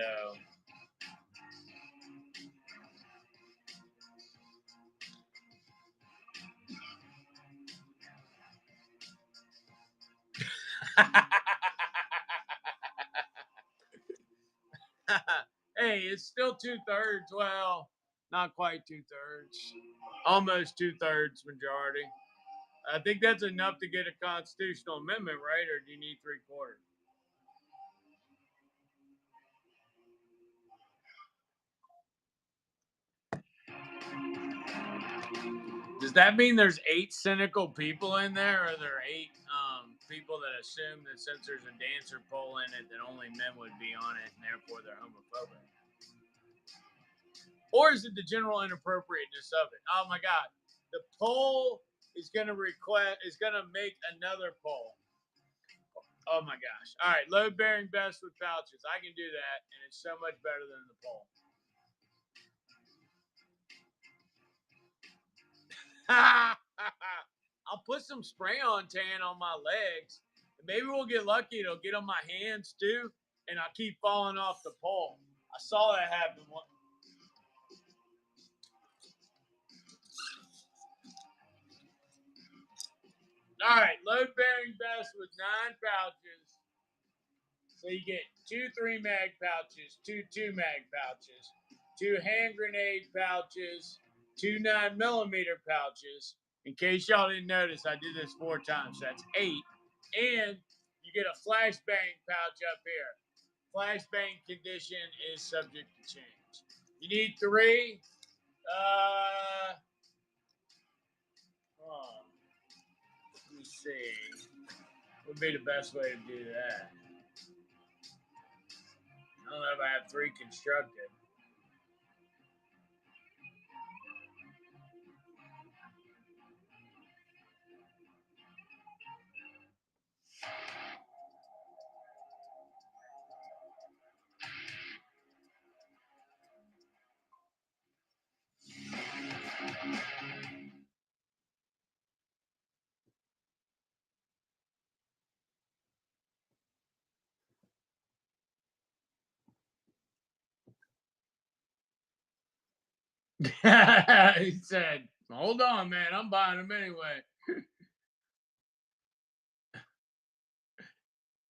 Speaker 1: hey, it's still 2/3. Well, not quite 2/3. Almost 2/3 majority. I think that's enough to get a constitutional amendment, right? Or do you need 3/4? Does that mean there's 8 cynical people in there, or are there 8 people that assume that since there's a dancer pole in it, that only men would be on it, and therefore they're homophobic? Or is it the general inappropriateness of it? Oh my God, the poll is gonna make another poll. Oh my gosh! All right, load bearing vest with pouches. I can do that, and it's so much better than the poll. I'll put some spray on tan on my legs. Maybe we'll get lucky. It'll get on my hands too, and I'll keep falling off the pole. I saw that happen. All right, load bearing vest with 9 pouches. So you get 2 3-mag pouches, 2 2-mag pouches, 2 hand grenade pouches, 2 9mm pouches. In case y'all didn't notice, I did this 4 times. So that's 8. And you get a flashbang pouch up here. Flashbang condition is subject to change. You need 3. Let me see. What would be the best way to do that? I don't know if I have 3 constructed. He said, hold on, man. I'm buying them anyway.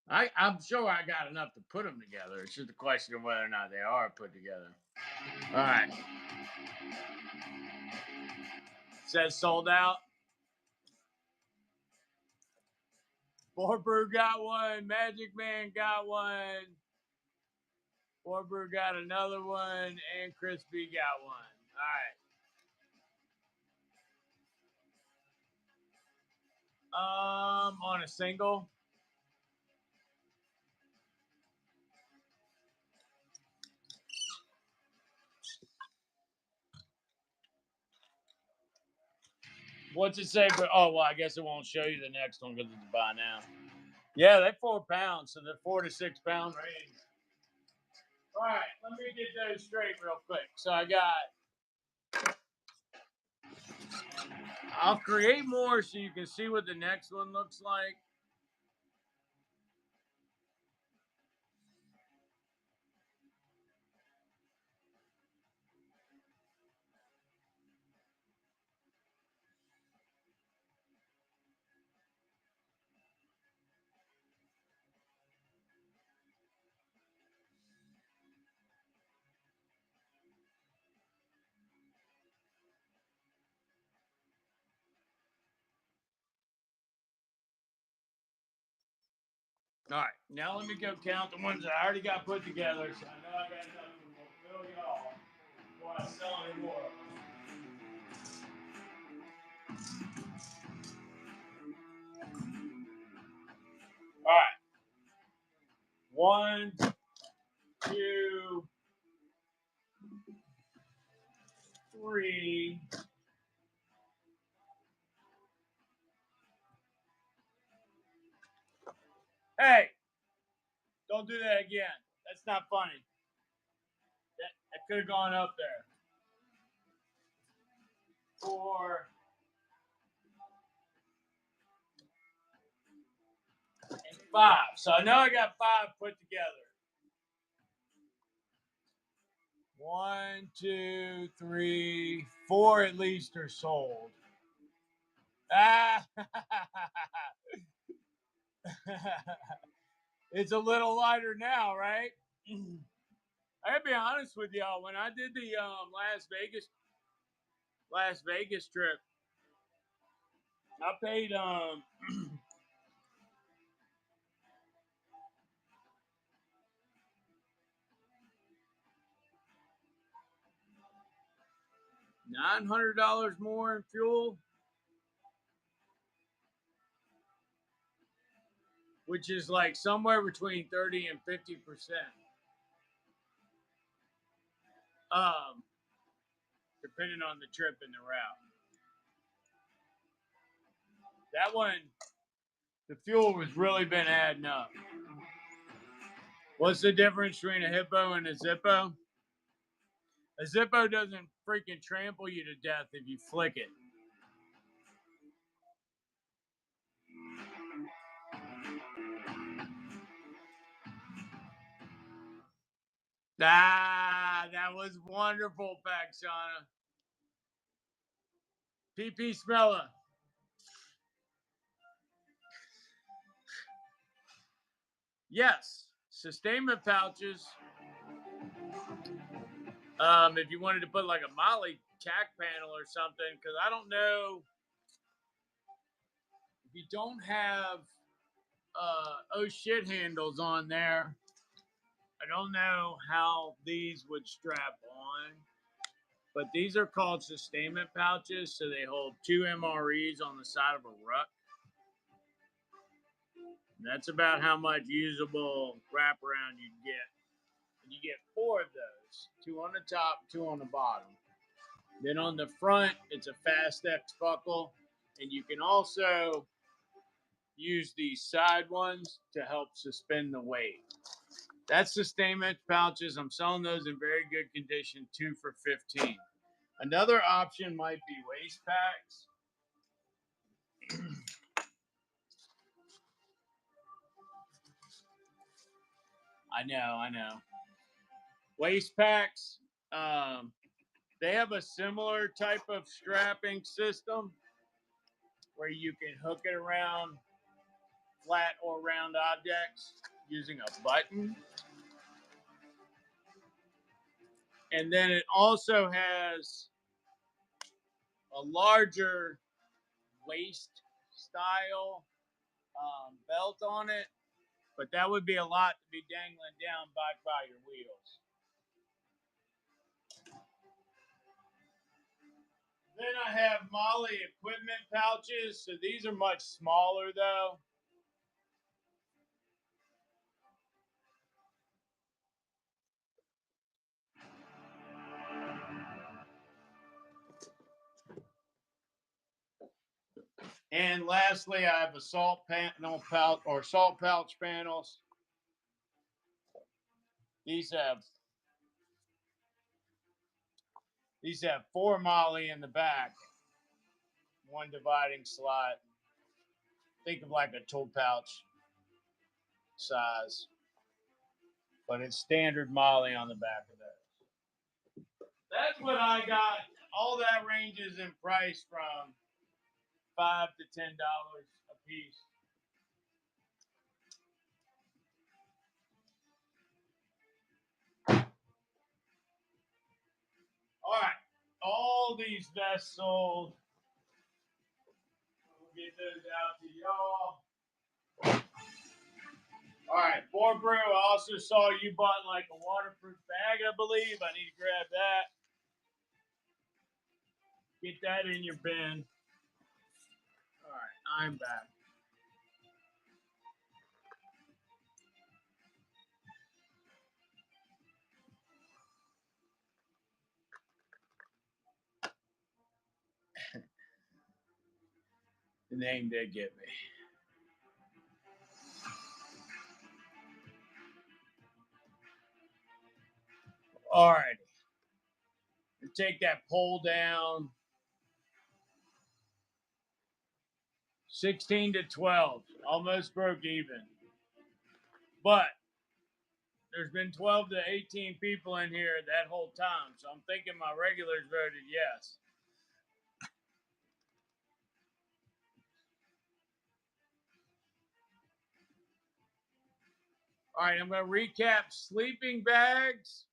Speaker 1: I'm sure I got enough to put them together. It's just a question of whether or not they are put together. All right. Says sold out. Fort Brew got one. Magic Man got one. Fort Brew got another one. And Crispy got one. All right. On a single. What's it say? Oh, well, I guess it won't show you the next one because it's by now. Yeah, they're 4 pounds, so they're 4 to 6 pound range. All right, let me get those straight real quick. So I'll create more so you can see what the next one looks like. All right, now let me go count the ones I already got put together. So I know I got enough to fulfill y'all before I sell any more. All right. 1, 2, 3. Hey, don't do that again. That's not funny. That could have gone up there. 4 and 5. So I know I got 5 put together. 1, 2, 3, 4 at least are sold. Ah, it's a little lighter now, right? I gotta be honest with y'all. When I did the Las Vegas trip, I paid $900 more in fuel, which is like somewhere between 30 and 50%. Depending on the trip and the route. That one, the fuel has really been adding up. What's the difference between a hippo and a Zippo? A Zippo doesn't freaking trample you to death if you flick it. Ah, that was wonderful, Paxana. PP Smella. Yes, sustainment pouches. If you wanted to put like a Molly tack panel or something, because I don't know if you don't have oh shit handles on there. I don't know how these would strap on, but these are called sustainment pouches, so they hold 2 MREs on the side of a ruck. That's about how much usable wraparound you get. And you get 4 of those, 2 on the top, 2 on the bottom. Then on the front, it's a Fast X buckle, and you can also use these side ones to help suspend the weight. That's Sustainment pouches. I'm selling those in very good condition, 2 for $15. Another option might be waist packs. I know. Waist packs. They have a similar type of strapping system where you can hook it around flat or round objects using a button. And then it also has a larger waist style belt on it, but that would be a lot to be dangling down back by your wheels. Then I have Molly equipment pouches. So these are much smaller though. And lastly, I have a salt panel pouch or salt pouch panels. These have 4 Molly in the back, one dividing slot. Think of like a tool pouch size, but it's standard Molly on the back of those. That's what I got. All that ranges in price from $5 to $10 a piece. All right, all these vests sold. We'll get those out to y'all. All right, Four Brew. I also saw you bought like a waterproof bag, I believe. I need to grab that. Get that in your bin. All right, I'm back. The name did get me. All right. Take that poll down. 16 to 12. Almost broke even. But there's been 12 to 18 people in here that whole time. So I'm thinking my regulars voted yes. All right, I'm going to recap sleeping bags.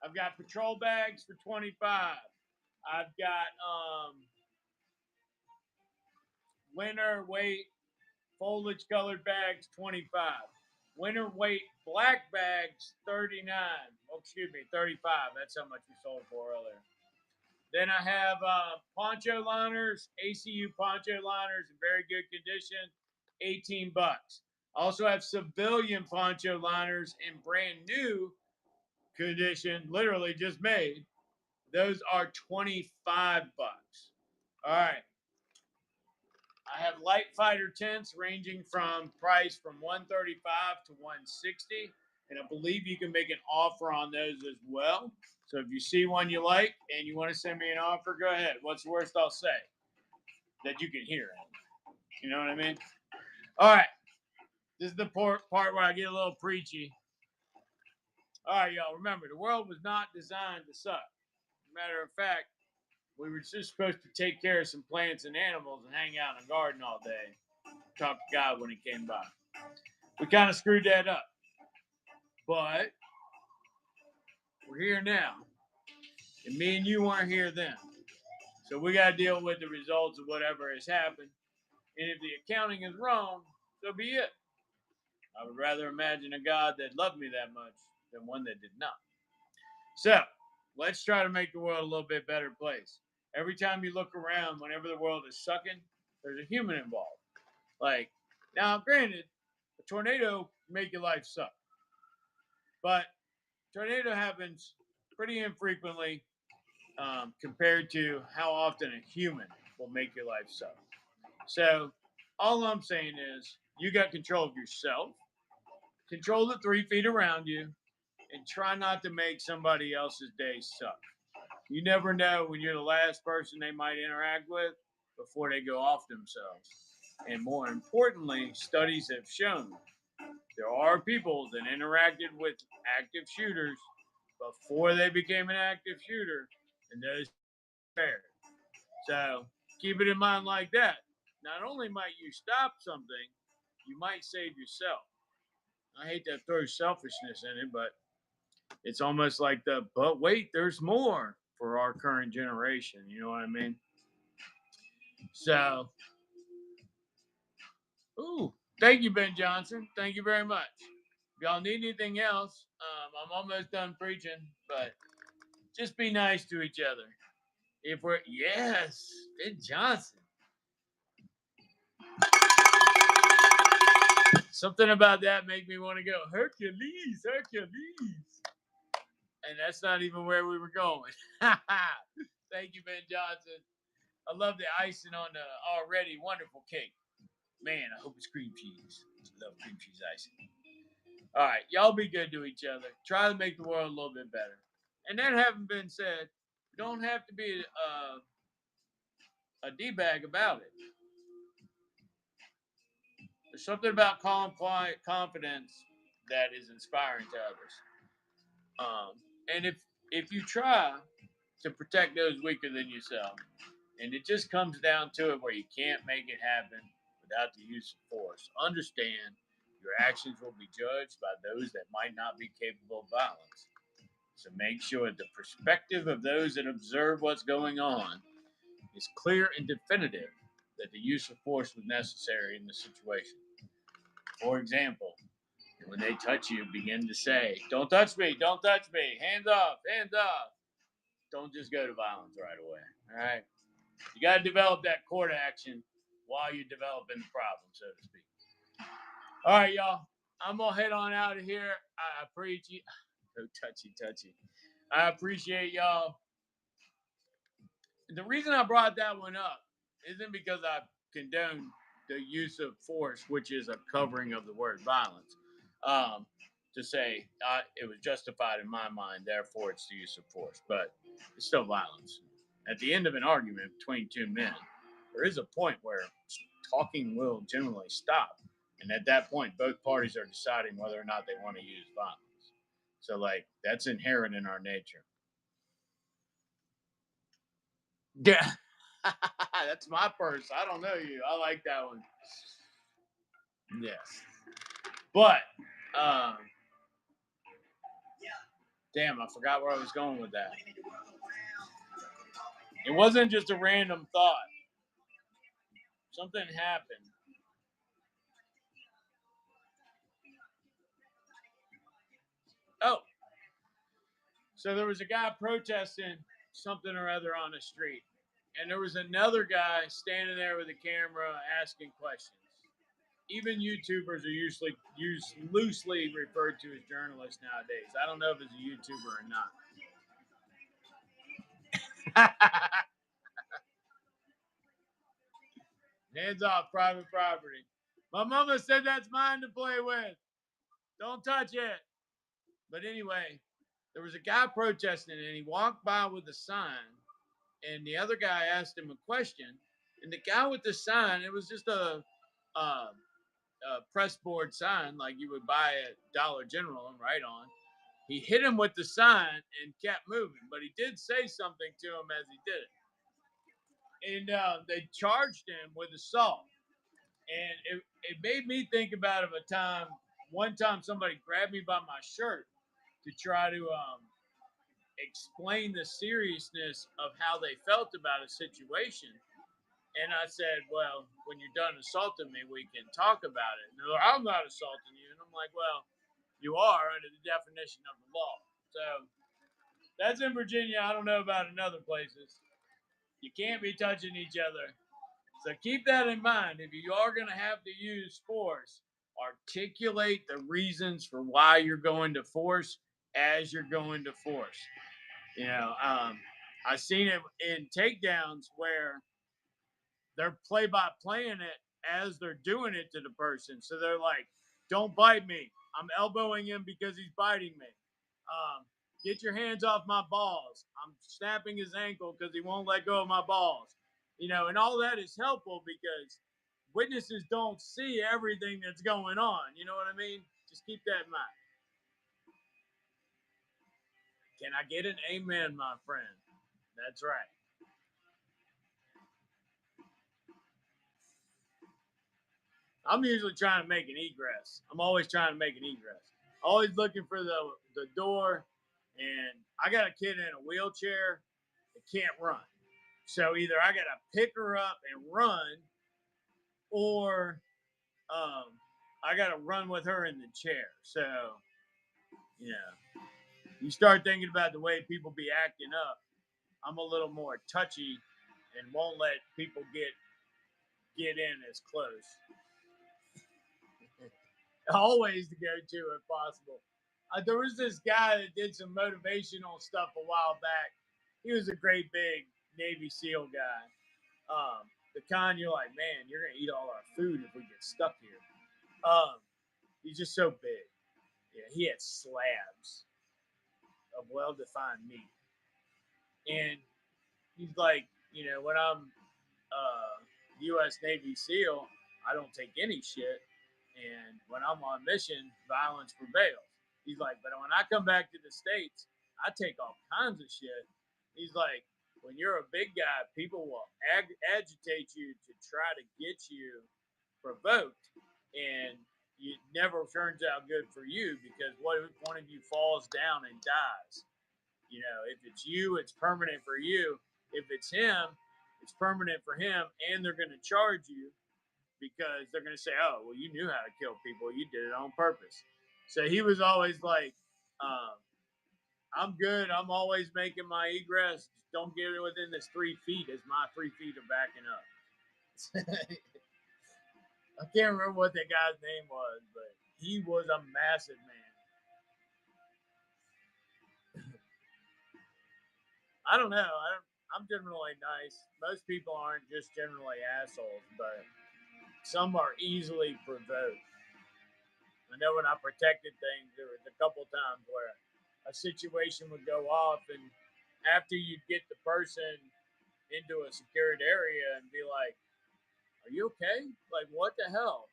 Speaker 1: I've got patrol bags for 25. I've got winter weight foliage colored bags 25. Winter weight black bags 39. Oh, excuse me, 35. That's how much we sold for earlier. Then I have poncho liners, ACU poncho liners in very good condition, 18 bucks. I also have civilian poncho liners in brand new condition, literally just made. Those are 25 bucks. All right. I have light fighter tents ranging from price from 135 to 160, and I believe you can make an offer on those as well. So if you see one you like and you want to send me an offer, go ahead. What's the worst I'll say? That you can hear it. You know what I mean? All right. This is the part where I get a little preachy. All right, y'all. Remember, the world was not designed to suck. Matter of fact, we were just supposed to take care of some plants and animals and hang out in a garden all day. Talk to God when he came by. We kind of screwed that up. But we're here now. And me and you weren't here then. So we got to deal with the results of whatever has happened. And if the accounting is wrong, so be it. I would rather imagine a God that loved me that much than one that did not. So let's try to make the world a little bit better place. Every time you look around, whenever the world is sucking, there's a human involved. Like, now, granted, a tornado can make your life suck. But tornado happens pretty infrequently compared to how often a human will make your life suck. So all I'm saying is you got control of yourself, control the 3 feet around you, and try not to make somebody else's day suck. You never know when you're the last person they might interact with before they go off themselves. And more importantly, studies have shown there are people that interacted with active shooters before they became an active shooter and those fair. So keep it in mind like that. Not only might you stop something, you might save yourself. I hate to throw selfishness in it, but it's almost like but wait, there's more for our current generation. You know what I mean? So, ooh, thank you, Ben Johnson. Thank you very much. If y'all need anything else, I'm almost done preaching, but just be nice to each other. If we're, yes, Ben Johnson. Something about that make me want to go, Hercules, Hercules. And that's not even where we were going. Thank you, Ben Johnson. I love the icing on the already wonderful cake. Man, I hope it's cream cheese. I love cream cheese icing. All right, y'all be good to each other. Try to make the world a little bit better. And that having been said, you don't have to be a D-bag about it. There's something about calm, quiet confidence that is inspiring to others. And if you try to protect those weaker than yourself, and it just comes down to it where you can't make it happen without the use of force, understand your actions will be judged by those that might not be capable of violence. So make sure the perspective of those that observe what's going on is clear and definitive that the use of force was necessary in the situation. For example, when they touch you, begin to say, "Don't touch me, don't touch me, hands off, hands off." Don't just go to violence right away. All right. You got to develop that court action while you're developing the problem, so to speak. All right, y'all. I'm going to head on out of here. I appreciate you. Oh, touchy. I appreciate y'all. The reason I brought that one up isn't because I condone the use of force, which is a covering of the word violence, to say it was justified in my mind, therefore it's the use of force. But it's still violence. At the end of an argument between two men, there is a point where talking will generally stop. And at that point, both parties are deciding whether or not they want to use violence. So, that's inherent in our nature. Yeah. That's my purse. I don't know you. I like that one. Yes. But, damn, I forgot where I was going with that. It wasn't just a random thought. Something happened. Oh. So there was a guy protesting something or other on the street. And there was another guy standing there with a camera asking questions. Even YouTubers are usually loosely referred to as journalists nowadays. I don't know if it's a YouTuber or not. Hands off private property. My mama said that's mine to play with. Don't touch it. But anyway, there was a guy protesting and he walked by with a sign and the other guy asked him a question. And the guy with the sign, it was just a press board sign like you would buy at Dollar General and write on. He hit him with the sign and kept moving, but he did say something to him as he did it. And they charged him with assault. And it made me think about one time somebody grabbed me by my shirt to try to explain the seriousness of how they felt about a situation. And I said, well, when you're done assaulting me, we can talk about it. And they're like, I'm not assaulting you. And I'm like, well, you are under the definition of the law. So that's in Virginia. I don't know about in other places. You can't be touching each other. So keep that in mind. If you are going to have to use force, articulate the reasons for why you're going to force as you're going to force. I've seen it in takedowns where they're play-by-playing it as they're doing it to the person. So they're like, don't bite me. I'm elbowing him because he's biting me. Get your hands off my balls. I'm snapping his ankle because he won't let go of my balls. And all that is helpful because witnesses don't see everything that's going on. You know what I mean? Just keep that in mind. Can I get an amen, my friend? That's right. I'm usually trying to make an egress. I'm always trying to make an egress. Always looking for the door, and I got a kid in a wheelchair that can't run. So either I got to pick her up and run, or I got to run with her in the chair. So, you know, you start thinking about the way people be acting up. I'm a little more touchy and won't let people get in as close. Always to go to if possible. There was this guy that did some motivational stuff a while back. He was a great big Navy SEAL guy. The kind you're like, man, you're gonna eat all our food if we get stuck here. Um, he's just so big. Yeah, he had slabs of well-defined meat, and he's like, when I'm U.S. Navy SEAL, I don't take any shit. And when I'm on mission, violence prevails. He's like, but when I come back to the States, I take all kinds of shit. He's like, when you're a big guy, people will agitate you to try to get you provoked. And it never turns out good for you because what if one of you falls down and dies? If it's you, it's permanent for you. If it's him, it's permanent for him. And they're going to charge you because they're going to say, oh, well, you knew how to kill people. You did it on purpose. So he was always like, I'm good. I'm always making my egress. Just don't get it within this 3 feet as my 3 feet are backing up. I can't remember what that guy's name was, but he was a massive man. I don't know. I'm generally nice. Most people aren't just generally assholes, but some are easily provoked. I know when I protected things, there was a couple times where a situation would go off, and after you'd get the person into a secured area and be like, "Are you okay? Like, what the hell?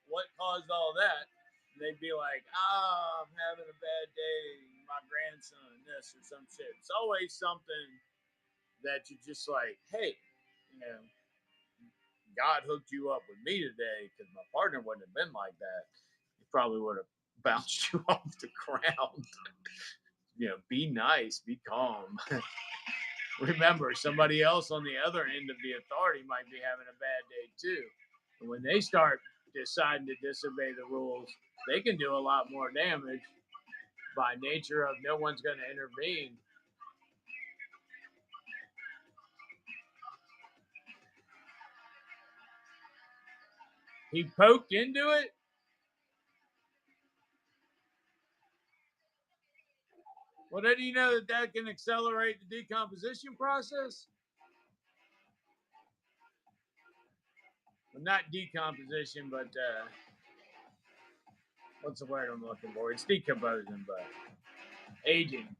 Speaker 1: What caused all that?" And they'd be like, "I'm having a bad day. My grandson, this or some shit." It's always something that you're just like, "Hey, you know, God hooked you up with me today because my partner wouldn't have been like that. He probably would have bounced you off the ground." Be nice, be calm. Remember, somebody else on the other end of the authority might be having a bad day too. And when they start deciding to disobey the rules, they can do a lot more damage by nature of no one's going to intervene. He poked into it. Well, did you know that can accelerate the decomposition process? Well, not decomposition, but what's the word I'm looking for? It's decomposing, but aging.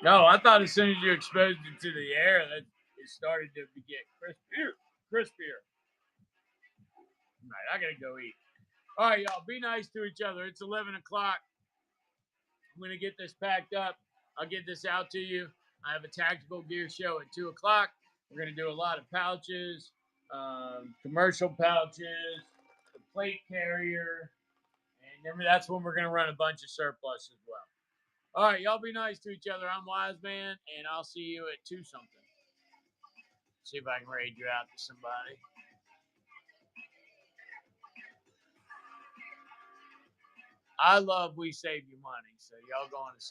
Speaker 1: No, I thought as soon as you exposed it to the air, that it started to get crispier. Crispier. All right, I gotta go eat. All right, y'all, be nice to each other. It's 11 o'clock. I'm gonna get this packed up. I'll get this out to you. I have a tactical gear show at 2 o'clock. We're gonna do a lot of pouches, commercial pouches, the plate carrier, and remember that's when we're gonna run a bunch of surplus as well. All right, y'all be nice to each other. I'm Wise Man, and I'll see you at 2 something. See if I can raid you out to somebody. I love We Save You Money, so y'all going to see.